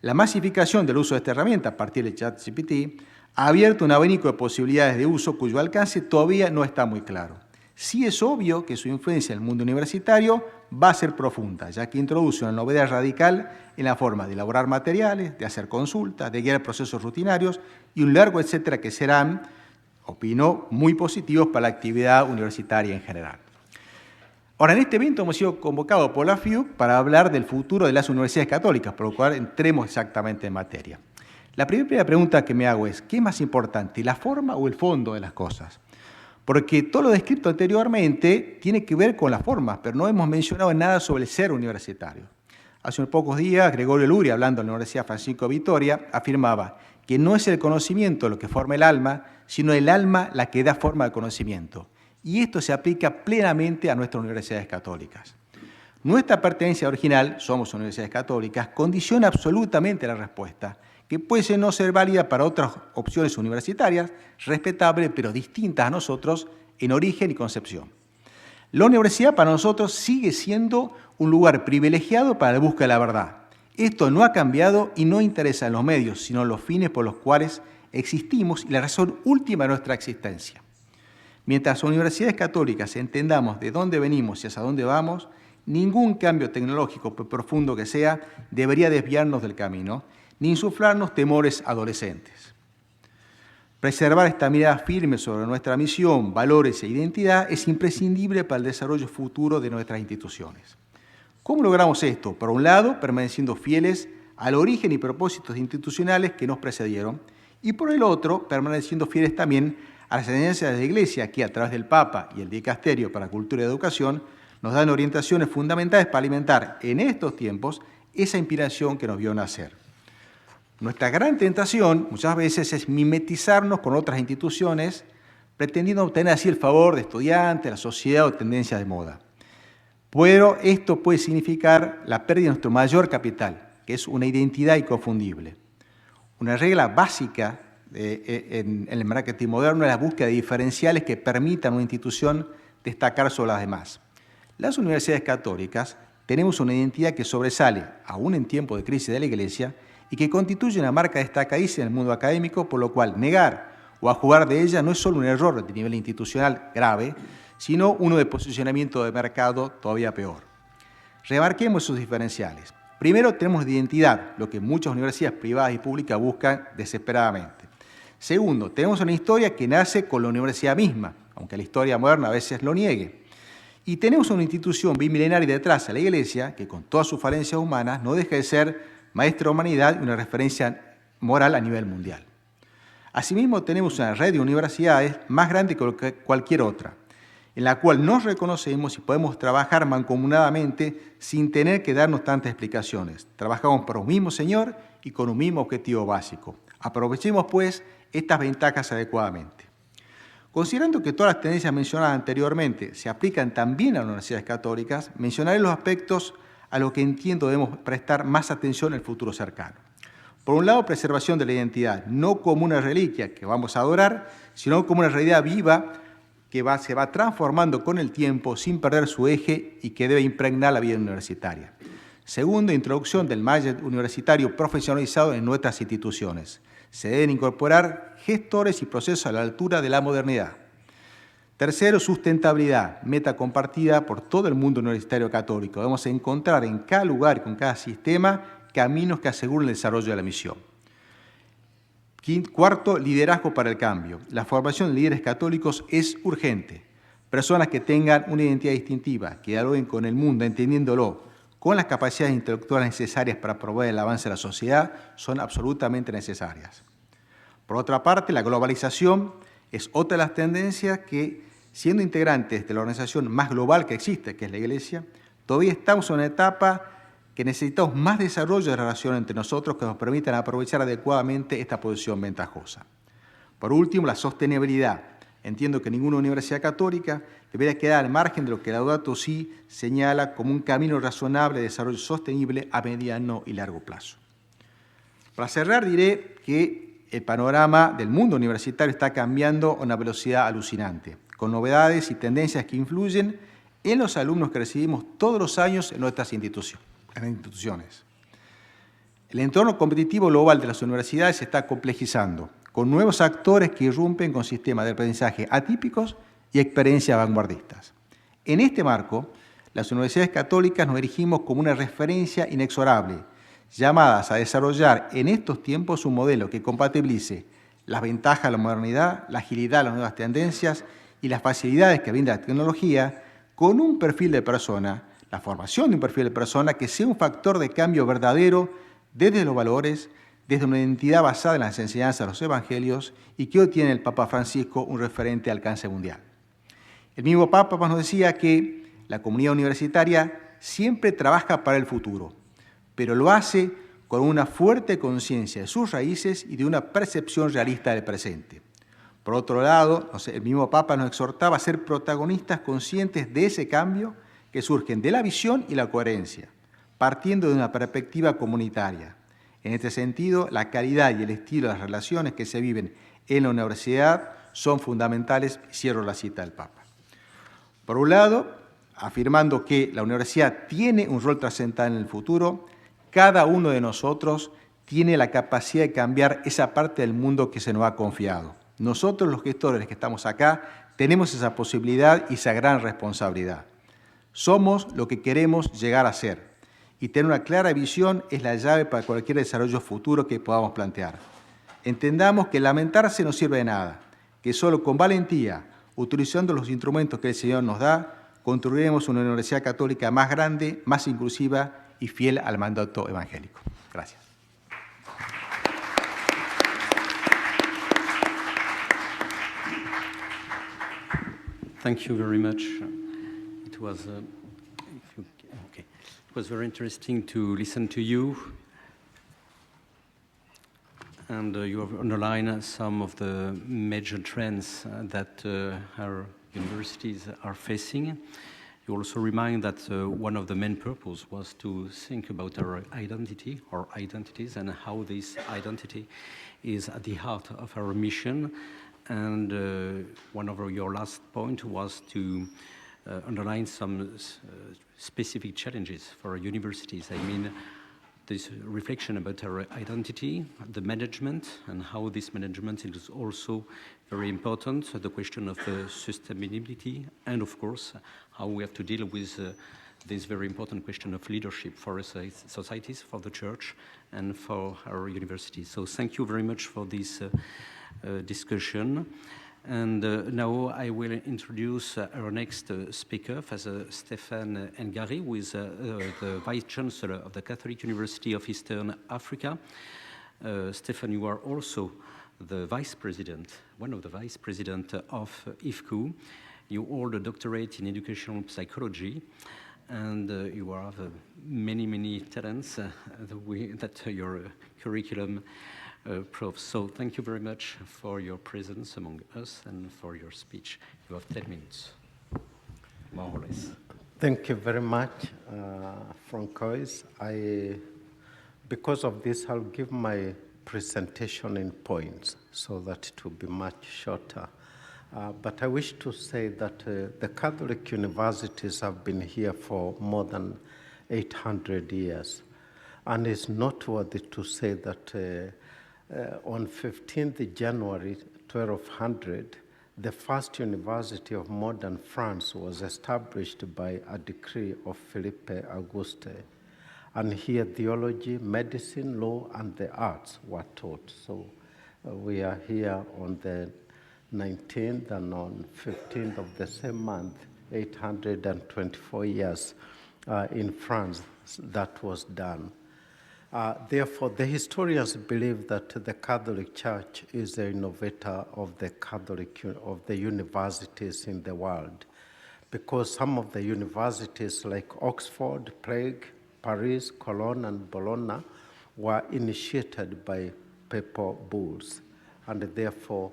La masificación del uso de esta herramienta a partir de ChatGPT ha abierto un abanico de posibilidades de uso cuyo alcance todavía no está muy claro. Sí es obvio que su influencia en el mundo universitario va a ser profunda, ya que introduce una novedad radical en la forma de elaborar materiales, de hacer consultas, de guiar procesos rutinarios y un largo etcétera que serán, opino, muy positivos para la actividad universitaria en general. Ahora, en este evento hemos sido convocados por la FIUC para hablar del futuro de las universidades católicas, por lo cual entremos exactamente en materia. La primera pregunta que me hago es, ¿qué es más importante, la forma o el fondo de las cosas? Porque todo lo descrito anteriormente tiene que ver con la forma, pero no hemos mencionado nada sobre el ser universitario. Hace unos pocos días, Gregorio Luri, hablando en la Universidad Francisco de Vitoria, afirmaba que no es el conocimiento lo que forma el alma, sino el alma la que da forma al conocimiento. Y esto se aplica plenamente a nuestras universidades católicas. Nuestra pertenencia original, somos universidades católicas, condiciona absolutamente la respuesta, que puede no ser válida para otras opciones universitarias, respetables pero distintas a nosotros en origen y concepción. La universidad para nosotros sigue siendo un lugar privilegiado para la búsqueda de la verdad. Esto no ha cambiado y no interesa en los medios, sino los fines por los cuales existimos y la razón última de nuestra existencia. Mientras las universidades católicas entendamos de dónde venimos y hacia dónde vamos, ningún cambio tecnológico, por profundo que sea, debería desviarnos del camino, ni insuflarnos temores adolescentes. Preservar esta mirada firme sobre nuestra misión, valores e identidad es imprescindible para el desarrollo futuro de nuestras instituciones. ¿Cómo logramos esto? Por un lado, permaneciendo fieles al origen y propósitos institucionales que nos precedieron, y por el otro, permaneciendo fieles también a las enseñanzas de la Iglesia, que a través del Papa y el Dicasterio para Cultura y Educación nos dan orientaciones fundamentales para alimentar en estos tiempos esa inspiración que nos vio nacer. Nuestra gran tentación muchas veces es mimetizarnos con otras instituciones, pretendiendo obtener así el favor de estudiantes, la sociedad o tendencias de moda. Pero esto puede significar la pérdida de nuestro mayor capital, que es una identidad inconfundible. Una regla básica en el marketing moderno es la búsqueda de diferenciales que permitan a una institución destacar sobre las demás. Las universidades católicas tenemos una identidad que sobresale, aún en tiempos de crisis de la Iglesia, y que constituye una marca destacadísima en el mundo académico, por lo cual negar o jugar de ella no es solo un error de nivel institucional grave, sino uno de posicionamiento de mercado todavía peor. Remarquemos sus diferenciales. Primero, tenemos identidad, lo que muchas universidades privadas y públicas buscan desesperadamente. Segundo, tenemos una historia que nace con la universidad misma, aunque la historia moderna a veces lo niegue. Y tenemos una institución bimilenaria detrás, a la Iglesia, que con todas sus falencias humanas no deja de ser maestra de humanidad y una referencia moral a nivel mundial. Asimismo, tenemos una red de universidades más grande que cualquier otra, en la cual nos reconocemos y podemos trabajar mancomunadamente sin tener que darnos tantas explicaciones. Trabajamos por un mismo Señor y con un mismo objetivo básico. Aprovechemos, pues, estas ventajas adecuadamente. Considerando que todas las tendencias mencionadas anteriormente se aplican también a las universidades católicas, mencionaré los aspectos a los que entiendo debemos prestar más atención en el futuro cercano. Por un lado, preservación de la identidad, no como una reliquia que vamos a adorar, sino como una realidad viva que se va transformando con el tiempo sin perder su eje y que debe impregnar la vida universitaria. Segundo, introducción del máster universitario profesionalizado en nuestras instituciones. Se deben incorporar gestores y procesos a la altura de la modernidad. Tercero, sustentabilidad, meta compartida por todo el mundo universitario católico. Debemos encontrar en cada lugar y con cada sistema caminos que aseguren el desarrollo de la misión. Cuarto, liderazgo para el cambio. La formación de líderes católicos es urgente. Personas que tengan una identidad distintiva, que dialoguen con el mundo, entendiéndolo, con las capacidades intelectuales necesarias para promover el avance de la sociedad, son absolutamente necesarias. Por otra parte, la globalización es otra de las tendencias que, siendo integrantes de la organización más global que existe, que es la Iglesia, todavía estamos en una etapa que necesitamos más desarrollo de relación entre nosotros que nos permitan aprovechar adecuadamente esta posición ventajosa. Por último, la sostenibilidad. Entiendo que ninguna universidad católica debería quedar al margen de lo que Laudato Si señala como un camino razonable de desarrollo sostenible a mediano y largo plazo. Para cerrar, diré que el panorama del mundo universitario está cambiando a una velocidad alucinante, con novedades y tendencias que influyen en los alumnos que recibimos todos los años en nuestras instituciones. El entorno competitivo global de las universidades se está complejizando, con nuevos actores que irrumpen con sistemas de aprendizaje atípicos y experiencias vanguardistas. En este marco, las universidades católicas nos erigimos como una referencia inexorable, llamadas a desarrollar en estos tiempos un modelo que compatibilice las ventajas de la modernidad, la agilidad de las nuevas tendencias y las facilidades que brinda la tecnología con un perfil de persona, la formación de un perfil de persona que sea un factor de cambio verdadero desde los valores, desde una identidad basada en las enseñanzas de los evangelios y que hoy tiene el Papa Francisco un referente de alcance mundial. El mismo Papa nos decía que la comunidad universitaria siempre trabaja para el futuro, pero lo hace con una fuerte conciencia de sus raíces y de una percepción realista del presente. Por otro lado, el mismo Papa nos exhortaba a ser protagonistas conscientes de ese cambio que surgen de la visión y la coherencia, partiendo de una perspectiva comunitaria. En este sentido, la calidad y el estilo de las relaciones que se viven en la universidad son fundamentales. Cierro la cita del Papa. Por un lado, afirmando que la universidad tiene un rol trascendental en el futuro, cada uno de nosotros tiene la capacidad de cambiar esa parte del mundo que se nos ha confiado. Nosotros, los gestores que estamos acá, tenemos esa posibilidad y esa gran responsabilidad. Somos lo que queremos llegar a ser, y tener una clara visión es la llave para cualquier desarrollo futuro que podamos plantear. Entendamos que lamentarse no sirve de nada, que solo con valentía, utilizando los instrumentos que el Señor nos da, construiremos una universidad católica más grande, más inclusiva y fiel al mandato evangélico. Gracias. Thank you very much. It was, it was very interesting to listen to you. And you have underlined some of the major trends that our universities are facing. You also remind that one of the main purposes was to think about our identity, our identities, and how this identity is at the heart of our mission. And one of your last points was to underline some specific challenges for universities. I mean, this reflection about our identity, the management, and how this management is also very important, the question of sustainability, and of course, how we have to deal with this very important question of leadership for societies, for the church, and for our universities. So thank you very much for this discussion. And now I will introduce our next speaker, Father Stefan NGARI, who is the Vice Chancellor of the Catholic University of Eastern Africa. Stefan, you are also the Vice President, one of the Vice President of IFCU. You hold a doctorate in educational psychology, and you have many, many talents that your curriculum Prof. So thank you very much for your presence among us and for your speech. You have 10 minutes, more or less. Thank you very much, Francois. Because of this, I'll give my presentation in points so that it will be much shorter. But I wish to say that the Catholic universities have been here for more than 800 years. And it's noteworthy to say that on 15th January 1200, the first university of modern France was established by a decree of Philippe Auguste. And here theology, medicine, law, and the arts were taught. So we are here on the 19th and on 15th of the same month, 824 years in France that was done. Therefore, the historians believe that the Catholic Church is the innovator of the universities in the world, because some of the universities like Oxford, Prague, Paris, Cologne, and Bologna were initiated by papal bulls, and therefore,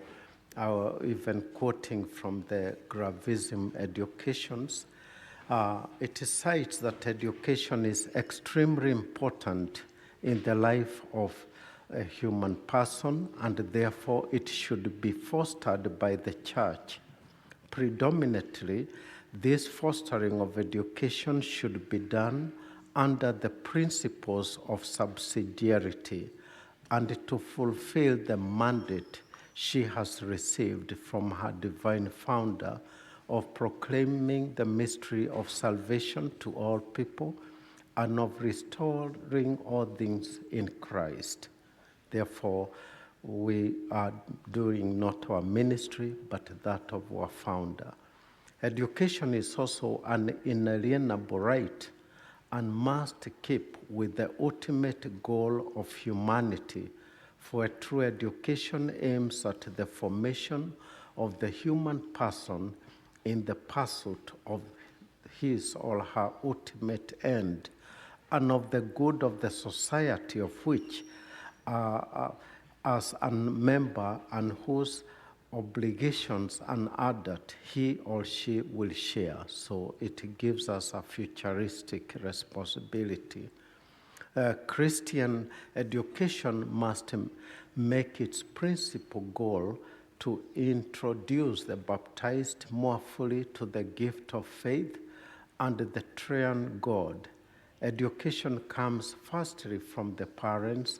even quoting from the Gravism Educations, it cites that education is extremely important in the life of a human person, and therefore it should be fostered by the church. Predominantly, this fostering of education should be done under the principles of subsidiarity and to fulfill the mandate she has received from her divine founder of proclaiming the mystery of salvation to all people and of restoring all things in Christ. Therefore, we are doing not our ministry, but that of our founder. Education is also an inalienable right and must keep with the ultimate goal of humanity, for a true education aims at the formation of the human person in the pursuit of his or her ultimate end, and of the good of the society of which, as a member and whose obligations and adult he or she will share. So it gives us a futuristic responsibility. Christian education must make its principal goal to introduce the baptized more fully to the gift of faith and the triune God. Education comes firstly from the parents,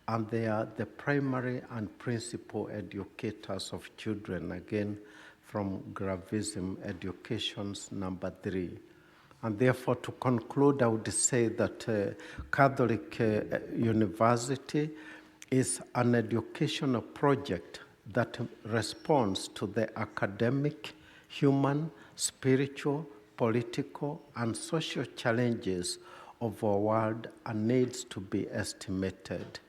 and they are the primary and principal educators of children, again from Gravism Educations number 3. And therefore, to conclude, I would say that Catholic University is an educational project that responds to the academic, human, spiritual, political, and social challenges of our world and needs to be estimated.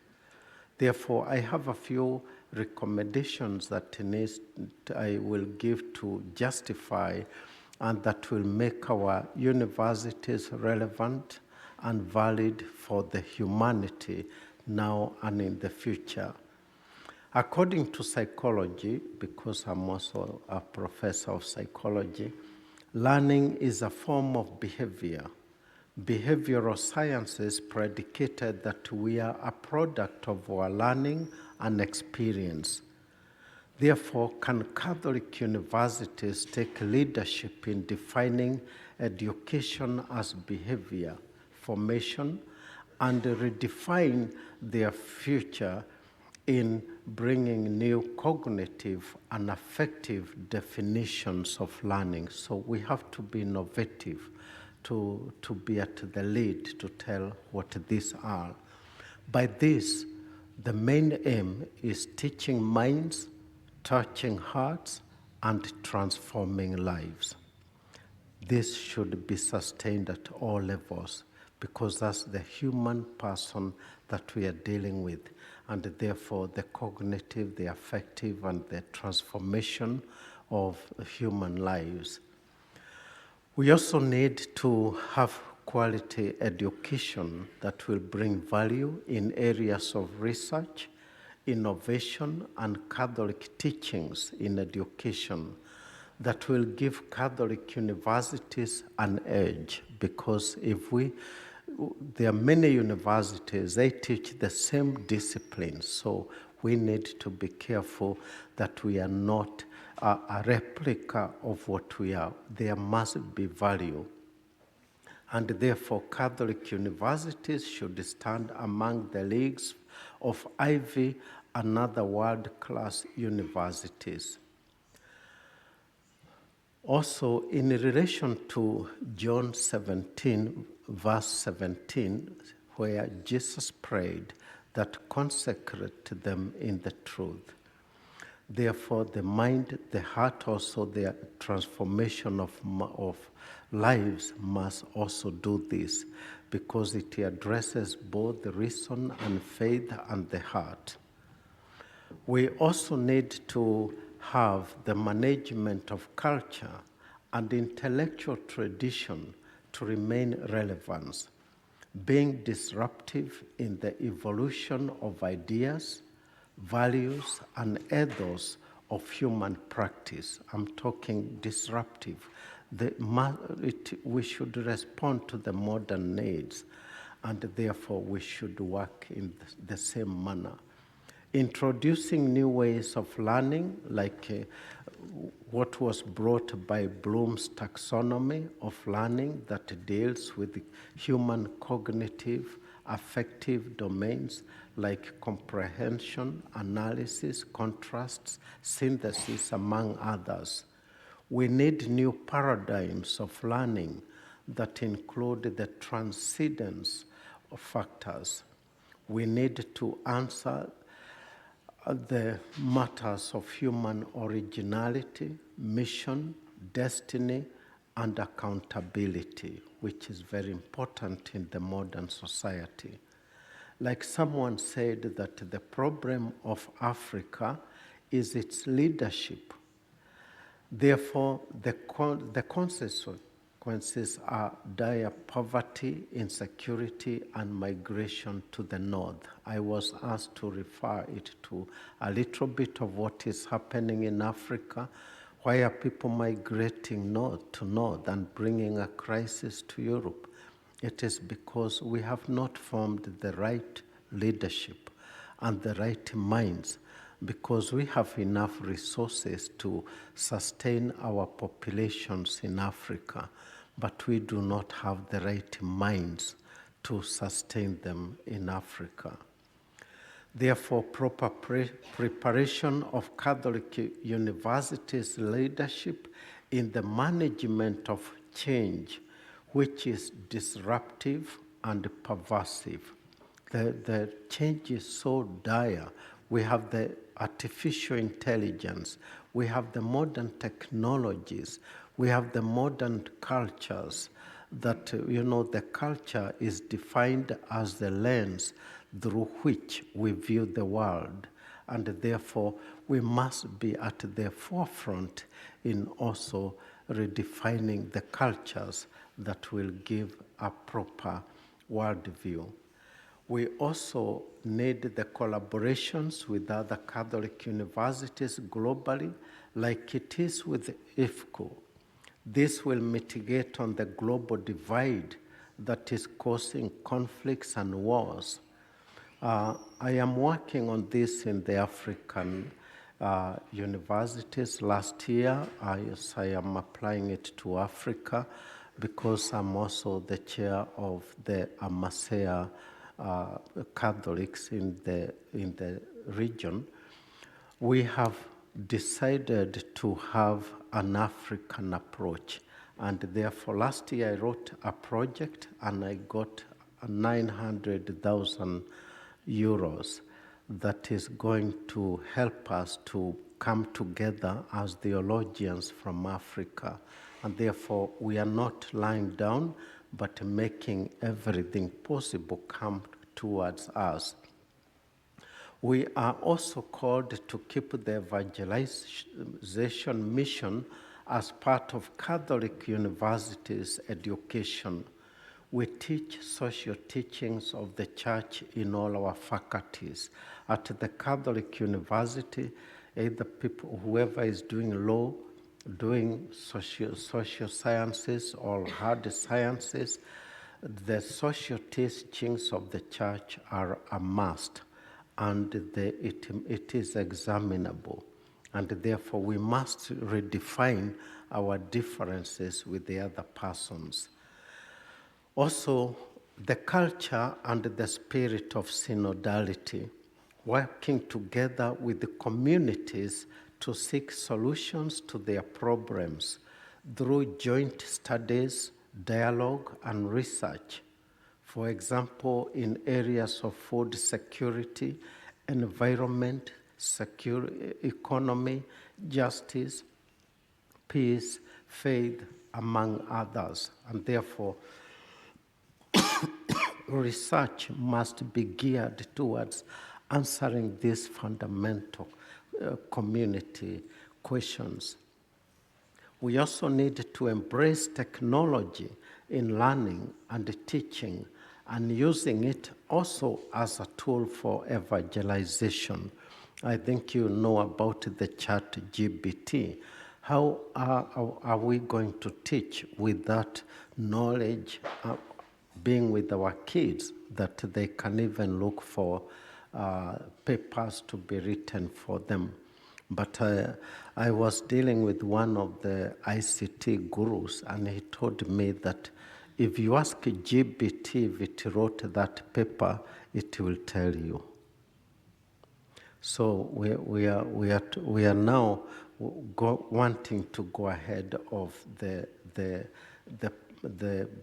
Therefore, I have a few recommendations that I will give to justify and that will make our universities relevant and valid for the humanity now and in the future. According to psychology, because I'm also a professor of psychology, learning is a form of behavior. Behavioral sciences predicated that we are a product of our learning and experience. Therefore, can Catholic universities take leadership in defining education as behavior formation and redefine their future in bringing new cognitive and affective definitions of learning? So we have to be innovative to be at the lead to tell what these are. By this, the main aim is teaching minds, touching hearts, and transforming lives. This should be sustained at all levels because that's the human person that we are dealing with, and therefore the cognitive, the affective, and the transformation of human lives. We also need to have quality education that will bring value in areas of research, innovation, and Catholic teachings in education that will give Catholic universities an edge, because there are many universities, they teach the same disciplines, so we need to be careful that we are not a replica of what we are. There must be value. And therefore, Catholic universities should stand among the leagues of Ivy and other world-class universities. Also, in relation to John 17, verse 17, where Jesus prayed that consecrate them in the truth. Therefore, the mind, the heart, also the transformation of lives must also do this, because it addresses both the reason and faith and the heart. We also need to have the management of culture and intellectual tradition to remain relevant, being disruptive in the evolution of ideas, values, and ethos of human practice. I'm talking disruptive. We should respond to the modern needs, and therefore we should work in the same manner. Introducing new ways of learning, like what was brought by Bloom's taxonomy of learning that deals with human cognitive, affective domains like comprehension, analysis, contrasts, synthesis, among others. We need new paradigms of learning that include the transcendence of factors. We need to answer the matters of human originality, mission, destiny, and accountability, which is very important in the modern society. Like someone said, that the problem of Africa is its leadership. Therefore, the consequences are dire poverty, insecurity, and migration to the north. I was asked to refer it to a little bit of what is happening in Africa. Why are people migrating north to north and bringing a crisis to Europe? It is because we have not formed the right leadership and the right minds, because we have enough resources to sustain our populations in Africa. but we do not have the right minds to sustain them in Africa. Therefore, proper preparation of Catholic universities' leadership in the management of change, which is disruptive and pervasive. The change is so dire. We have the artificial intelligence, we have the modern technologies, we have the modern cultures that, the culture is defined as the lens through which we view the world. And therefore, we must be at the forefront in also redefining the cultures that will give a proper worldview. We also need the collaborations with other Catholic universities globally, like it is with IFCU. This will mitigate on the global divide that is causing conflicts and wars. I am working on this in the African universities. Last year, I am applying it to Africa because I'm also the chair of the Amasea Catholics in the region. We have decided to have an African approach, and therefore last year I wrote a project and I got 900,000 euros that is going to help us to come together as theologians from Africa. And therefore, we are not lying down, but making everything possible come towards us. We are also called to keep the evangelization mission as part of Catholic universities' education. We teach social teachings of the Church in all our faculties. At the Catholic University, either people, whoever is doing law, doing social sciences or hard sciences, the social teachings of the Church are a must, and it is examinable. And therefore, we must redefine our differences with the other persons. Also, the culture and the spirit of synodality, working together with the communities to seek solutions to their problems through joint studies, dialogue, and research. For example, in areas of food security, environment, economy, justice, peace, faith, among others. And therefore, research must be geared towards answering these fundamental community questions. We also need to embrace technology in learning and teaching, and using it also as a tool for evangelization. I think you know about the ChatGPT. How are we going to teach with that knowledge being with our kids, that they can even look for papers to be written for them? But I was dealing with one of the ICT gurus, and he told me that if you ask GPT if it wrote that paper, it will tell you. So we are now wanting to go ahead of the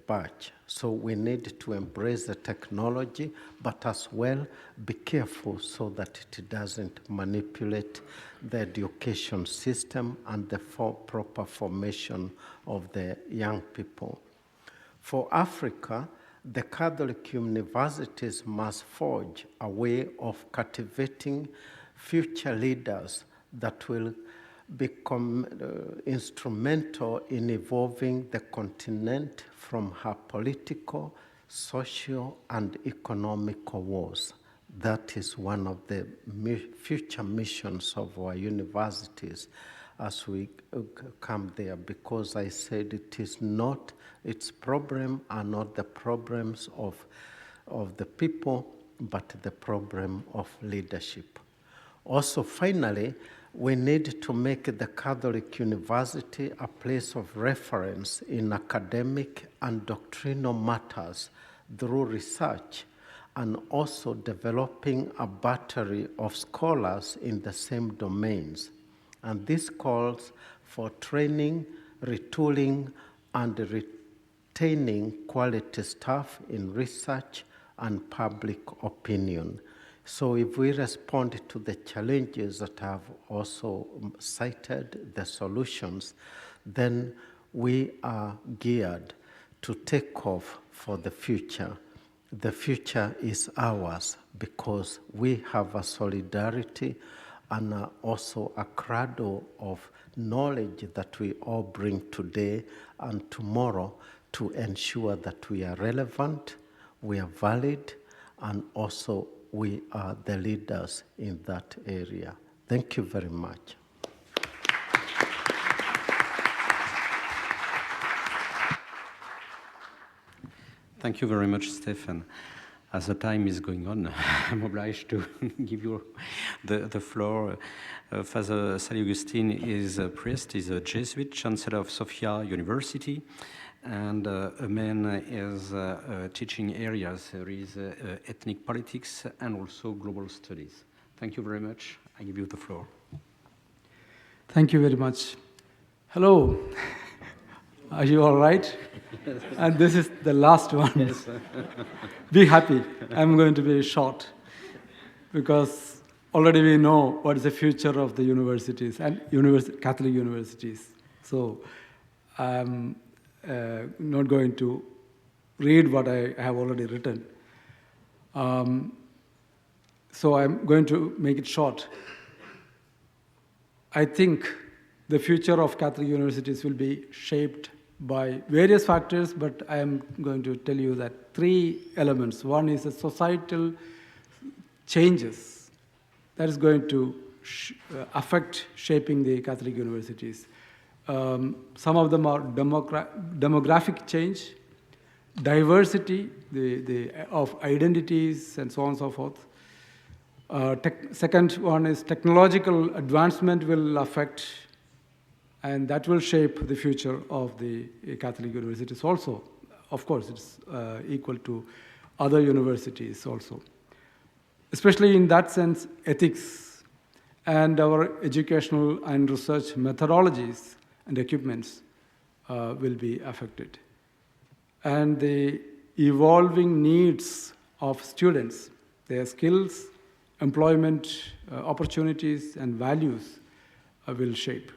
batch. So we need to embrace the technology, but as well be careful so that it doesn't manipulate the education system and the proper formation of the young people. For Africa, the Catholic universities must forge a way of cultivating future leaders that will become instrumental in evolving the continent from her political, social, and economical woes. That is one of the future missions of our universities as we come there, because I said it is not, its problem are not the problems of the people, but the problem of leadership. Also, finally, we need to make the Catholic University a place of reference in academic and doctrinal matters through research, and also developing a battery of scholars in the same domains. And this calls for training, retooling, and retaining quality staff in research and public opinion. So if we respond to the challenges that I've also cited, the solutions, then we are geared to take off for the future. The future is ours because we have a solidarity and also a cradle of knowledge that we all bring today and tomorrow to ensure that we are relevant, we are valid, and also we are the leaders in that area. Thank you very much. Thank you very much, Stefan. As the time is going on, I'm obliged to give you the floor. Father Sali Augustine is a priest, is a Jesuit, Chancellor of Sophia University, and a man is teaching areas. There is ethnic politics and also global studies. Thank you very much. I give you the floor. Thank you very much. Hello. Are you all right? Yes. And this is the last one. Yes. Be happy. I'm going to be short because already we know what is the future of the universities and Catholic universities. So I'm not going to read what I have already written. So I'm going to make it short. I think the future of Catholic universities will be shaped by various factors, but I am going to tell you that three elements. One is the societal changes that is going to affect shaping the Catholic universities. Some of them are demographic change, diversity of identities, and so on and so forth. Second one is technological advancement will affect, and that will shape the future of the Catholic universities also. Of course, it's equal to other universities also. Especially in that sense, ethics and our educational and research methodologies and equipments will be affected. And the evolving needs of students, their skills, employment opportunities, and values will shape.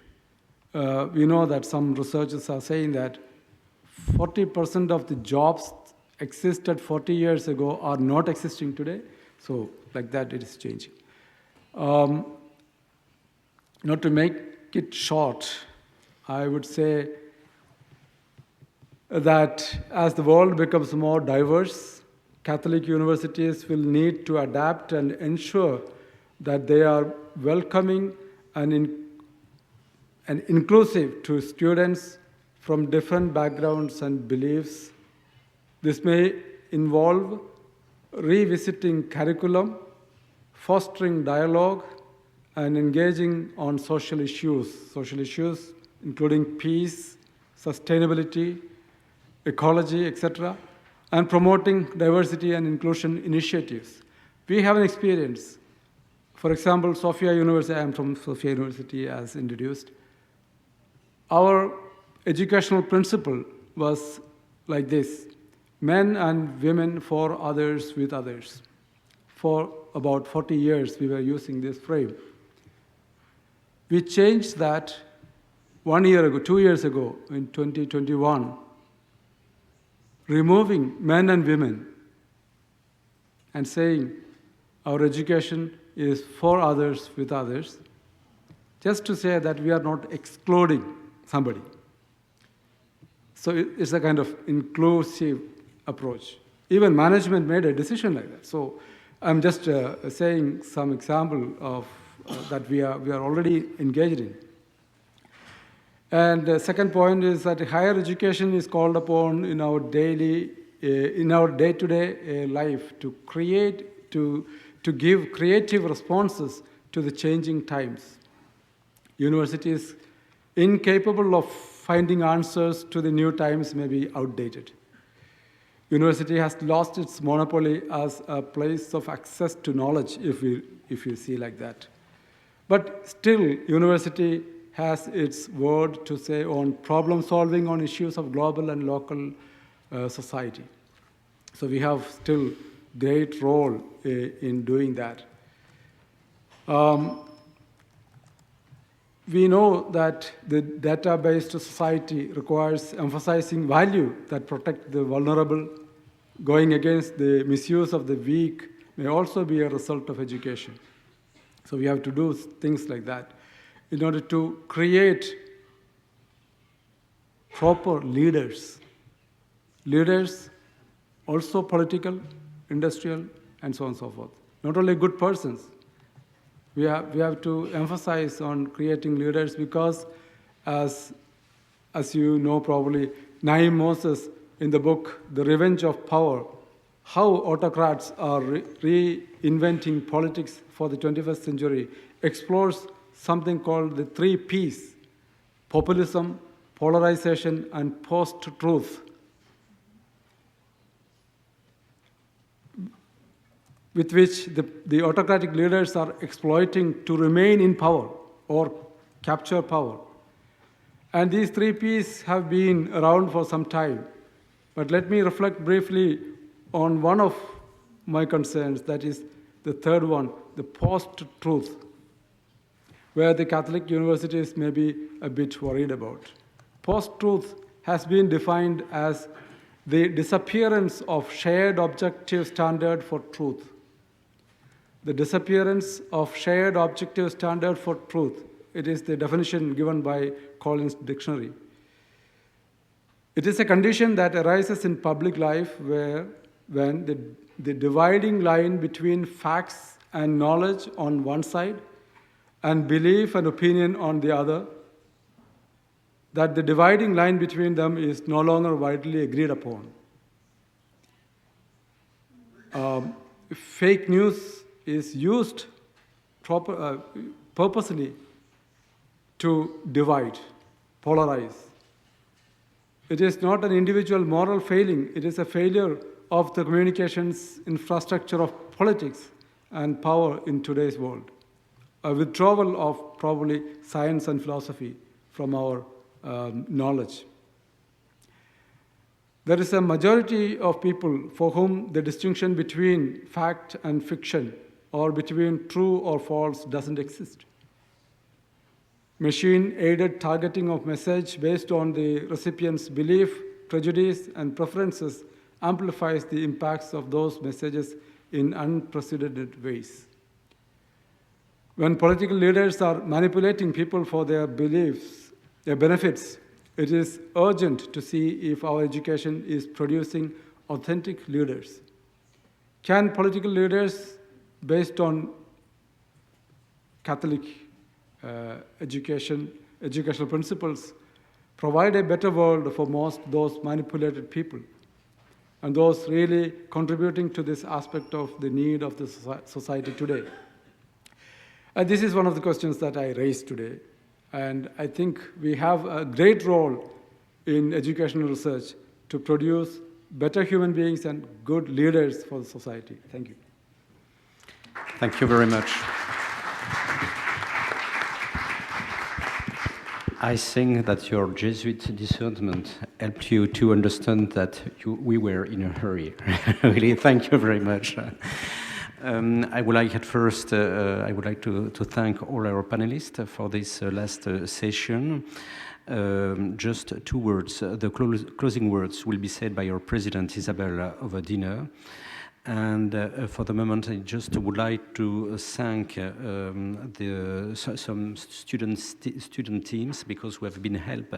We know that some researchers are saying that 40% of the jobs existed 40 years ago are not existing today. So like that, it is changing. Not to make it short, I would say that as the world becomes more diverse, Catholic universities will need to adapt and ensure that they are welcoming and inclusive to students from different backgrounds and beliefs. This may involve revisiting curriculum, fostering dialogue, and engaging on social issues including peace, sustainability, ecology, etc., and promoting diversity and inclusion initiatives. We have an experience. For example, Sophia University, I am from Sophia University as introduced. Our educational principle was like this: men and women for others with others. For about 40 years, we were using this frame. We changed that 1 year ago, 2 years ago, in 2021, removing men and women and saying our education is for others with others, just to say that we are not excluding somebody. So it's a kind of inclusive approach. Even management made a decision like that. So I'm just saying some example of that we are already engaged in. And the second point is that higher education is called upon in our day-to-day life to create, to give creative responses to the changing times. Universities incapable of finding answers to the new times may be outdated. University has lost its monopoly as a place of access to knowledge, if you see like that. But still, university has its word to say on problem solving on issues of global and local society. So we have still great role in doing that. We know that the data-based society requires emphasizing value that protect the vulnerable. Going against the misuse of the weak may also be a result of education. So we have to do things like that in order to create proper leaders. Leaders, also political, industrial, and so on and so forth. Not only good persons. We have to emphasize on creating leaders because, as you know probably, Naim Moses in the book, The Revenge of Power, how autocrats are reinventing politics for the 21st century, explores something called the 3 Ps: populism, polarization, and post-truth. With which the autocratic leaders are exploiting to remain in power or capture power. And these 3 Ps have been around for some time. But let me reflect briefly on one of my concerns, that is the third one, the post-truth, where the Catholic universities may be a bit worried about. Post-truth has been defined as the disappearance of shared objective standard for truth. The disappearance of shared objective standard for truth. It is the definition given by Collins Dictionary. It is a condition that arises in public life when the dividing line between facts and knowledge on one side and belief and opinion on the other, that the dividing line between them is no longer widely agreed upon. Fake news is used purposely to divide, polarize. It is not an individual moral failing, it is a failure of the communications infrastructure of politics and power in today's world. A withdrawal of probably science and philosophy from our knowledge. There is a majority of people for whom the distinction between fact and fiction or between true or false doesn't exist. Machine-aided targeting of message based on the recipient's belief, prejudice, and preferences amplifies the impacts of those messages in unprecedented ways. When political leaders are manipulating people for their beliefs, their benefits, it is urgent to see if our education is producing authentic leaders. Can political leaders, based on Catholic educational principles, provide a better world for most those manipulated people and those really contributing to this aspect of the need of the society today? And this is one of the questions that I raised today. And I think we have a great role in educational research to produce better human beings and good leaders for the society. Thank you. Thank you very much. I think that your Jesuit discernment helped you to understand that we were in a hurry. Really, thank you very much. I would like to thank all our panelists for this last session. Just 2 words. The closing words will be said by our president, Isabel, over dinner. And for the moment, I just would like to thank some student teams, because we have been helped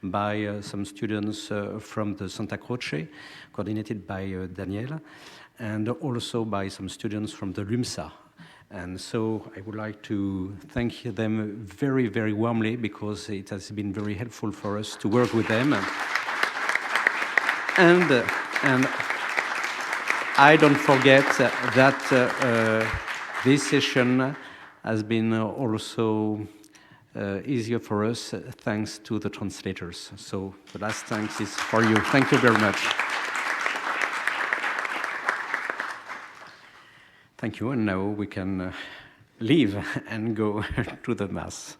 by some students from the Santa Croce, coordinated by Daniel, and also by some students from the Lumsa. And so I would like to thank them very, very warmly, because it has been very helpful for us to work with them. And I don't forget that this session has been also easier for us thanks to the translators. So the last thanks is for you. Thank you very much. Thank you, and now we can leave and go to the Mass.